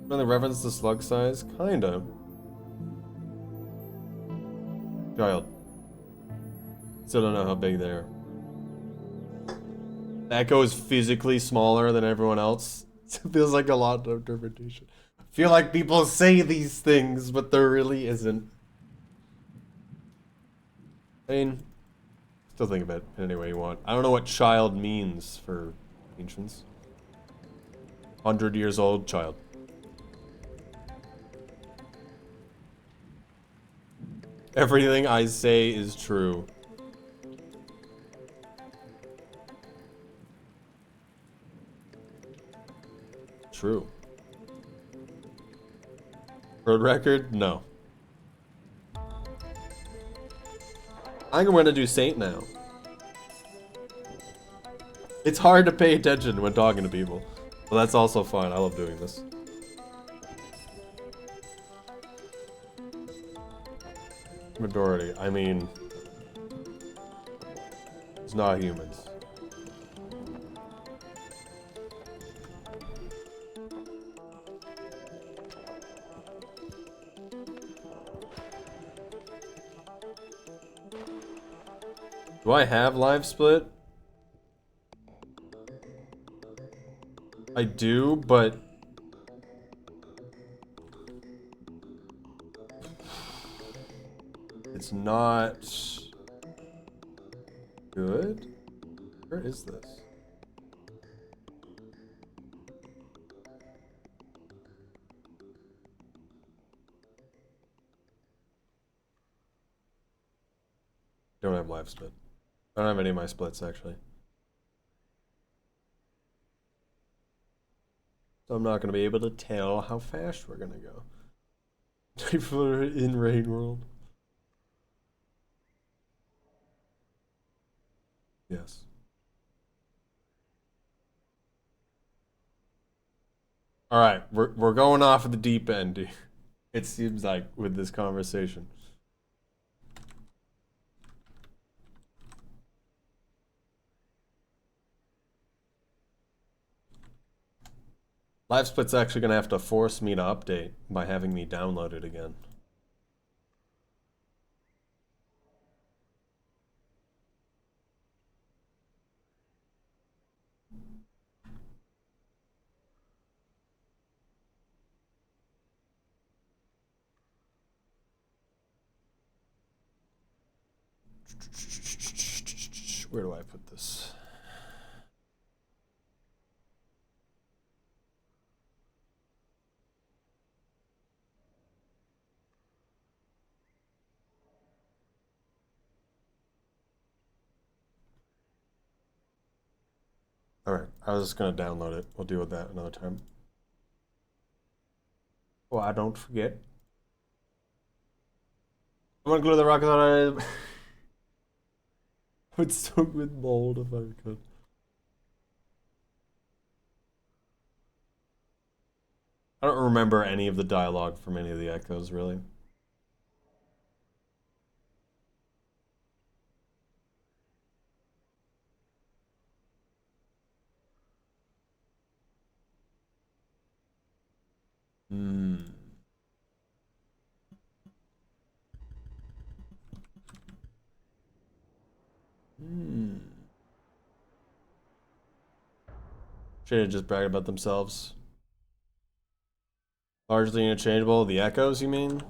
Really reference the slug size? Kinda. Child. Still don't know how big they are. Echo is physically smaller than everyone else. It feels like a lot of interpretation. I feel like people say these things, but there really isn't. I mean, still think of it any way you want. I don't know what child means for ancients. 100 years old child. Everything I say is true. True. Road record? No. I think I'm gonna do Saint now. It's hard to pay attention when talking to people. Well, that's also fine. I love doing this. Majority. I mean, it's not humans. Do I have live split? I do, but it's not good. Where is this? Don't have live split. I don't have any of my splits, actually. So I'm not going to be able to tell how fast we're going to go. For in Rain World. Yes. All right, we're going off of the deep end. It seems like with this conversation. Live Split's actually gonna have to force me to update by having me download it again. Where do I put this? All right, I was just gonna download it. We'll deal with that another time. Oh, I don't forget. I'm gonna glue the rockets on it. I would soak with mold if I could. I don't remember any of the dialogue from any of the echoes, really. Hmm. Hmm. Should have just bragged about themselves. Largely interchangeable. The echoes, you mean?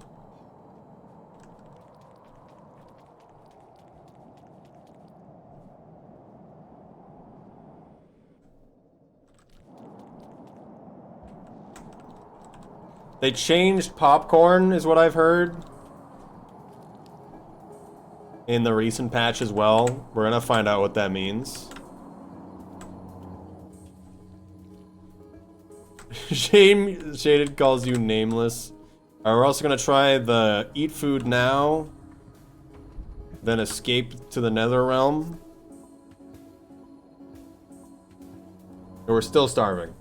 They changed popcorn, is what I've heard. In the recent patch as well. We're gonna find out what that means. Shaded calls you nameless. We're also gonna try the eat food now, then escape to the nether realm. We're still starving.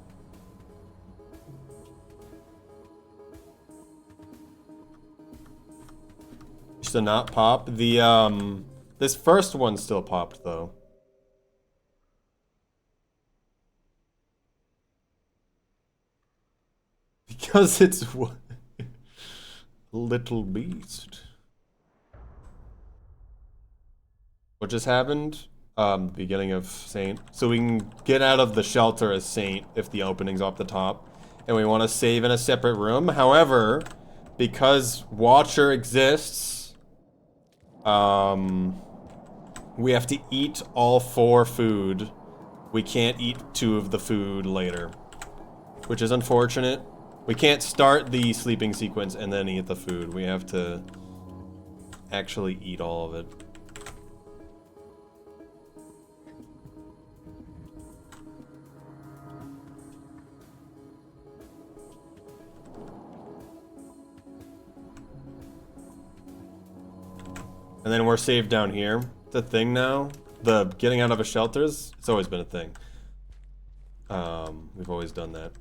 To not pop. The this first one still popped though. Because it's little beast. What just happened? Beginning of Saint. So we can get out of the shelter as Saint if the opening's off the top. And we want to save in a separate room. However, because Watcher exists, we have to eat all 4 food. We can't eat 2 of the food later, which is unfortunate. We can't start the sleeping sequence and then eat the food. We have to actually eat all of it. And then we're saved down here. It's a thing now. The getting out of a shelters, it's always been a thing. We've always done that.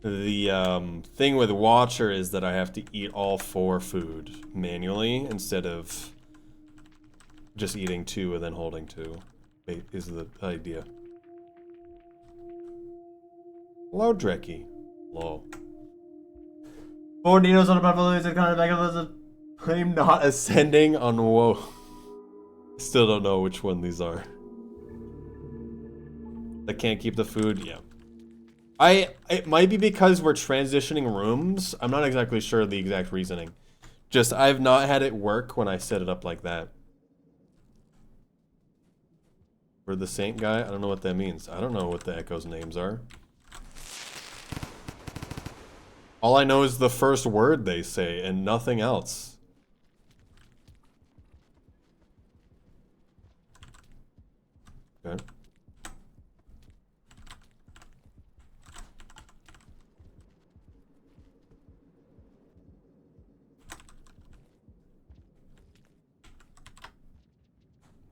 The thing with Watcher is that I have to eat all 4 food manually instead of just eating 2 and then holding 2. Is the idea. Hello, Drekkie. Hello. 4 needles on a buffalo is kind of like I'm not ascending on whoa. Still don't know which one these are. I can't keep the food, yeah. It might be because we're transitioning rooms. I'm not exactly sure the exact reasoning. Just I've not had it work when I set it up like that. For the Saint guy, I don't know what that means. I don't know what the Echo's names are. All I know is the first word they say and nothing else. Okay.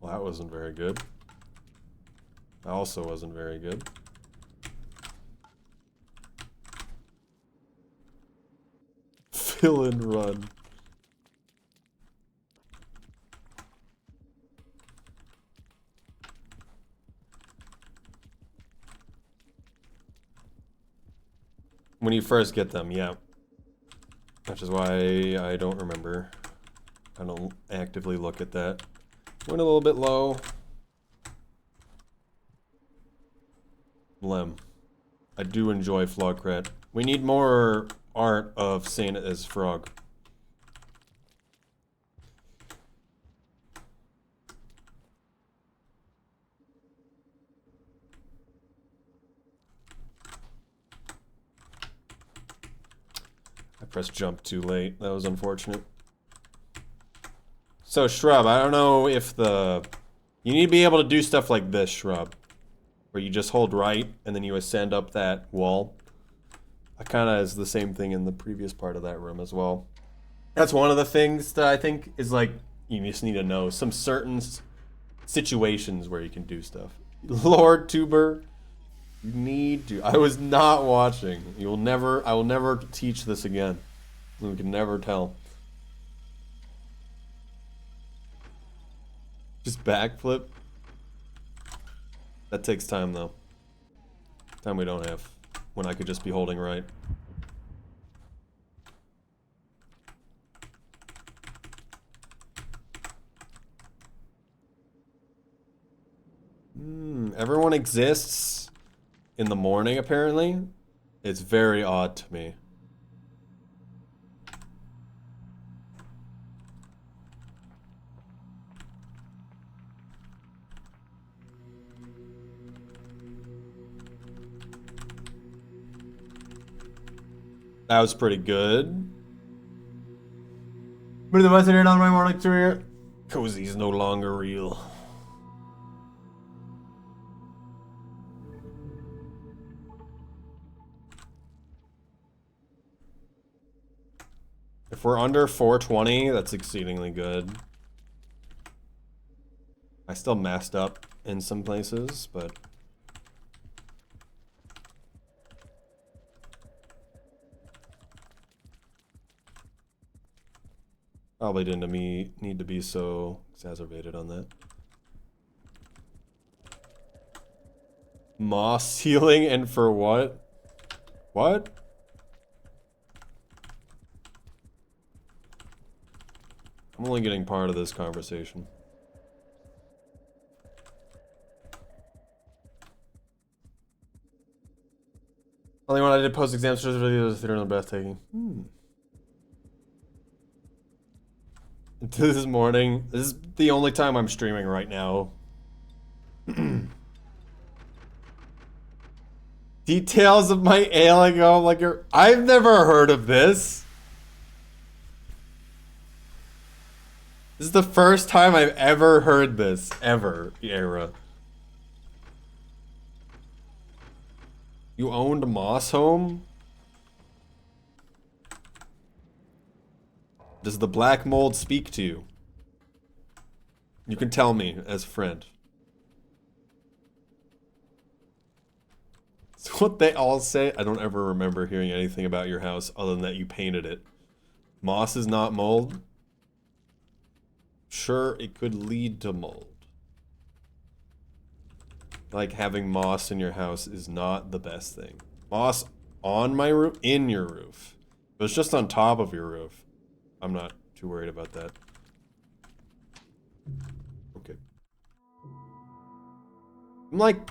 Well, that wasn't very good. That also wasn't very good. Fill and run. When you first get them, yeah. Which is why I don't remember. I don't actively look at that. Went a little bit low. Lem. I do enjoy Flogcrat. We need more art of Saint as Frog. I pressed jump too late. That was unfortunate. So, Shrub, I don't know if the... You need to be able to do stuff like this, Shrub. Where you just hold right, and then you ascend up that wall. That kind of is the same thing in the previous part of that room as well. That's one of the things that I think is like, you just need to know. Some certain situations where you can do stuff. Lord Tuber, you need to... I was not watching. I will never teach this again. We can never tell. Just backflip. That takes time though. Time we don't have. When I could just be holding right. Everyone exists in the morning apparently. It's very odd to me. That was pretty good. But the best I did on my morning career. Cozy's no longer real. If we're under 420, that's exceedingly good. I still messed up in some places, but... Probably didn't need to be so exacerbated on that. Moss ceiling and for what? What? I'm only getting part of this conversation. Only when I did post-exam videos, theater and breathtaking. This morning, this is the only time I'm streaming right now. Details of my ailing home like you're... I've never heard of this. This is the first time I've ever heard this, ever, Era. You owned Moss Home? Does the black mold speak to you? You can tell me as a friend. It's what they all say. I don't ever remember hearing anything about your house other than that you painted it. Moss is not mold. Sure, it could lead to mold. Like having moss in your house is not the best thing. Moss on my roof, in your roof. If it's just on top of your roof, I'm not too worried about that. Okay. I'm like,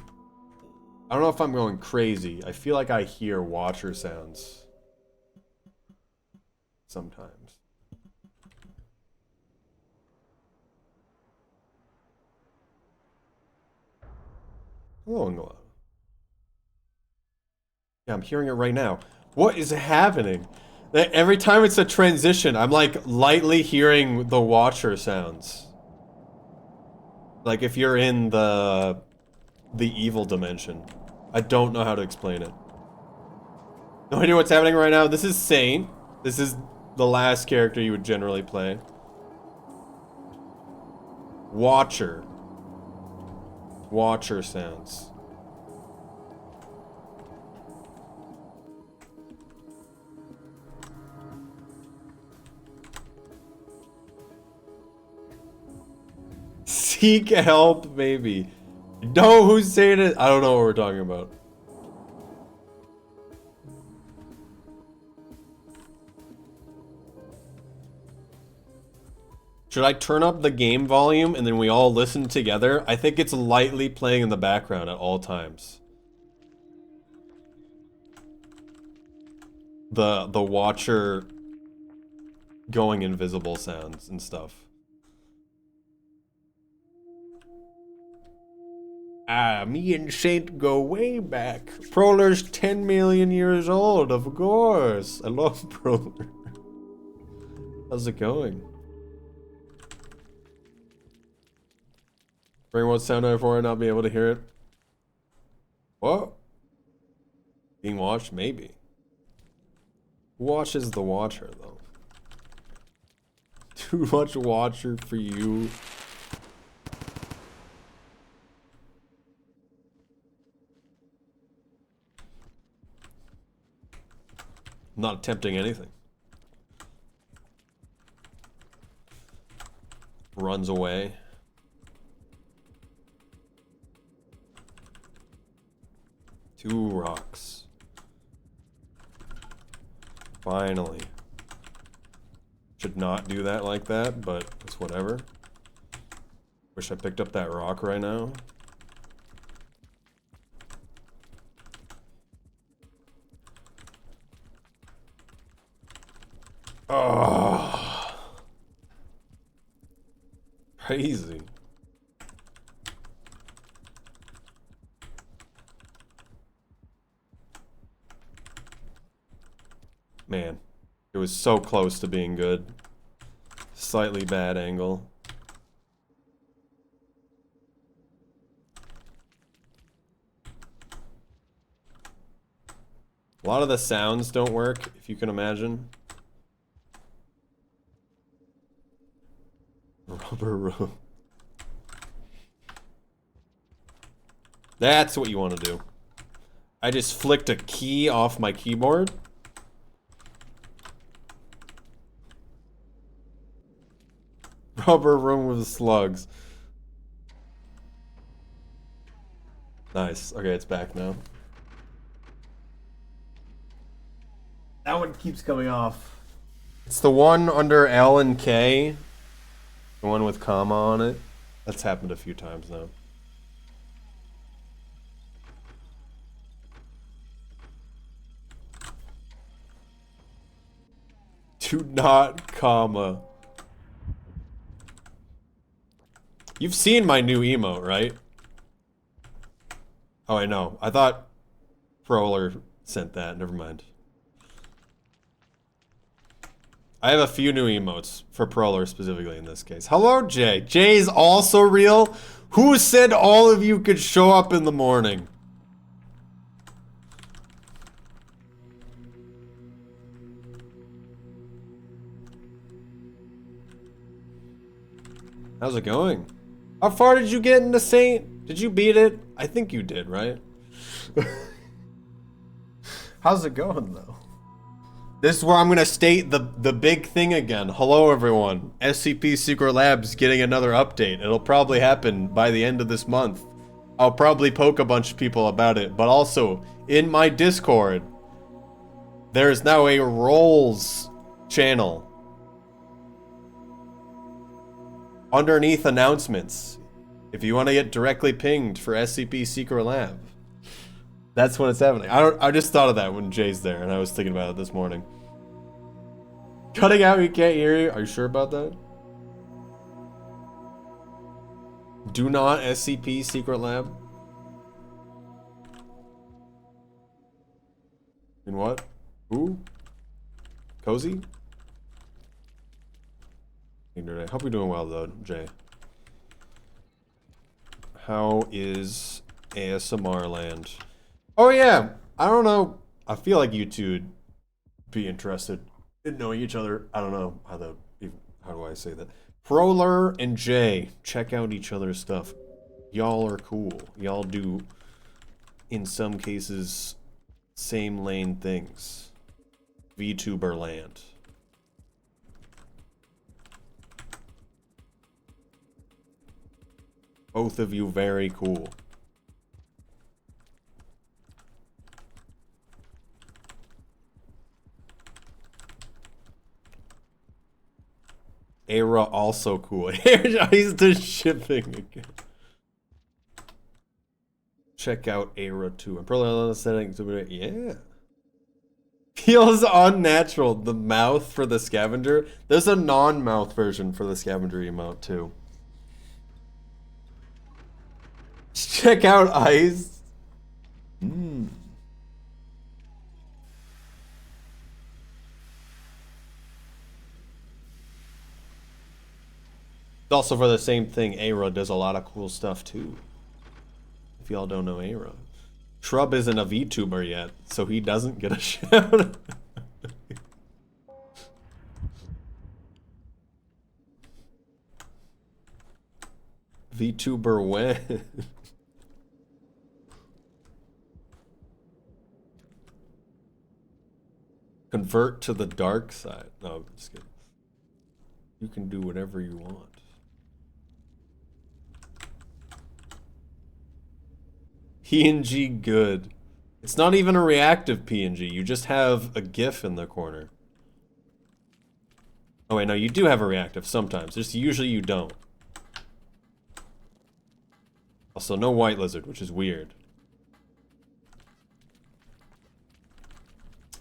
I don't know if I'm going crazy. I feel like I hear watcher sounds sometimes. Hello, Angela. Yeah, I'm hearing it right now. What is happening? Every time it's a transition, I'm like lightly hearing the watcher sounds. Like if you're in the the evil dimension. I don't know how to explain it. No idea what's happening right now. This is Saint. This is the last character you would generally play. Watcher. Watcher sounds. Seek help, maybe. No, who's saying it? I don't know what we're talking about. Should I turn up the game volume and then we all listen together? I think it's lightly playing in the background at all times. The Watcher going invisible sounds and stuff. Ah, me and Saint go way back. Proller's 10 million years old, of course. I love Proler. How's it going? Bring what sound out for and not be able to hear it? What? Being watched? Maybe. Who watches the Watcher, though? Too much Watcher for you. I'm not attempting anything. Runs away. Two rocks. Finally. Should not do that like that, but it's whatever. Wish I picked up that rock right now. Oh. Crazy. Man, it was so close to being good. Slightly bad angle. A lot of the sounds don't work, if you can imagine. Rubber room. That's what you want to do. I just flicked a key off my keyboard. Rubber room with slugs. Nice. Okay, it's back now. That one keeps coming off. It's the one under L and K. The one with comma on it. That's happened a few times now. Do not comma. You've seen my new emote, right? Oh, I know. I thought Proler sent that. Never mind. I have a few new emotes for Proler specifically in this case. Hello, Jay. Jay's also real? Who said all of you could show up in the morning? How's it going? How far did you get into Saint? Did you beat it? I think you did, right? How's it going, though? This is where I'm gonna state the big thing again. Hello, everyone. SCP Secret Labs getting another update. It'll probably happen by the end of this month. I'll probably poke a bunch of people about it, but also in my Discord, there's now a roles channel. Underneath announcements, if you want to get directly pinged for SCP Secret Lab. That's when it's happening. I just thought of that when Jay's there, and I was thinking about it this morning. Cutting out, you can't hear you. Are you sure about that? Do not SCP Secret Lab. In what? Who? Cozy? I hope you're doing well, though, Jay. How is ASMR land. Oh yeah, I don't know. I feel like you two'd be interested in knowing each other. I don't know how do I say that? Proler and Jay, check out each other's stuff. Y'all are cool. Y'all do, in some cases, same lane things. VTuber land. Both of you very cool. Era also cool. He's just shipping again. Check out Era 2. I'm probably on the settings. Yeah. Feels unnatural. The mouth for the scavenger. There's a non-mouth version for the scavenger emote too. Check out eyes. It's also for the same thing. Era does a lot of cool stuff too. If y'all don't know Era. Shrub isn't a VTuber yet, so he doesn't get a shout. VTuber when? Convert to the dark side. No, I'm just kidding. You can do whatever you want. PNG good. It's not even a reactive PNG. You just have a GIF in the corner. Oh wait, no, you do have a reactive sometimes. Just usually you don't. Also, no white lizard, which is weird.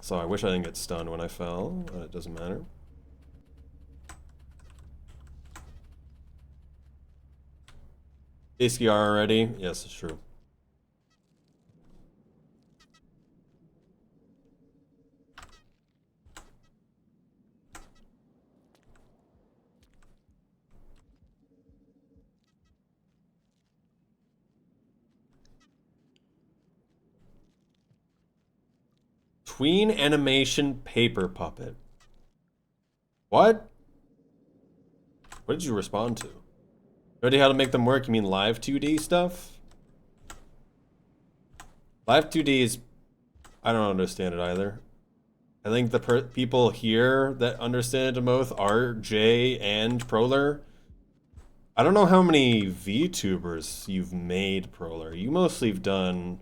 So I wish I didn't get stunned when I fell, but it doesn't matter. ASCR already? Yes, it's true. Tween animation paper puppet. What? What did you respond to? Already how to make them work? You mean live 2D stuff? Live 2D is... I don't understand it either. I think the people here that understand it the most are Jay and Proler. I don't know how many VTubers you've made, Proler. You mostly have done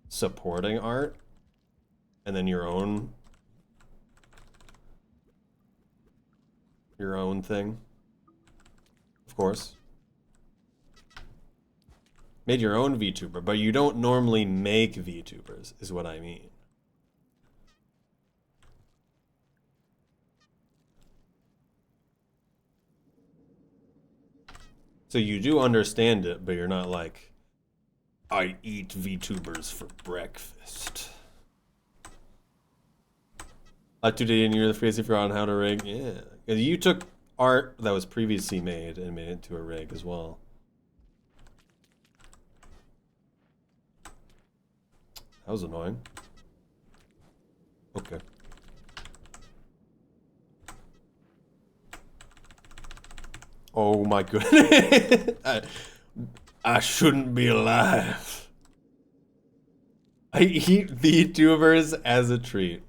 supporting art. And then your own thing. Of course. Made your own VTuber, but you don't normally make VTubers, is what I mean. So you do understand it, but you're not like, I eat VTubers for breakfast. Today and you're the crazy for on how to rig. Yeah. You took art that was previously made and made it into a rig as well. That was annoying. Okay. Oh my goodness. I shouldn't be alive. I eat VTubers as a treat.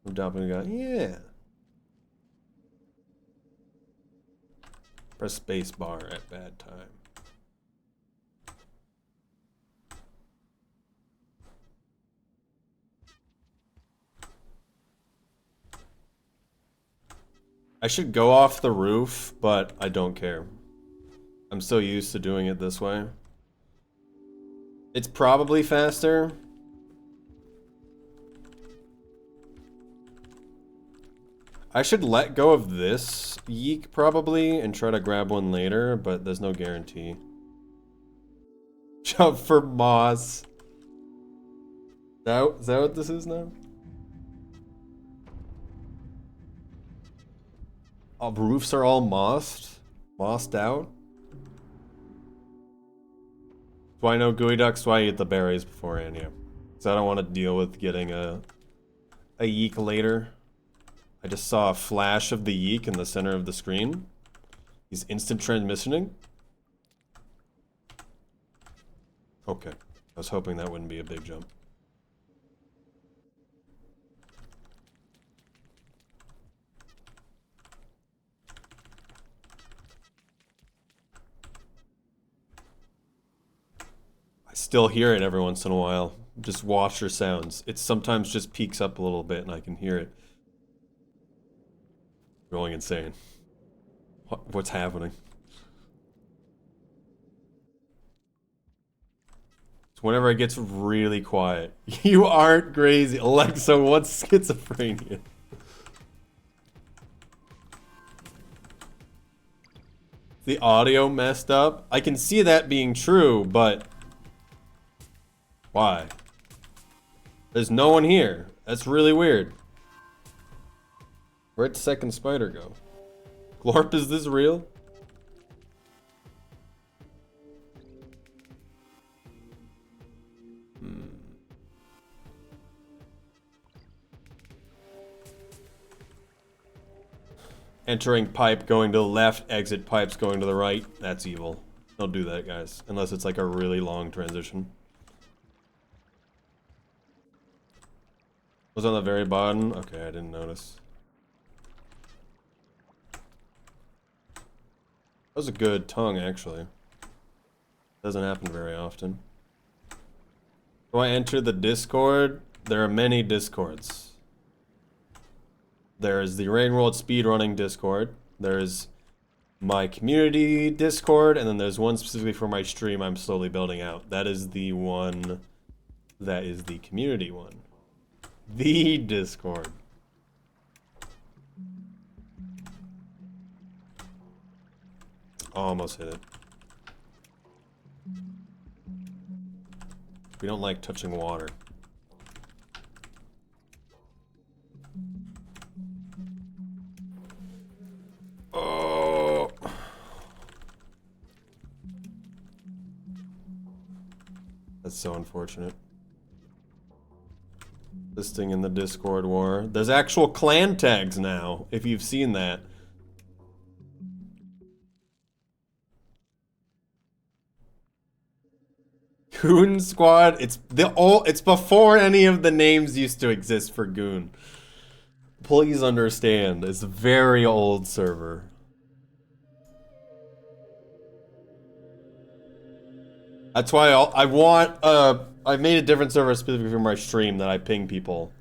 I'm dropping a gun. Yeah. Press space bar at bad time. I should go off the roof, but I don't care. I'm so used to doing it this way. It's probably faster. I should let go of this yeek probably and try to grab one later, but there's no guarantee. Jump for moss. Is that what this is now? Oh, roofs are all mossed out? Do I know gooey ducks? Do I eat the berries beforehand? Yeah. Because I don't want to deal with getting a yeek later. I just saw a flash of the yeek in the center of the screen. He's instant transmissioning. Okay. I was hoping that wouldn't be a big jump. I still hear it every once in a while. Just watch your sounds. It sometimes just peaks up a little bit and I can hear it. Going insane. What's happening? It's whenever it gets really quiet. You aren't crazy. Alexa, what's schizophrenia? The audio messed up? I can see that being true, but... Why? There's no one here. That's really weird. Where'd second spider go? Glorp, is this real? Entering pipe going to the left, exit pipes going to the right. That's evil. Don't do that, guys. Unless it's like a really long transition. Was on the very bottom? Okay, I didn't notice. That was a good tongue, actually. Doesn't happen very often. Do I enter the Discord? There are many Discords. There's the Rain World Speedrunning Discord. There's my community Discord, and then there's one specifically for my stream I'm slowly building out. That is the one that is the community one. The Discord. Almost hit it. We don't like touching water. Oh. That's so unfortunate. Listing in the Discord war. There's actual clan tags now, if you've seen that. Goon Squad, it's before any of the names used to exist for Goon. Please understand, it's a very old server. That's why I made a different server specifically for my stream that I ping people.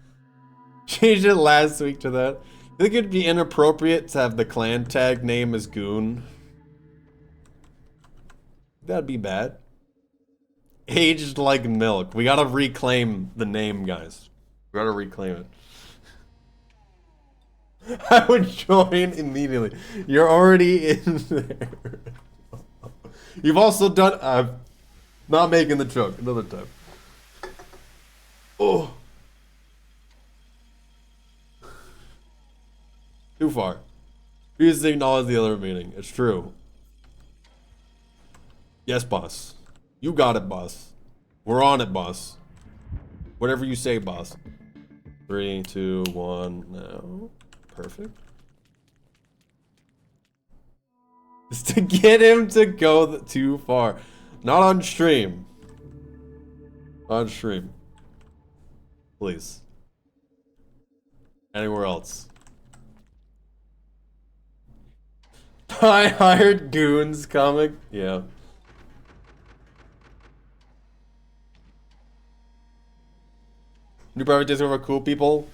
Changed it last week to that. I think it'd be inappropriate to have the clan tag name as Goon. That'd be bad. Aged like milk. We gotta reclaim the name, guys. We gotta reclaim it. I would join immediately. You're already in there. You've also done... not making the joke. Another time. Oh. Too far. Please acknowledge the other meaning. It's true. Yes, boss. You got it, boss. We're on it, boss. Whatever you say, boss. 3, 2, 1, now. Perfect. Just to get him to go too far. Not on stream. On stream. Please. Anywhere else. I hired Goons comic. Yeah. New private Discord for cool people.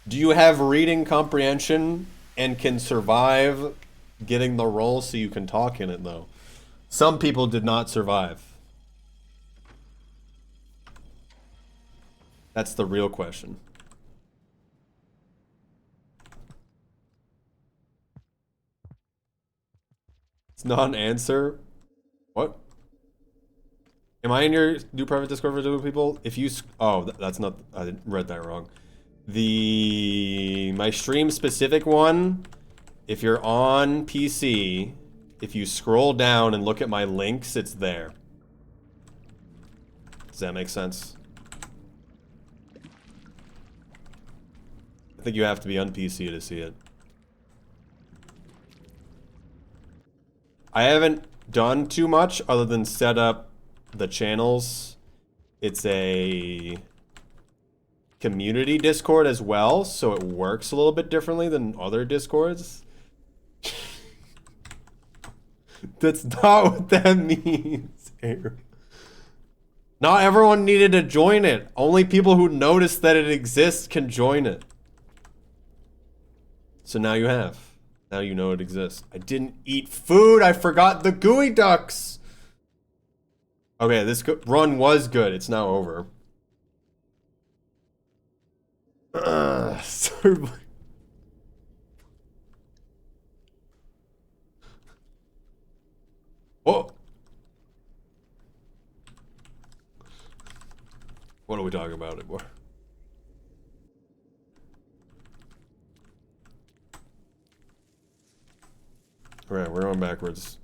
Do you have reading comprehension and can survive getting the role so you can talk in it though? Some people did not survive. That's the real question. It's not an answer. What? Am I in your new private Discord for cool people? If you... Oh, that's not... I read that wrong. My stream specific one, if you're on PC, if you scroll down and look at my links, it's there. Does that make sense? I think you have to be on PC to see it. I haven't done too much other than set up the channels. It's a community Discord as well, so it works a little bit differently than other Discords. That's not what that means, Aaron. Not everyone needed to join it. Only people who notice that it exists can join it. So now you have. Now you know it exists. I didn't eat food. I forgot the gooey ducks. Okay, this run was good. It's now over. Sorry. Oh. What are we talking about anymore? Alright, we're going backwards.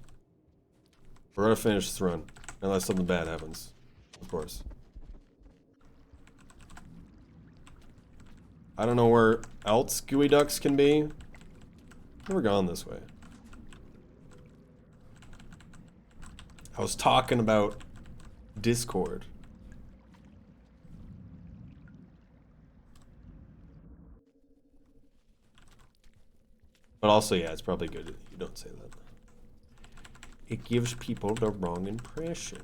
We're gonna finish this run. Unless something bad happens. Of course. I don't know where else gooey ducks can be. Never gone this way. I was talking about Discord. But also, yeah, it's probably good you don't say that. It gives people the wrong impression.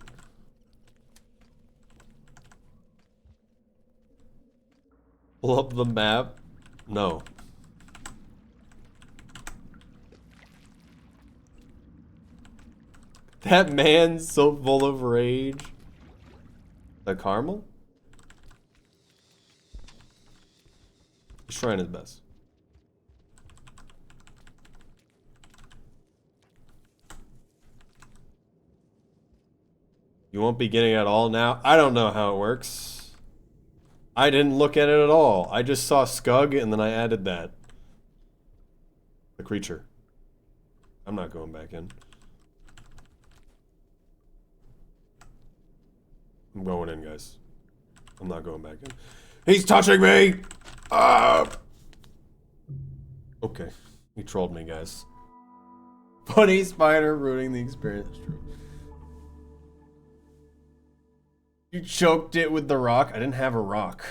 Pull up the map? No. That man's so full of rage. The caramel? He's trying his best. You won't be getting it at all now? I don't know how it works. I didn't look at it at all. I just saw Scug and then I added that. The creature. I'm not going back in. I'm going in, guys. I'm not going back in. He's touching me! Ah! Okay. He trolled me, guys. Bunny spider ruining the experience. True. You choked it with the rock? I didn't have a rock.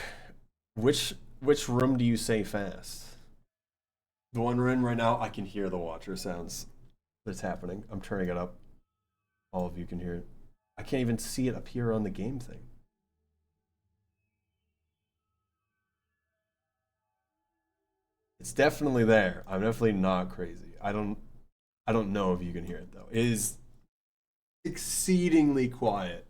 Which room do you say fast? The one we're in right now, I can hear the watcher sounds that's happening. I'm turning it up. All of you can hear it. I can't even see it up here on the game thing. It's definitely there. I'm definitely not crazy. I don't know if you can hear it though. It is exceedingly quiet.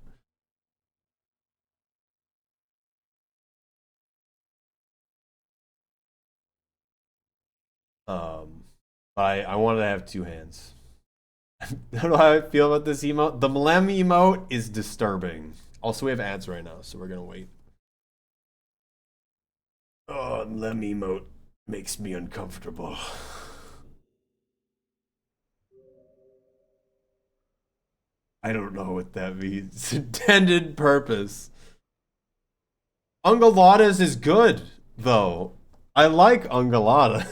I wanted to have two hands. I don't know how I feel about this emote. The Mlem emote is disturbing. Also, we have ads right now, so we're gonna wait. Oh, Mlem emote makes me uncomfortable. I don't know what that means. Intended purpose. Unguladas is good, though. I like Ungulata.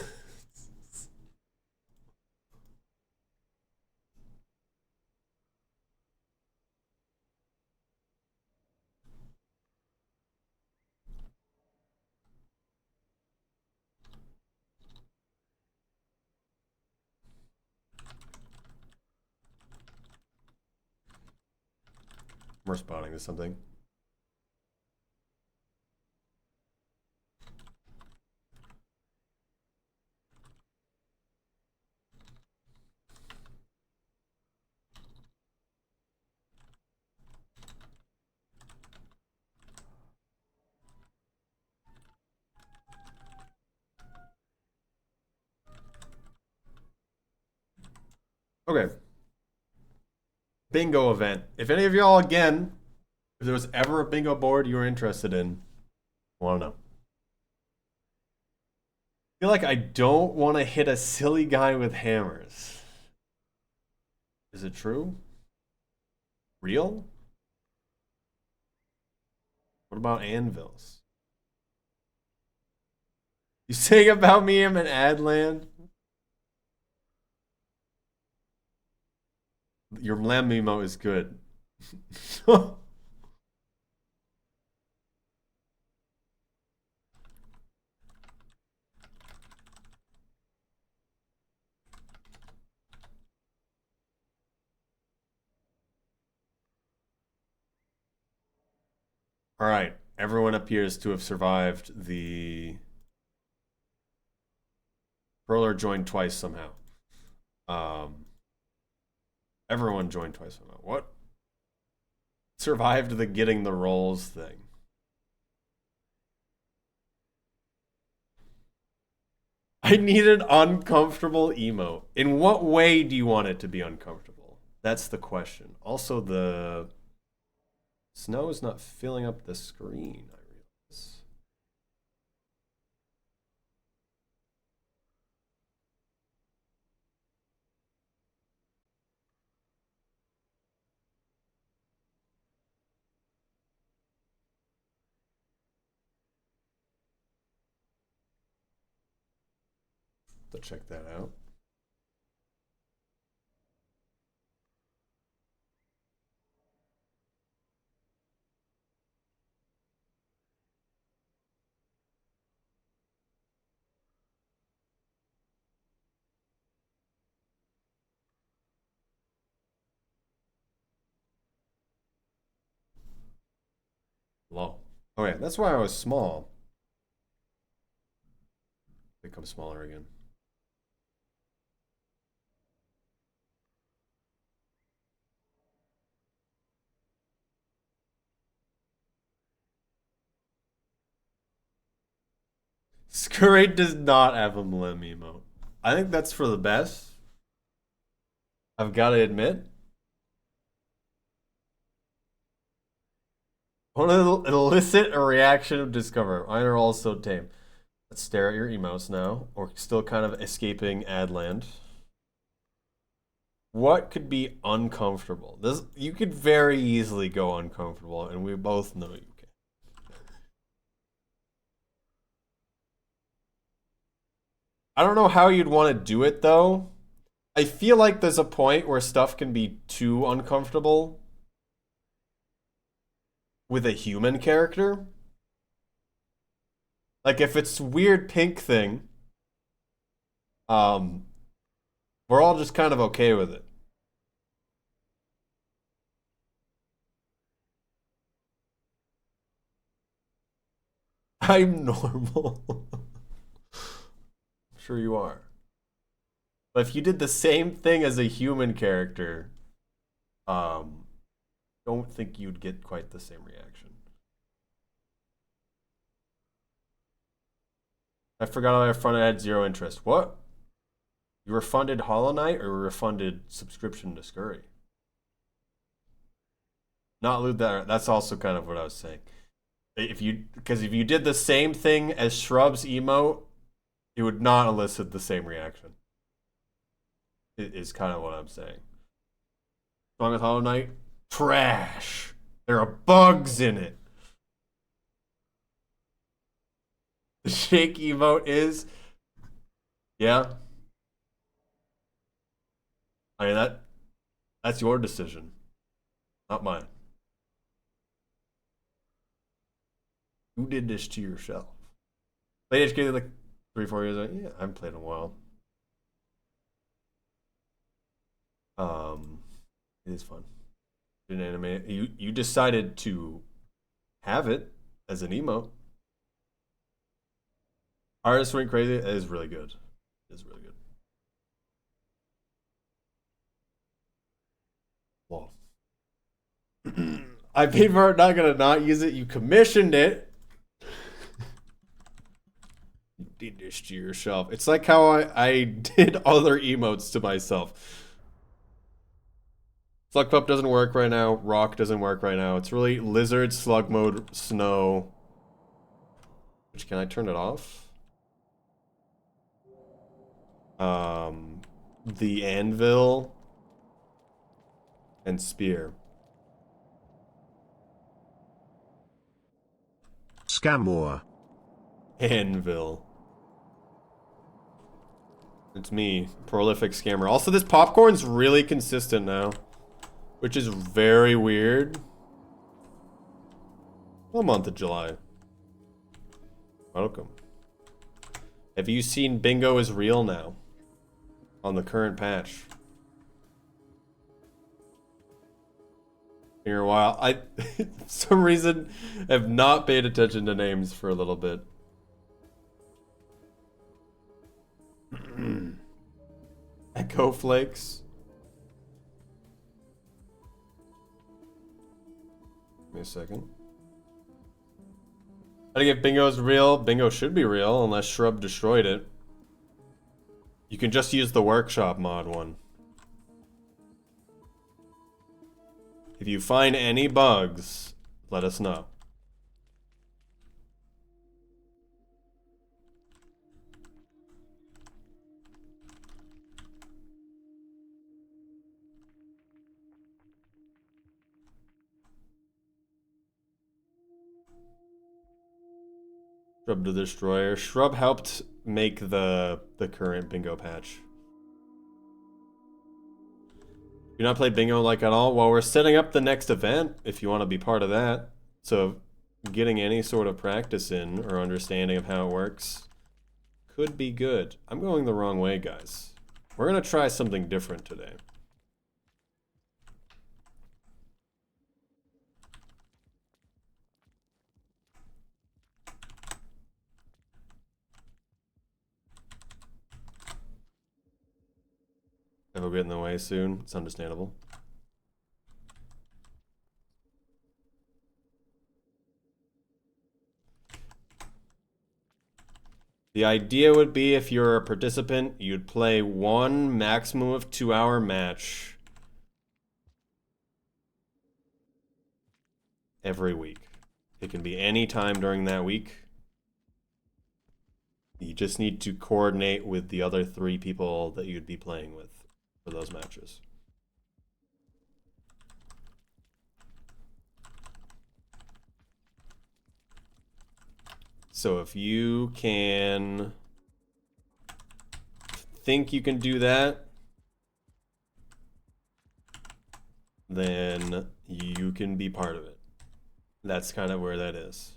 I'm responding to something. Okay. Bingo event. If any of y'all, again, if there was ever a bingo board you were interested in, I want to know. I feel like I don't want to hit a silly guy with hammers. Is it true? Real? What about anvils? You saying about me I'm an Adland? Your Lamb emote is good. All right. Everyone appears to have survived the Roller joined twice somehow. Um, everyone joined twice somehow. What? Survived the getting the rolls thing. I need an uncomfortable emote. In what way do you want it to be uncomfortable? That's the question. Also, the snow is not filling up the screen, I realize. To check that out. Low. Okay, that's why I was small. Become smaller again. Scurry does not have a Mlem emote. I think that's for the best. I've got to admit. I want to elicit a reaction of discover. Mine are all so tame. Let's stare at your emotes now. Or still kind of escaping Adland. What could be uncomfortable? This you could very easily go uncomfortable, and we both know you can. I don't know how you'd want to do it though. I feel like there's a point where stuff can be too uncomfortable with a human character. Like if it's weird pink thing, um, we're all just kind of okay with it. I'm normal. I'm sure you are. But if you did the same thing as a human character, um, don't think you'd get quite the same reaction. I forgot I had zero interest. What? You refunded Hollow Knight or refunded subscription to Scurry? Not loot that. That's also kind of what I was saying. Because if you did the same thing as Shrub's emote, it would not elicit the same reaction. It is kind of what I'm saying. Song with Hollow Knight, trash. There are bugs in it. The shake emote is, yeah. I mean that's your decision, not mine. You did this to yourself. Played HK like 3-4 years ago. Yeah, I haven't played in a while. It is fun. An anime. You decided to have it as an emote. Artist went crazy. It is really good. It is really good. Well, I paid for it. Not gonna not use it. You commissioned it. You did this to yourself. It's like how I did other emotes to myself. Slug Pup doesn't work right now. Rock doesn't work right now. It's really Lizard, Slug Mode, Snow. Which, can I turn it off? The Anvil and Spear. Scamor. Anvil. It's me, prolific scammer. Also, this popcorn's really consistent now, which is very weird. Full month of July. Welcome. Have you seen Bingo is real now? On the current patch. Here a while. I, for some reason, have not paid attention to names for a little bit. Echo Flakes. Give me a second. I think if Bingo's real, Bingo should be real, unless Shrub destroyed it. You can just use the workshop mod one. If you find any bugs, let us know. Shrub the Destroyer. Shrub helped make the current Bingo patch. You not play Bingo like at all? Well, we're setting up the next event if you want to be part of that. So getting any sort of practice in or understanding of how it works could be good. I'm going the wrong way, guys. We're going to try something different today. It'll get in the way soon. It's understandable. The idea would be if you're a participant, you'd play one maximum of 2-hour match every week. It can be any time during that week. You just need to coordinate with the other 3 people that you'd be playing with for those matches. So if you can think you can do that, then you can be part of it. That's kind of where that is.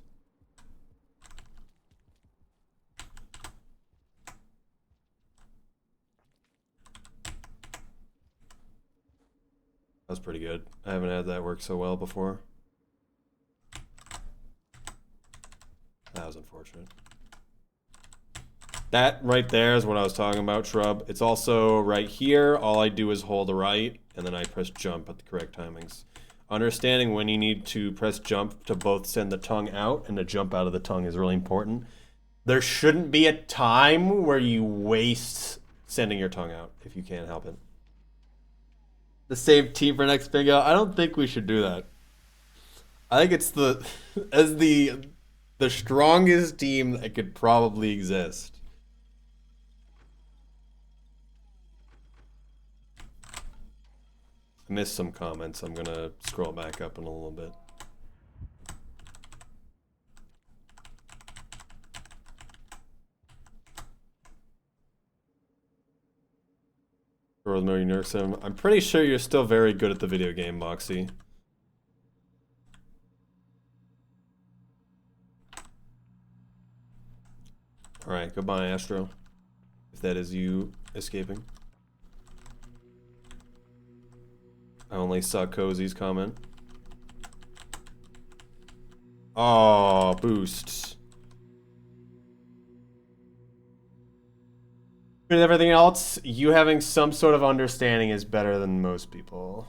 That was pretty good. I haven't had that work so well before. That was unfortunate. That right there is what I was talking about, Shrub. It's also right here. All I do is hold the right, and then I press jump at the correct timings. Understanding when you need to press jump to both send the tongue out and to jump out of the tongue is really important. There shouldn't be a time where you waste sending your tongue out if you can't help it. The same team for next Bingo. I don't think we should do that. I think it's the strongest team that could probably exist. I missed some comments. I'm gonna scroll back up in a little bit. I'm pretty sure you're still very good at the video game, Moxie. Alright, goodbye, Astro. If that is you escaping. I only saw Cozy's comment. Oh, boosts. With everything else, you having some sort of understanding is better than most people.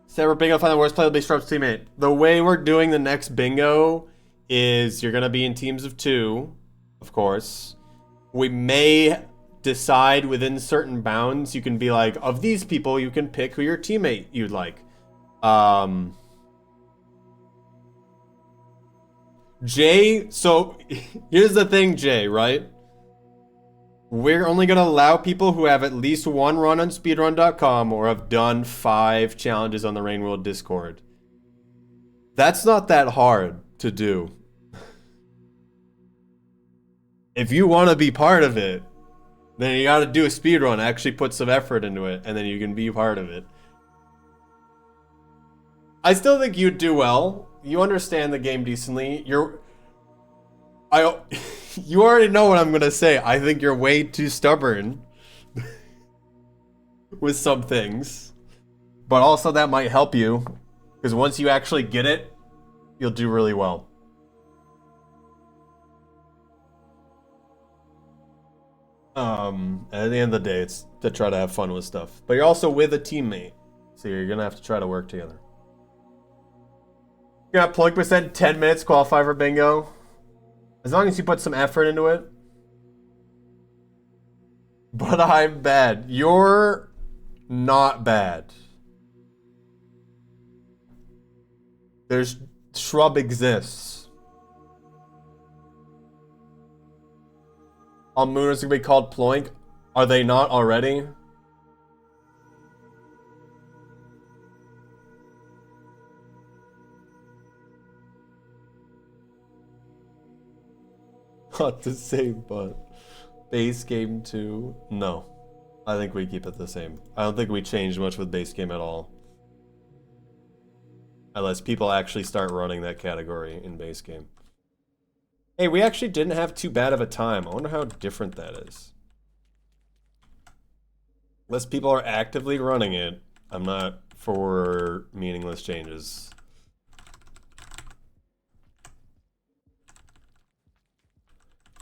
Sarah Bingo, find the worst playable Shrub's teammate. The way we're doing the next Bingo is you're going to be in teams of 2, of course. We may decide within certain bounds, you can be like, of these people, you can pick who your teammate you'd like. Jay, so here's the thing, Jay, right? We're only going to allow people who have at least one run on speedrun.com or have done 5 challenges on the Rain World Discord. That's not that hard to do. If you want to be part of it, then you got to do a speedrun, actually put some effort into it, and then you can be part of it. I still think you'd do well. You understand the game decently. You already know what I'm gonna say. I think you're way too stubborn with some things, but also that might help you because once you actually get it, you'll do really well. At the end of the day, it's to try to have fun with stuff, but you're also with a teammate, so you're gonna have to try to work together. You got plug percent 10 minutes qualify for bingo. As long as you put some effort into it. But I'm bad. You're not bad. There's Shrub exists. All mooners gonna be called Ploink. Are they not already? Not the same, but base game 2? No. I think we keep it the same. I don't think we change much with base game at all. Unless people actually start running that category in base game. Hey, we actually didn't have too bad of a time. I wonder how different that is. Unless people are actively running it, I'm not for meaningless changes.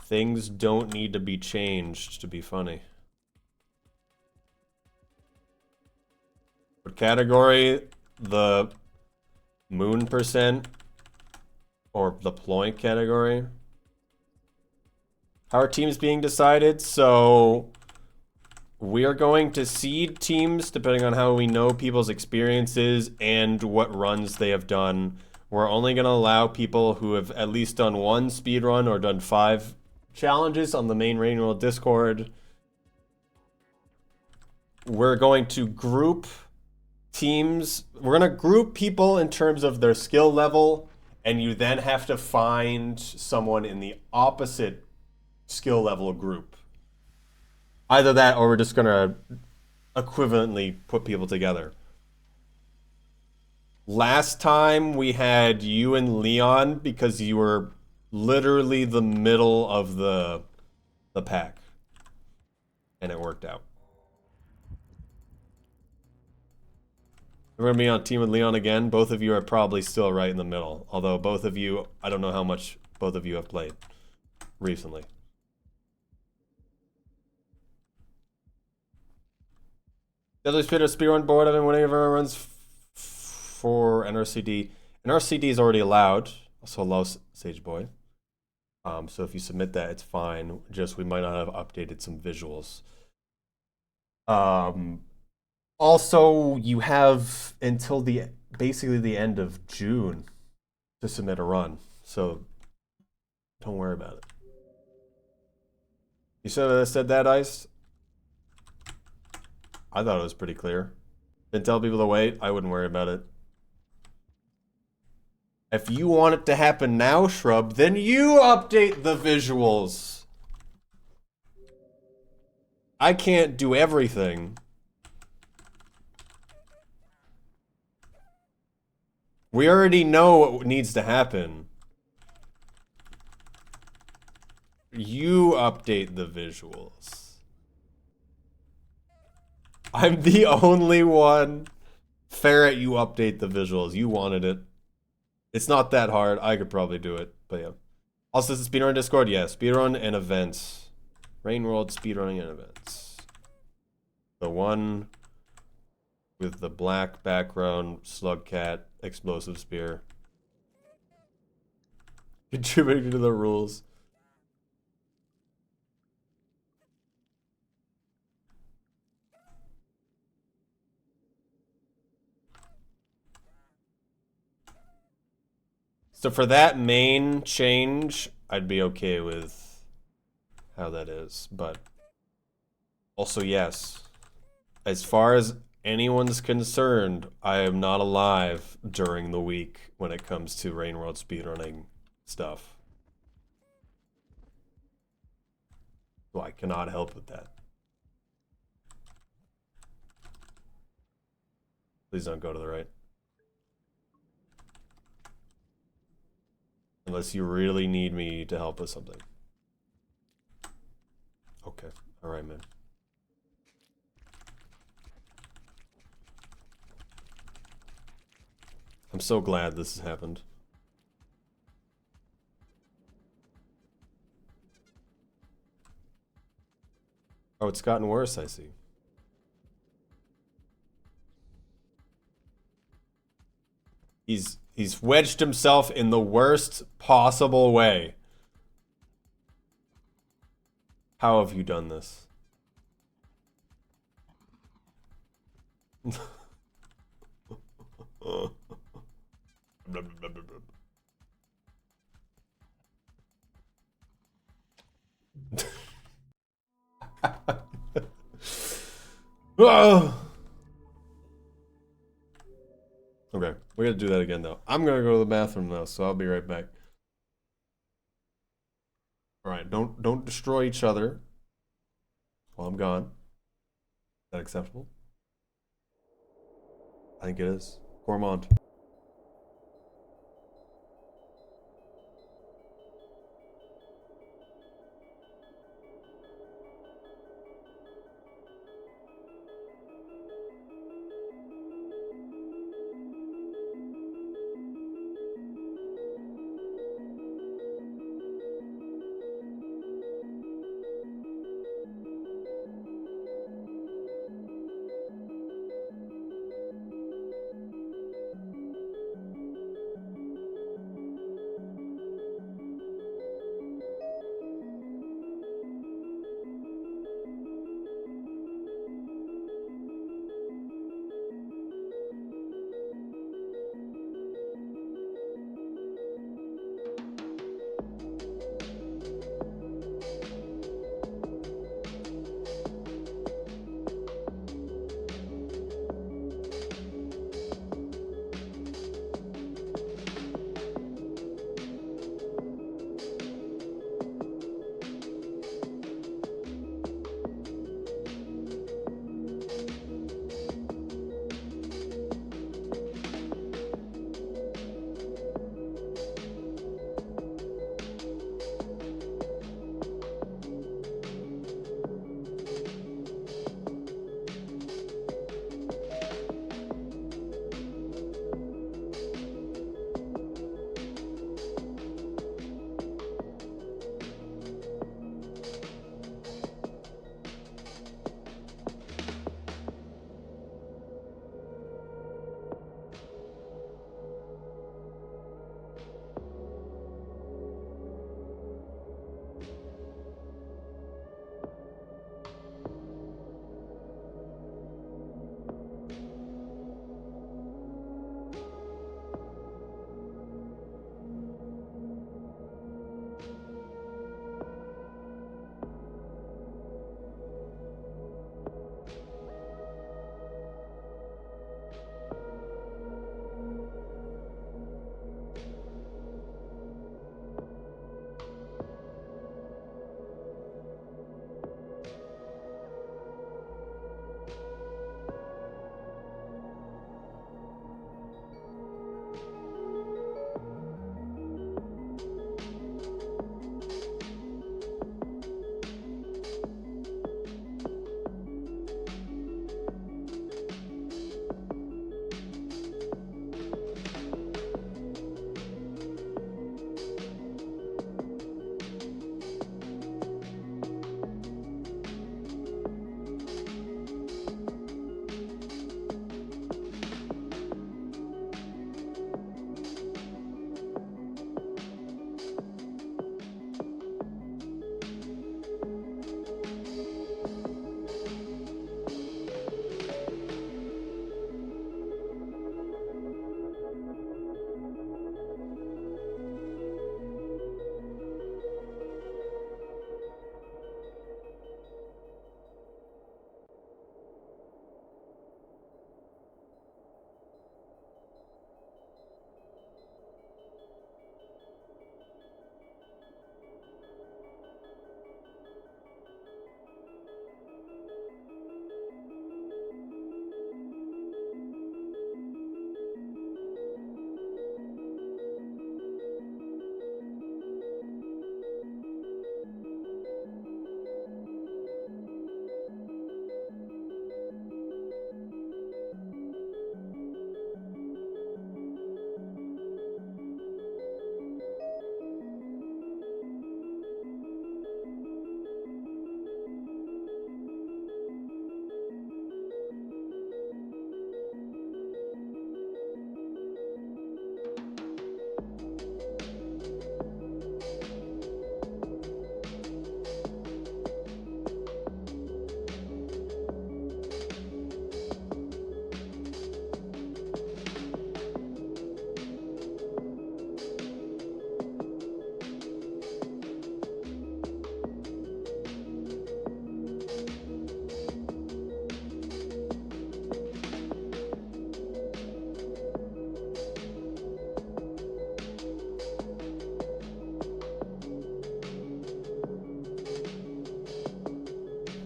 Things don't need to be changed to be funny. What category? The moon percent or the Ploink category? How are teams being decided? So we are going to seed teams depending on how we know people's experiences and what runs they have done. We're only going to allow people who have at least done 1 speed run or done 5 challenges on the main Rain World Discord. We're going to group teams. We're going to group people in terms of their skill level, and you then have to find someone in the opposite skill level group. Either that or we're just going to equivalently put people together. Last time we had you and Leon because you were literally the middle of the pack. And it worked out. We're going to be on team with Leon again. Both of you are probably still right in the middle. Although both of you, I don't know how much both of you have played recently. Deadly Spirit of Speedrun board. I've been winning everyone runs for NRCD. NRCD is already allowed. Also allows Sage Boy. So if you submit that, it's fine. Just we might not have updated some visuals. Also, you have until basically the end of June to submit a run. So don't worry about it. You said that, Ice? I thought it was pretty clear. Didn't tell people to wait. I wouldn't worry about it. If you want it to happen now, Shrub, then you update the visuals. I can't do everything. We already know what needs to happen. You update the visuals. I'm the only one. Ferret, you update the visuals. You wanted it. It's not that hard. I could probably do it, but yeah. Also, is it speedrun Discord? Yeah, speedrun and events. Rain World speedrunning and events. The one with the black background, slug cat, explosive spear. Contributing to the rules. So for that main change, I'd be okay with how that is. But also, yes, as far as anyone's concerned, I am not alive during the week when it comes to Rain World speedrunning stuff. So I cannot help with that. Please don't go to the right. Unless you really need me to help with something. Okay. Alright, man. I'm so glad this has happened. Oh, it's gotten worse, I see. He's wedged himself in the worst possible way. How have you done this? Oh. Okay, we gotta do that again though. I'm gonna go to the bathroom though, so I'll be right back. All right, don't destroy each other while I'm gone. Is that acceptable? I think it is. Cormont.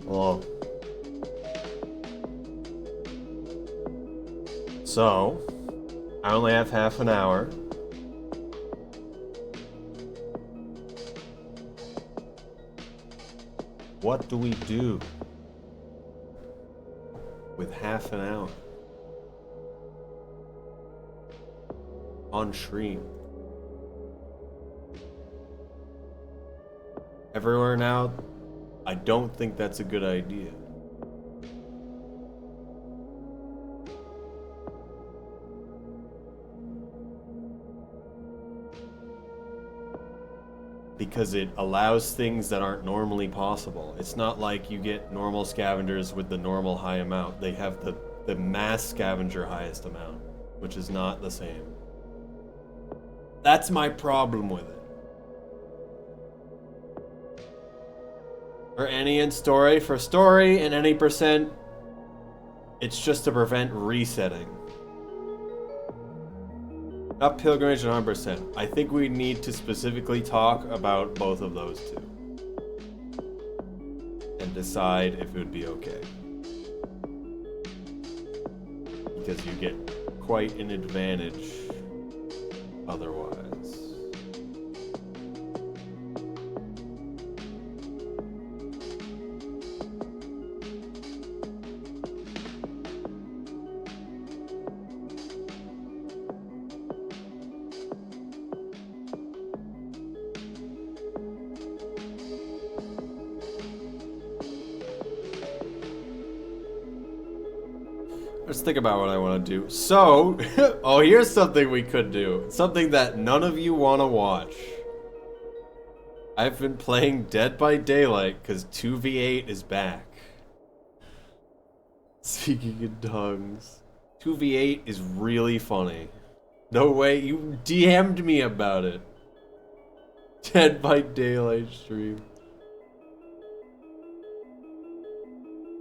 Well, so I only have half an hour. What do we do with half an hour on stream? Everywhere now, I don't think that's a good idea. Because it allows things that aren't normally possible. It's not like you get normal scavengers with the normal high amount. They have the mass scavenger highest amount, which is not the same. That's my problem with it. For any in story, for story and any percent, it's just to prevent resetting. Not pilgrimage and 100%. I think we need to specifically talk about both of those two. And decide if it would be okay. Because you get quite an advantage otherwise. Let's think about what I want to do. So, oh, here's something we could do. Something that none of you want to watch. I've been playing Dead by Daylight because 2v8 is back. Speaking in tongues. 2v8 is really funny. No way, you DM'd me about it. Dead by Daylight stream.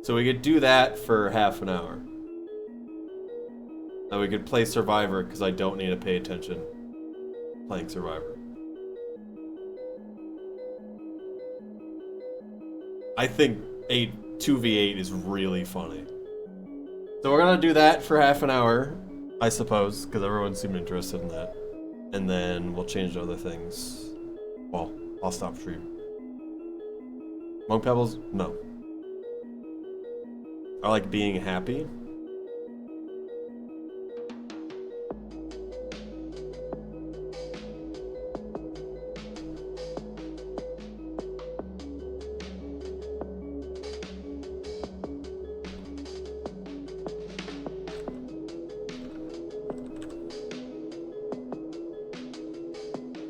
So we could do that for half an hour. Now we could play Survivor, because I don't need to pay attention playing Survivor. I think 2v8 is really funny. So we're gonna do that for half an hour, I suppose, because everyone seemed interested in that. And then we'll change to other things. Well, I'll stop stream. Monk Pebbles? No. I like being happy.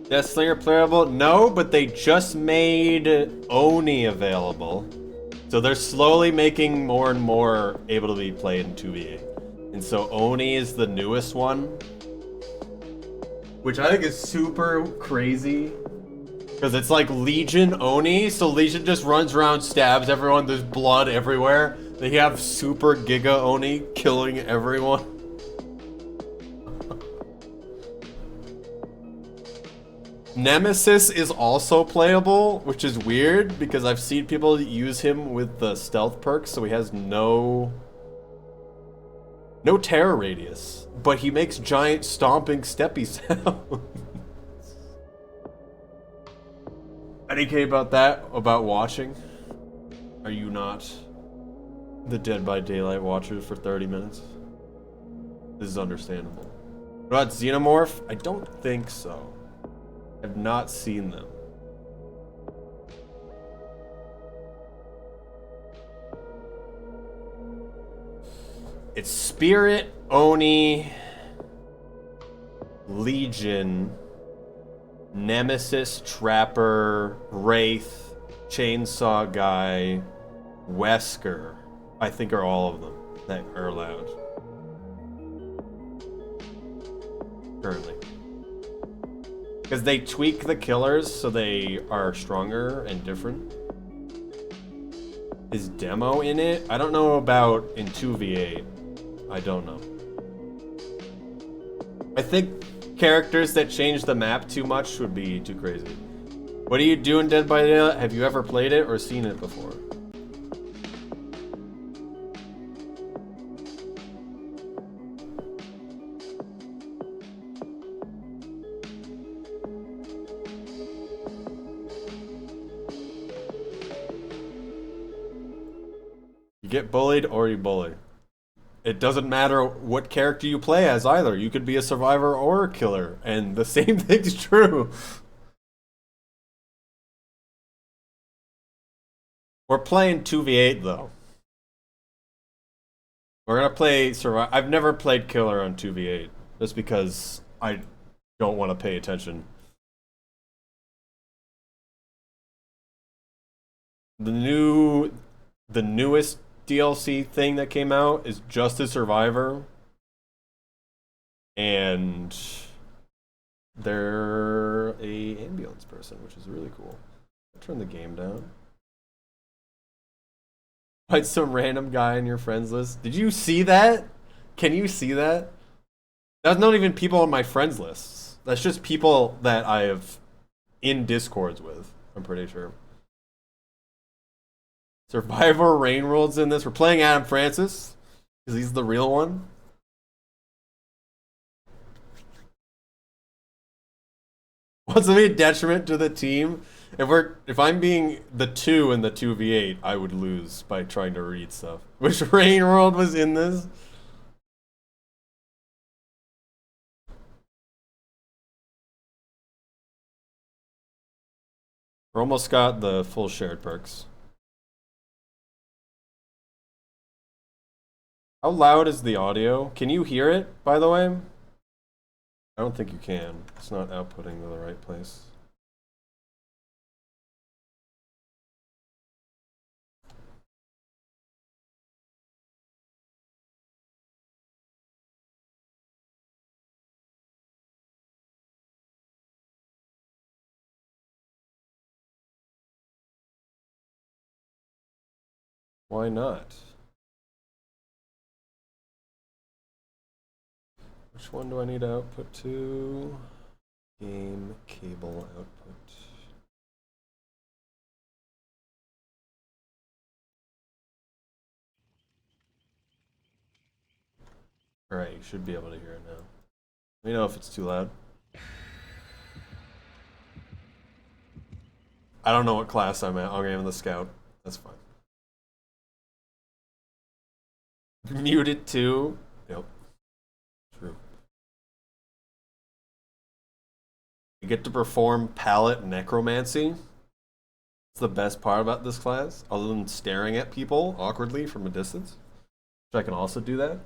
Death Slinger playable? No, but they just made Oni available. So they're slowly making more and more able to be played in 2v8. And so Oni is the newest one. Which I think is super crazy. Because it's like Legion Oni. So Legion just runs around, stabs everyone, there's blood everywhere. They have Super Giga Oni killing everyone. Nemesis is also playable, which is weird because I've seen people use him with the stealth perks, so he has no terror radius, but he makes giant stomping steppy sounds. Any K about that? About watching? Are you not the Dead by Daylight watchers for 30 minutes? This is understandable. What about Xenomorph? I don't think so. I've not seen them. It's Spirit, Oni, Legion, Nemesis, Trapper, Wraith, Chainsaw Guy, Wesker, I think are all of them that are allowed. Currently. Because they tweak the killers so they are stronger and different. Is Demo in it? I don't know about in 2v8. I don't know. I think characters that change the map too much would be too crazy. What do you do in Dead by Daylight? Have you ever played it or seen it before? get bullied or you bully. It doesn't matter what character you play as either. You could be a survivor or a killer, and the same thing's true. We're playing 2v8 though. We're gonna play survive. I've never played killer on 2v8 just because I don't want to pay attention. The newest DLC thing that came out is Justice Survivor, and they're a ambulance person, which is really cool. I'll turn the game down. Find some random guy in your friends list. Did you see that? Can you see that? That's not even people on my friends lists. That's just people that I have in Discords with, I'm pretty sure. Survivor Rainworld's in this. We're playing Adam Francis because he's the real one. What's to be a detriment to the team? If I'm being the 2 in the 2v8, I would lose by trying to read stuff. Which Rainworld was in this? We're almost got the full shared perks. How loud is the audio? Can you hear it, by the way? I don't think you can. It's not outputting to the right place. Why not? Which one do I need to output to? Game cable output. Alright, you should be able to hear it now. Let me know if it's too loud. I don't know what class I'm at. I'm the scout. That's fine. Muted too. Yep. True. You get to perform palette necromancy. It's the best part about this class, other than staring at people awkwardly from a distance. Which I can also do that.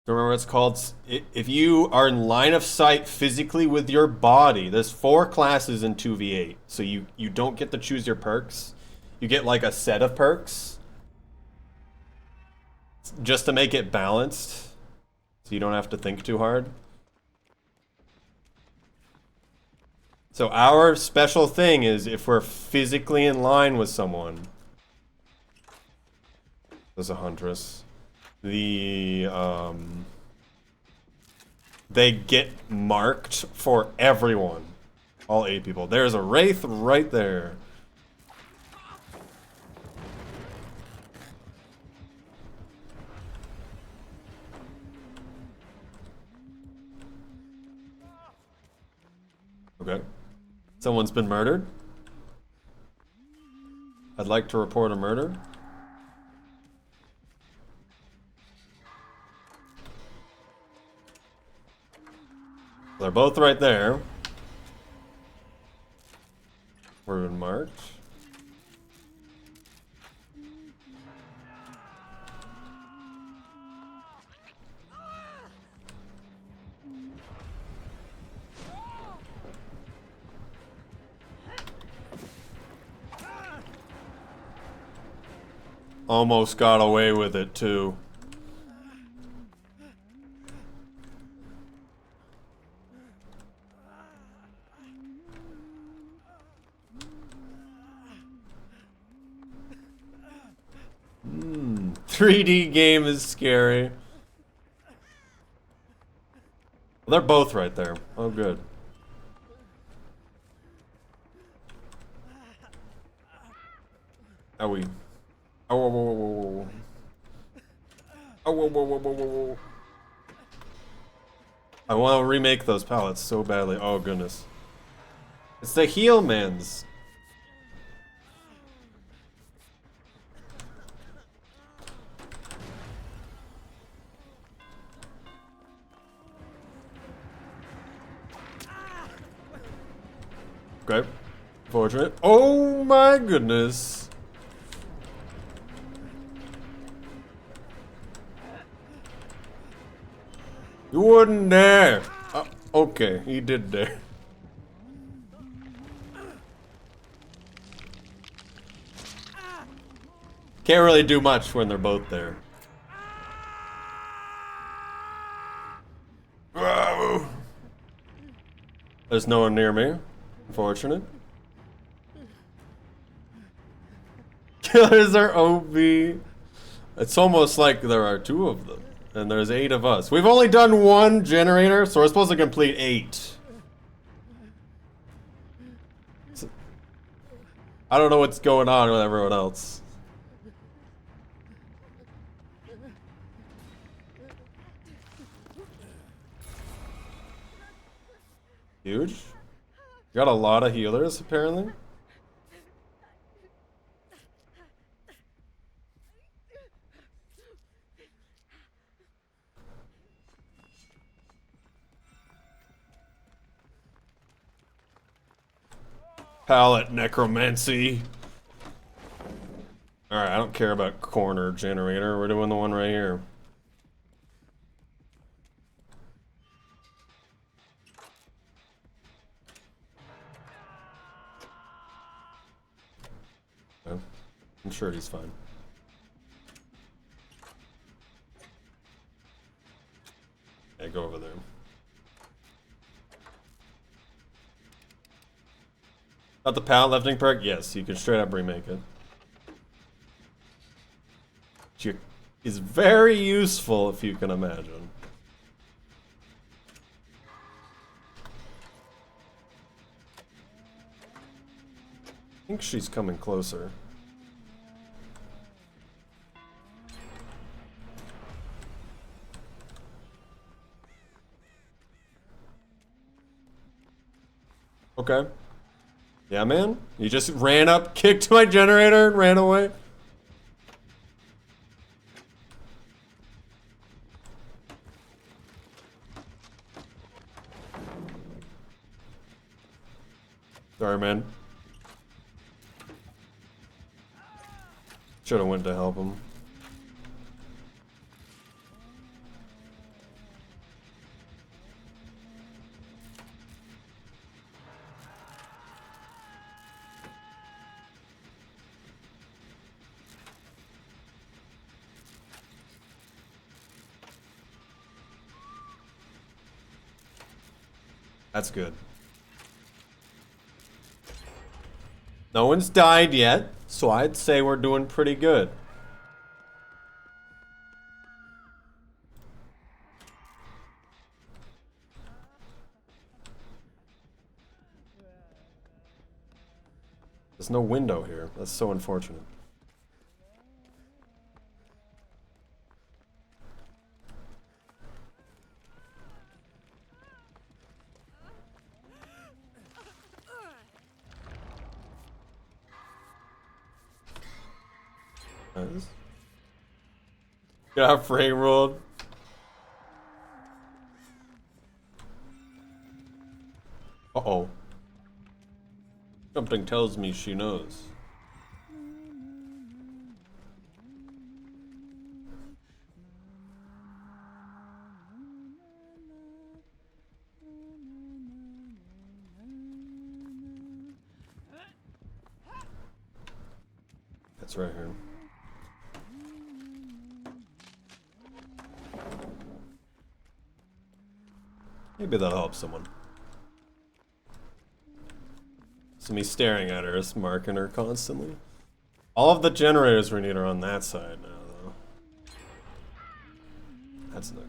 Remember what it's called? If you are in line of sight physically with your body, there's 4 classes in 2v8. So you don't get to choose your perks. You get like a set of perks. Just to make it balanced. So you don't have to think too hard. So our special thing is if we're physically in line with someone. There's a huntress. They get marked for everyone. All 8 people. There's a wraith right there. Okay. Someone's been murdered. I'd like to report a murder. They're both right there. We're in March. Almost got away with it too. Hmm. 3D game is scary. Well, they're both right there. Oh, good. Are we? Oh, whoa, whoa, whoa, whoa. Oh, whoa, whoa, whoa, whoa, whoa, whoa. I want to remake those pallets so badly. Oh, goodness. It's the heel mans. Okay. Fortunate. Oh my goodness. You wouldn't dare. Okay, he did dare. Can't really do much when they're both there. There's no one near me. Unfortunate. Killers are OP. It's almost like there are 2 of them. And there's 8 of us. We've only done 1 generator, so we're supposed to complete 8. So, I don't know what's going on with everyone else. Huge. Got a lot of healers, apparently. Pallet necromancy. Alright, I don't care about corner generator. We're doing the one right here. Okay. I'm sure he's fine. Yeah, go over there. Not the pallet lifting perk? Yes, you can straight up remake it. Which is very useful if you can imagine. I think she's coming closer. Okay. Yeah, man. You just ran up, kicked my generator, and ran away. Sorry, man. Should have went to help him. That's good. No one's died yet, so I'd say we're doing pretty good. There's no window here. That's so unfortunate. Nice. Got frame rolled. Uh-oh. Something tells me she knows. That's right here. Maybe that'll help someone. So me staring at her is marking her constantly. All of the generators we need are on that side now, though. That's not.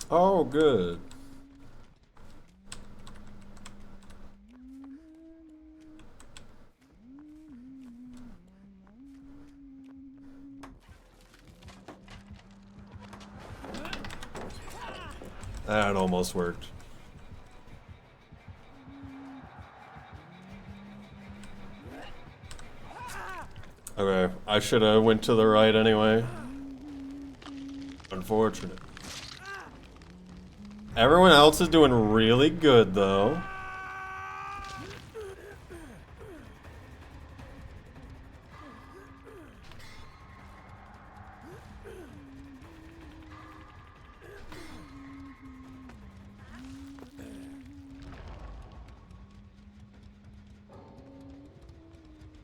Oh, good. That almost worked. Okay, I should have went to the right anyway. Unfortunate. Everyone else is doing really good, though.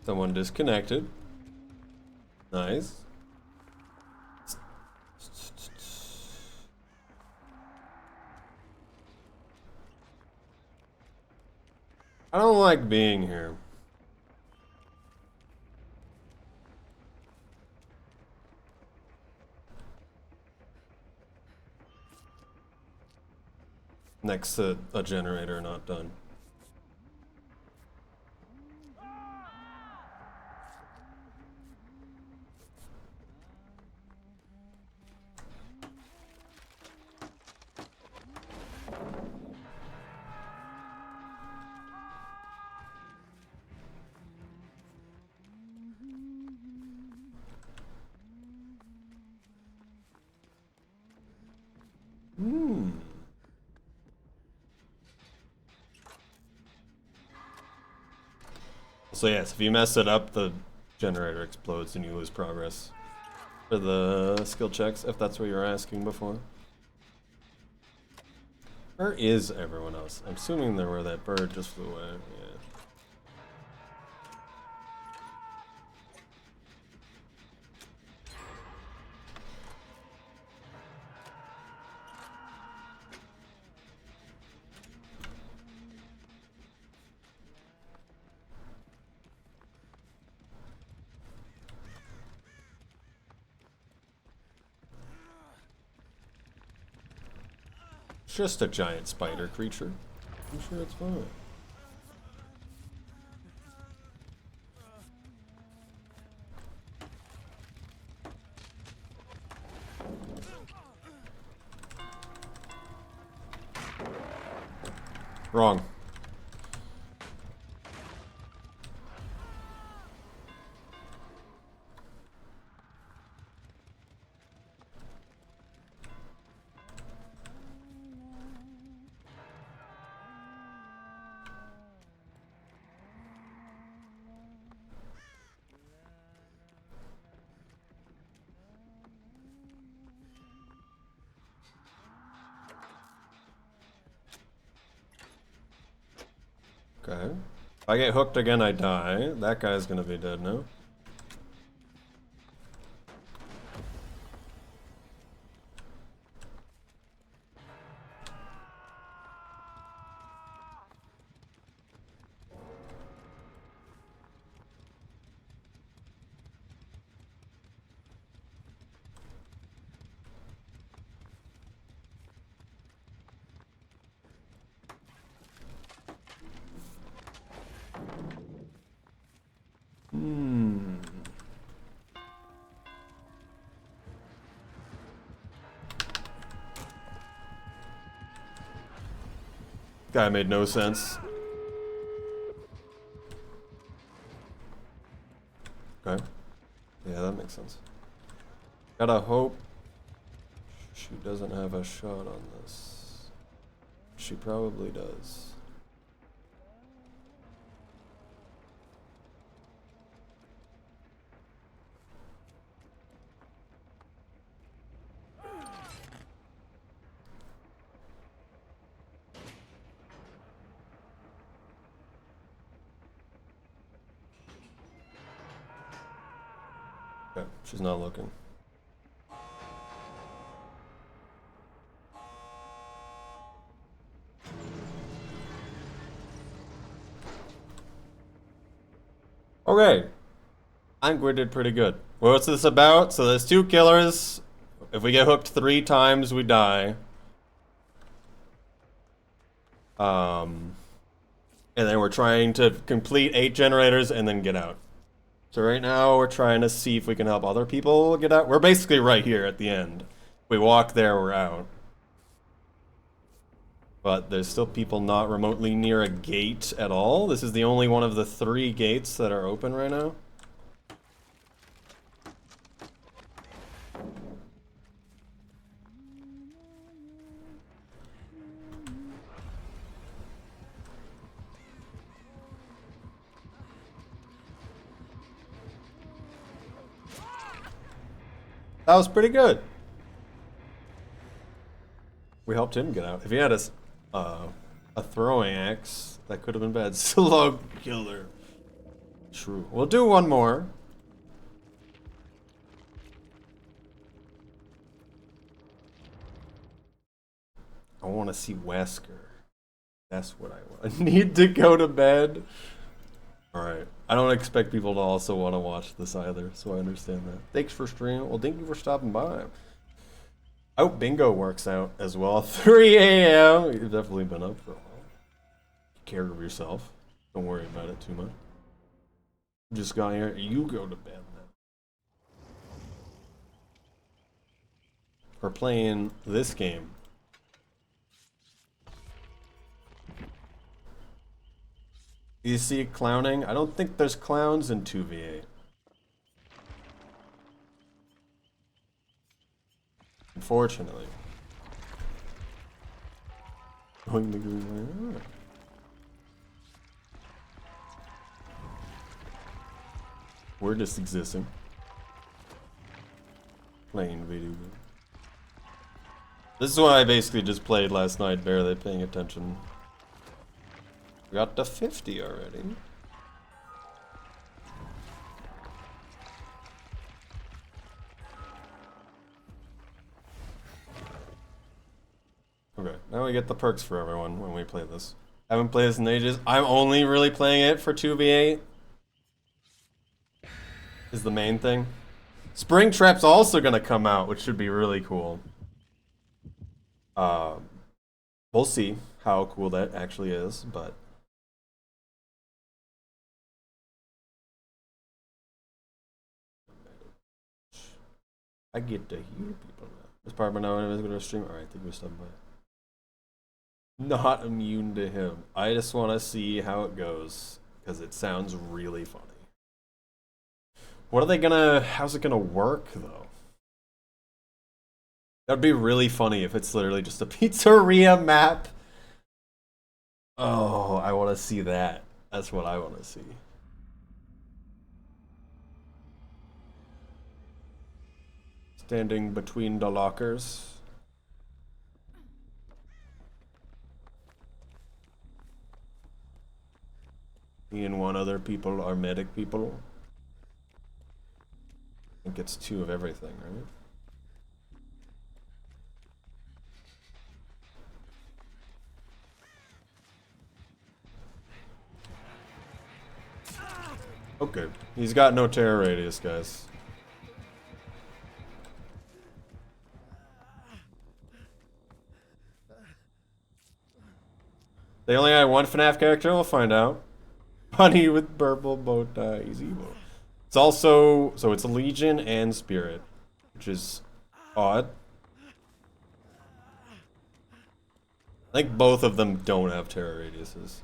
Someone disconnected. Nice. I don't like being here. Next to a generator not done. So yes, if you mess it up, the generator explodes and you lose progress for the skill checks, if that's what you were asking before. Where is everyone else? I'm assuming they're where that bird just flew away. Yeah. It's just a giant spider creature. I'm sure it's fine. Wrong. Okay. If I get hooked again, I die. That guy's gonna be dead now. Guy made no sense. Okay. Yeah, that makes sense. Gotta hope she doesn't have a shot on this. She probably does. Okay, she's not looking. Okay. I think we did pretty good. What's this about? So there's two killers. If we get hooked 3 times, we die. And then we're trying to complete 8 generators and then get out. So right now we're trying to see if we can help other people get out. We're basically right here at the end. If we walk there, we're out. But there's still people not remotely near a gate at all. This is the only one of the 3 gates that are open right now. That was pretty good. We helped him get out. If he had a throwing axe, that could have been bad. Slug killer. True. We'll do one more. I want to see Wesker. That's what I want. I need to go to bed. Alright. I don't expect people to also want to watch this either, so I understand that. Thanks for streaming. Well, thank you for stopping by. I hope bingo works out as well. 3 a.m. You've definitely been up for a while. Take care of yourself. Don't worry about it too much. Just got here. You go to bed now. We're playing this game. You see clowning? I don't think there's clowns in 2v8. Unfortunately. We're just existing. Playing video game. This is what I basically just played last night, barely paying attention. We got to 50 already. Okay, now we get the perks for everyone when we play this. I haven't played this in ages. I'm only really playing it for 2v8. Is the main thing. Springtrap's also gonna come out, which should be really cool. We'll see how cool that actually is, but I get to hear people now. This part, but now I'm going to stream. Alright, thank you for stopping by. Not immune to him. I just want to see how it goes, because it sounds really funny. What are they gonna, how's it gonna work, though? That'd be really funny if it's literally just a pizzeria map. Oh, I want to see that. That's what I want to see. Standing between the lockers. Me and one other people are medic people. I think it's 2 of everything, right? Okay, he's got no terror radius, guys. They only had 1 FNAF character, we'll find out. Bunny with purple bow tie, Zebo. It's also, so it's Legion and Spirit, which is odd. I think both of them don't have terror radiuses.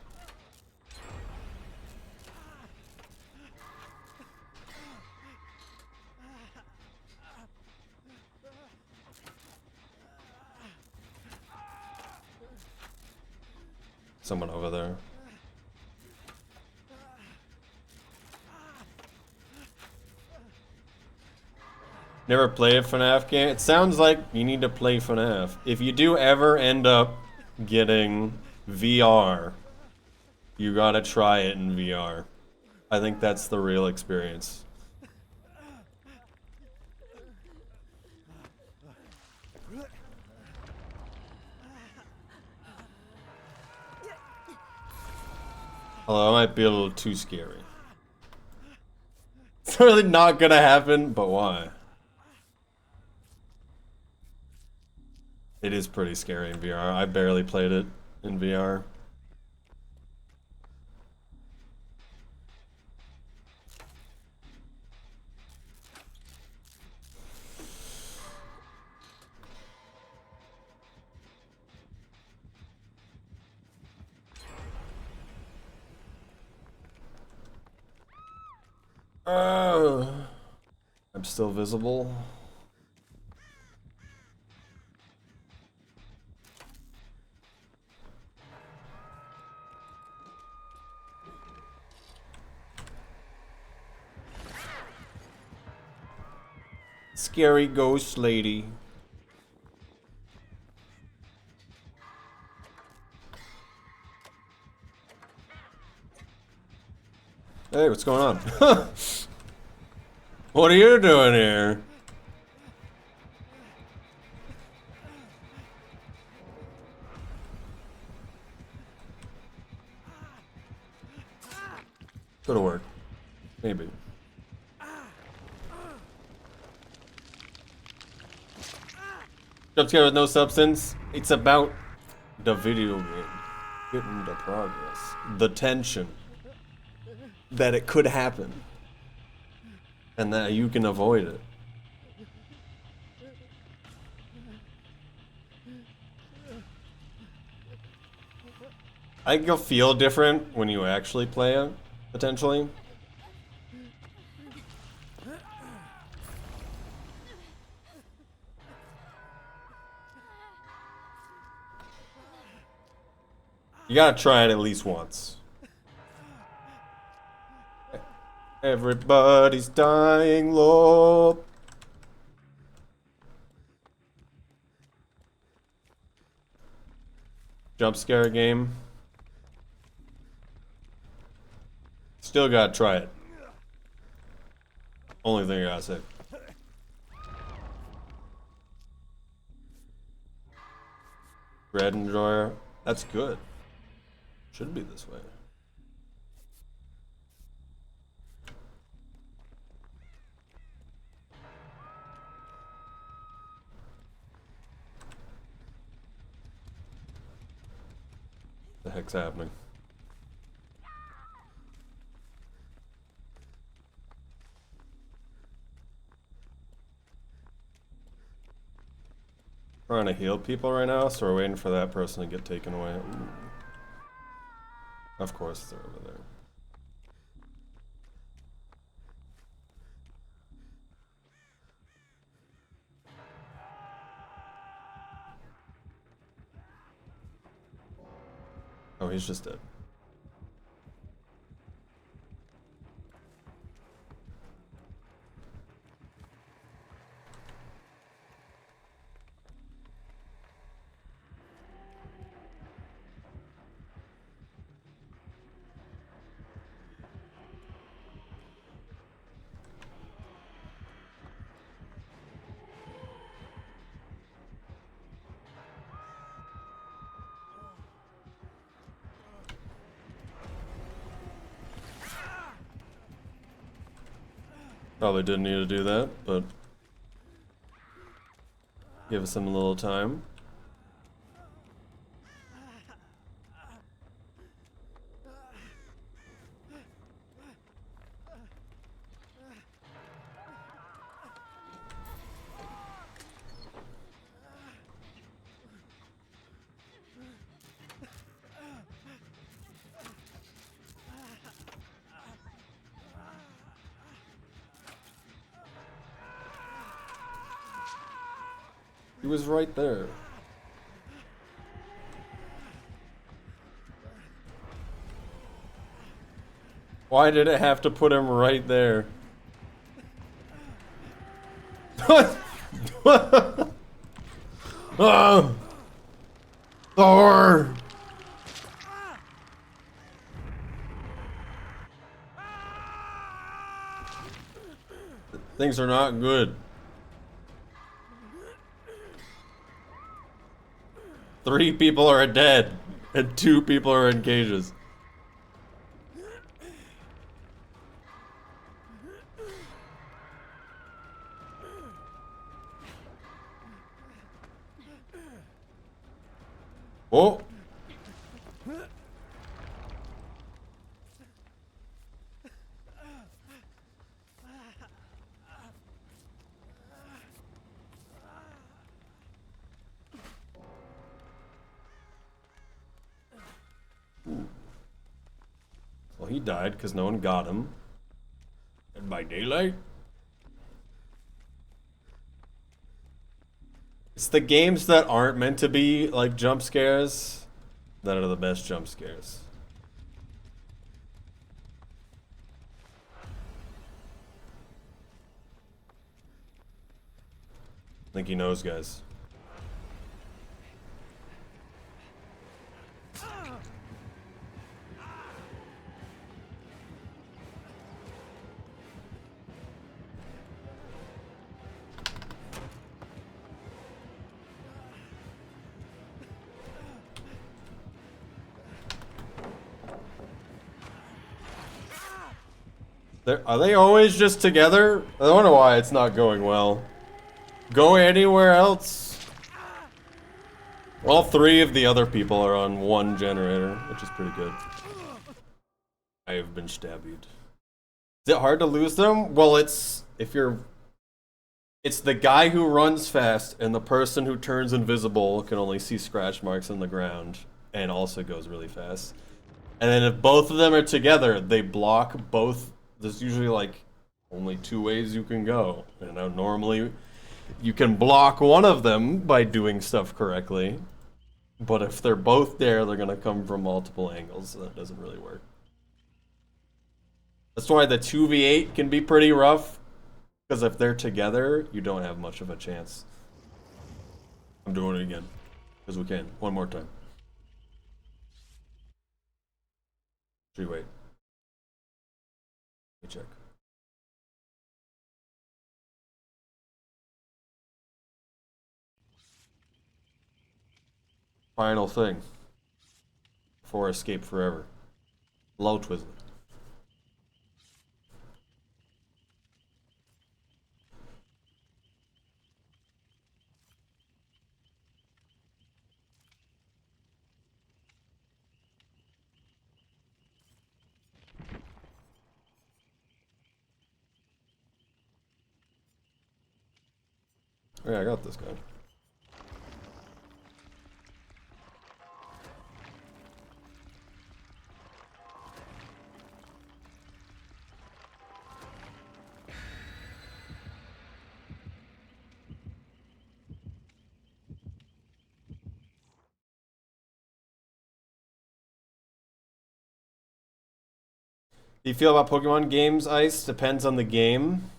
Someone over there. Never played a FNAF game? It sounds like you need to play FNAF. If you do ever end up getting VR, you gotta try it in VR. I think that's the real experience. Although it might be a little too scary. It's really not gonna happen, but why? It is pretty scary in VR. I barely played it in VR. I'm still visible. Scary ghost lady. Hey, what's going on? What are you doing here? Could've worked. Maybe. Jump scare with no substance. It's about the video game. Getting the progress. The tension. That it could happen. And that you can avoid it. I think you'll feel different when you actually play it, potentially. You gotta try it at least once. Everybody's dying low. Jump scare game. Still gotta try it. Only thing I gotta say. Bread enjoyer. That's good. Should be this way. The heck's happening? Trying to heal people right now, so we're waiting for that person to get taken away. Ooh. Of course they're over there. Oh, he's just dead. Probably didn't need to do that, but give us some little time. He was right there. Why did it have to put him right there? Oh! Thor! Things are not good. 3 people are dead, and 2 people are in cages. Oh! Well, he died because no one got him. And by by Daylight. It's the games that aren't meant to be like jump scares that are the best jump scares. I think he knows, guys. Are they always just together? I wonder why it's not going well. Go anywhere else? All three of the other people are on one generator, which is pretty good. I have been stabbed. Is it hard to lose them? Well, it's the guy who runs fast and the person who turns invisible can only see scratch marks in the ground and also goes really fast. And then if both of them are together, they block both. There's usually like only two ways you can go. You know, normally you can block one of them by doing stuff correctly. But if they're both there, they're gonna come from multiple angles, so that doesn't really work. That's why the 2v8 can be pretty rough, because if they're together, you don't have much of a chance. I'm doing it again, because we can. One more time. Should we wait? Let me check. Final thing. Before Escape Forever. Low Twizzler. Yeah, I got this guy. Do you feel about Pokemon games, Ice? Depends on the game.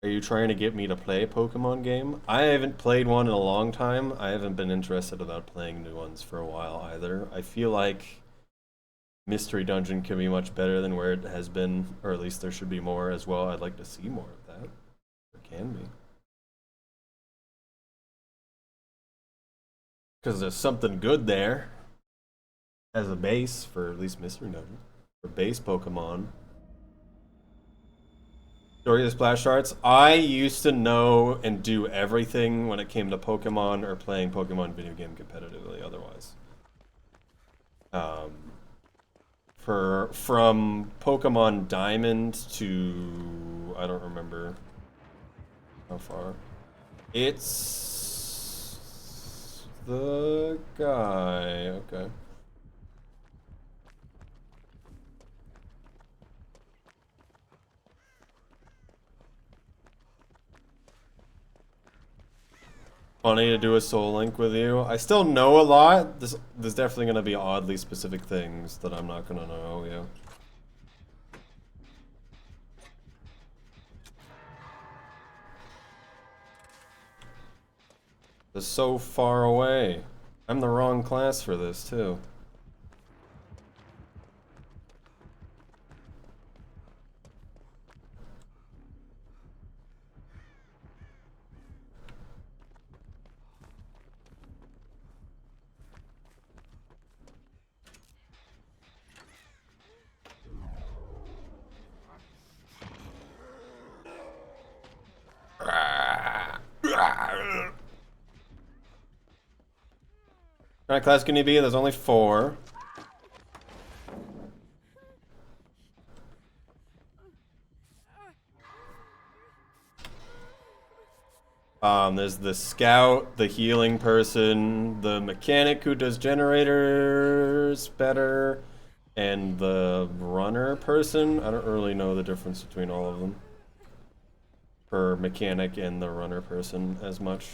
Are you trying to get me to play a Pokemon game? I haven't played one in a long time. I haven't been interested about playing new ones for a while either. I feel like Mystery Dungeon can be much better than where it has been, or at least there should be more as well. I'd like to see more of that. There can be. Because there's something good there as a base for at least Mystery Dungeon. For base Pokemon. Story of the Splash Arts. I used to know and do everything when it came to Pokemon or playing Pokemon video game competitively otherwise. From Pokemon Diamond to I don't remember how far. It's the guy. Okay. Funny to do a Soul Link with you. I still know a lot. There's definitely gonna be oddly specific things that I'm not gonna know, yeah. They're so far away. I'm the wrong class for this, too. What kind of class can you be? There's only 4. There's the scout, the healing person, the mechanic who does generators better, and the runner person. I don't really know the difference between all of them. per mechanic and the runner person as much.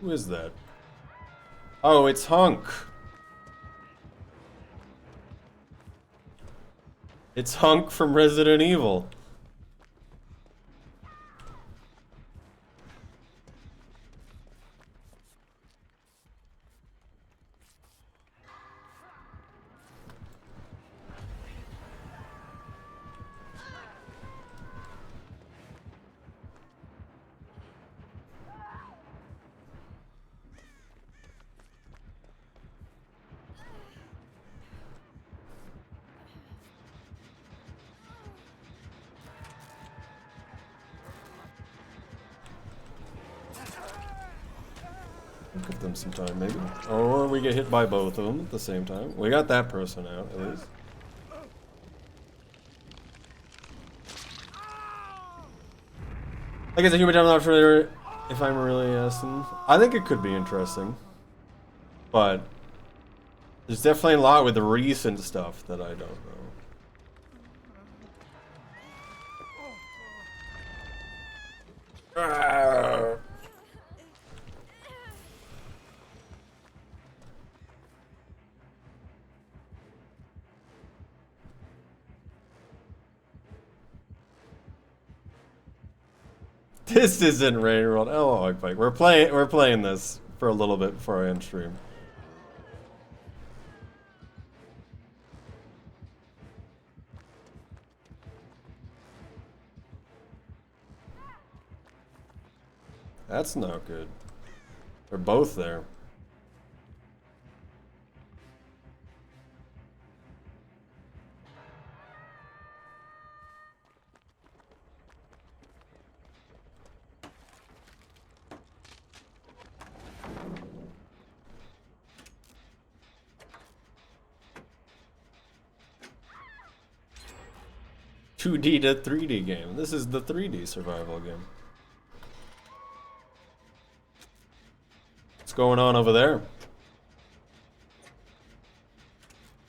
Who is that? Oh, it's Hunk. It's Hunk from Resident Evil. Give them some time, maybe. Or we get hit by both of them at the same time. We got that person out, at least. I guess a human, I'm not familiar if I'm really asking. I think it could be interesting. But there's definitely a lot with the recent stuff that I don't know. Arrgh. This isn't Rain World. Oh, Bike. We're playing this for a little bit before I end stream. That's not good. They're both there. $2D to 3D game. This is the 3D survival game. What's going on over there?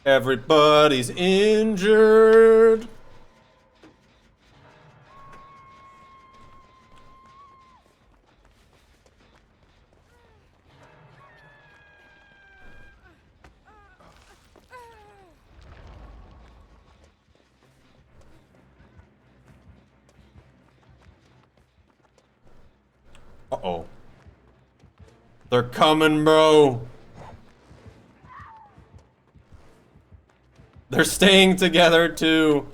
Everybody's injured. Uh-oh. They're coming, bro. They're staying together, too.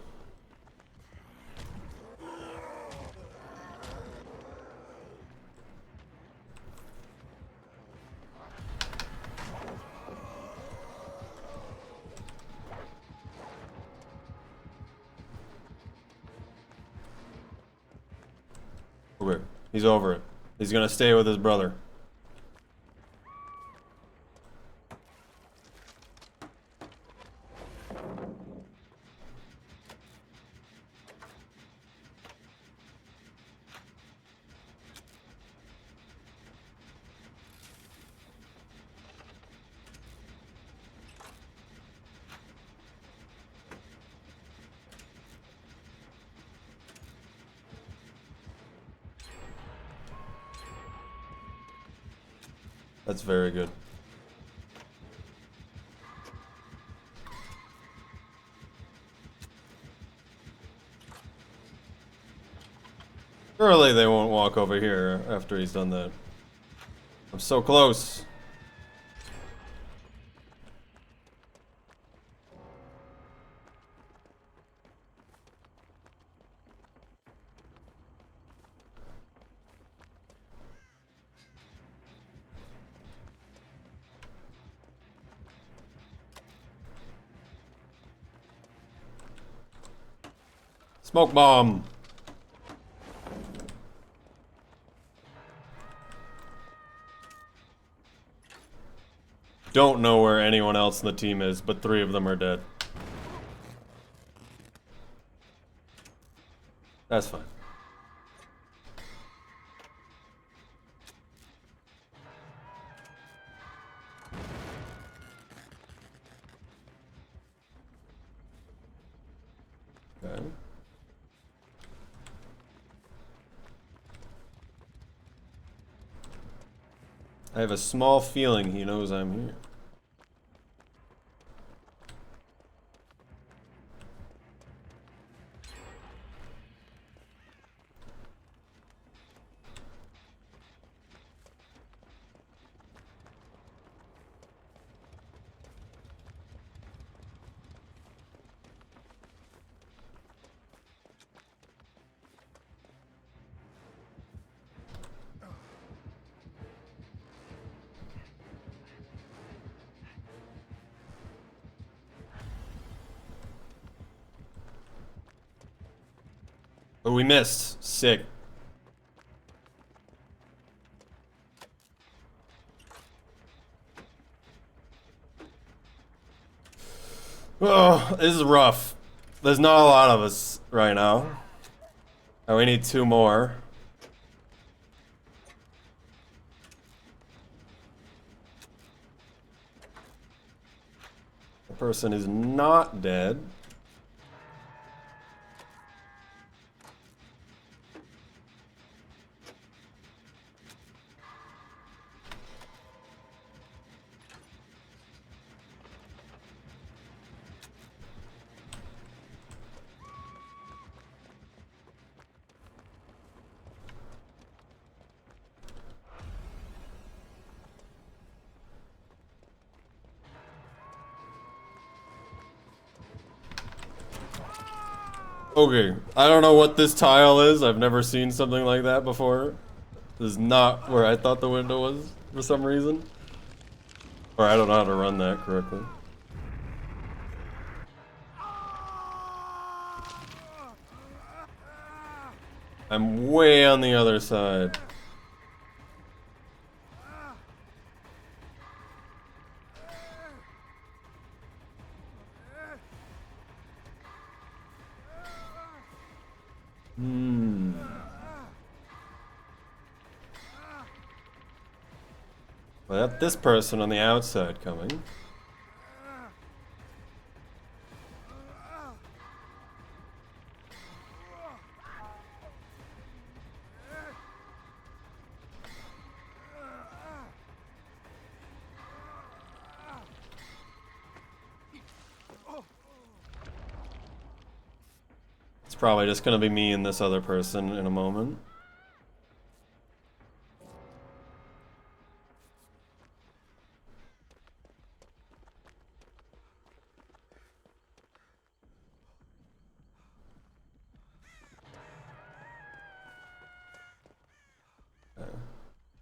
Okay, he's over it. He's gonna stay with his brother. That's very good. Surely they won't walk over here after he's done that. I'm so close. Smoke bomb. Don't know where anyone else in the team is, but 3 of them are dead. That's fine. I have a small feeling he knows I'm here. Oh, we missed. Sick. Oh, this is rough. There's not a lot of us right now. And we need 2 more. The person is not dead. Okay, I don't know what this tile is. I've never seen something like that before. This is not where I thought the window was for some reason. Or I don't know how to run that correctly. I'm way on the other side. Well, got this person on the outside coming. It's probably just gonna be me and this other person in a moment.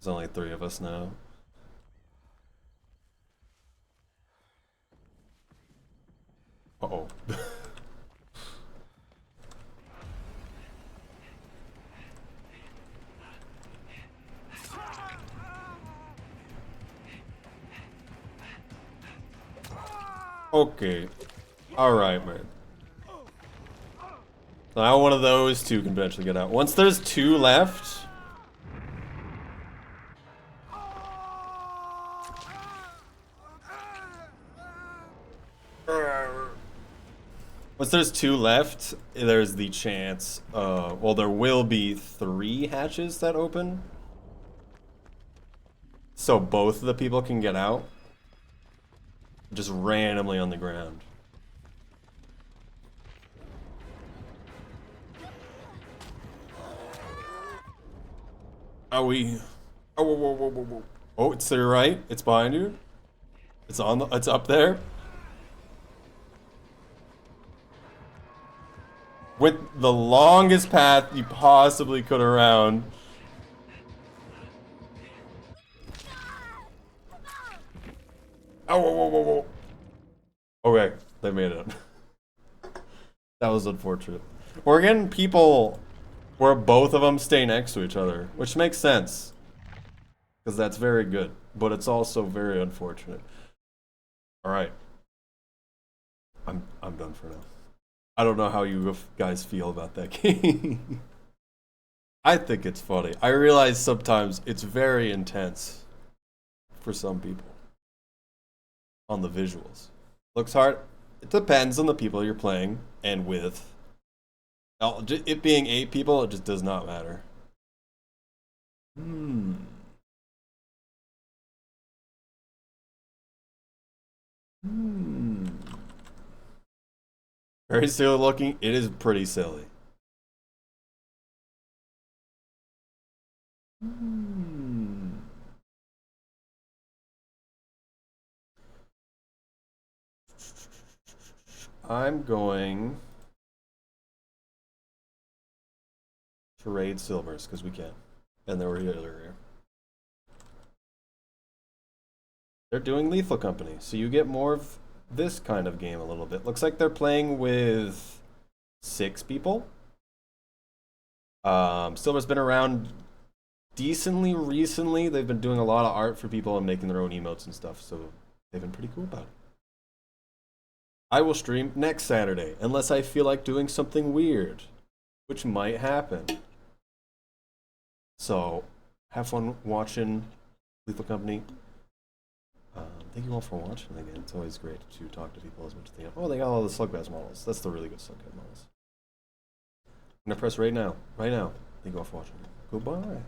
There's only 3 of us now. Uh-oh. Okay. Alright, man. So now one of those 2 can eventually get out. Once there's 2 left... Once there's 2 left, there's the chance, well, there will be 3 hatches that open. So both of the people can get out. Just randomly on the ground. Are we... Oh, whoa, whoa, whoa, whoa, whoa. Oh, it's to your right. It's behind you. It's on the... It's up there. With the longest path you possibly could around. Oh, whoa, whoa, whoa, whoa. Okay, they made it. That was unfortunate. We're getting people where both of them stay next to each other, which makes sense. Because that's very good, but it's also very unfortunate. Alright. I'm done for now. I don't know how you guys feel about that game. I think it's funny. I realize sometimes it's very intense for some people on the visuals. Looks hard. It depends on the people you're playing and with. It being 8 people, it just does not matter. Very silly looking. It is pretty silly. I'm going to raid silvers because we can. And they were here earlier. They're doing Lethal Company, so you get more of this kind of game a little bit. Looks like they're playing with 6 people. Silver's been around decently recently. They've been doing a lot of art for people and making their own emotes and stuff, so they've been pretty cool about it. I will stream next Saturday, unless I feel like doing something weird, which might happen. So, have fun watching Lethal Company. Thank you all for watching again. It's always great to talk to people as much as they have. Oh, they got all the Slugbass models. That's the really good Slugbass models. I'm gonna press right now. Right now. Thank you all for watching. Goodbye.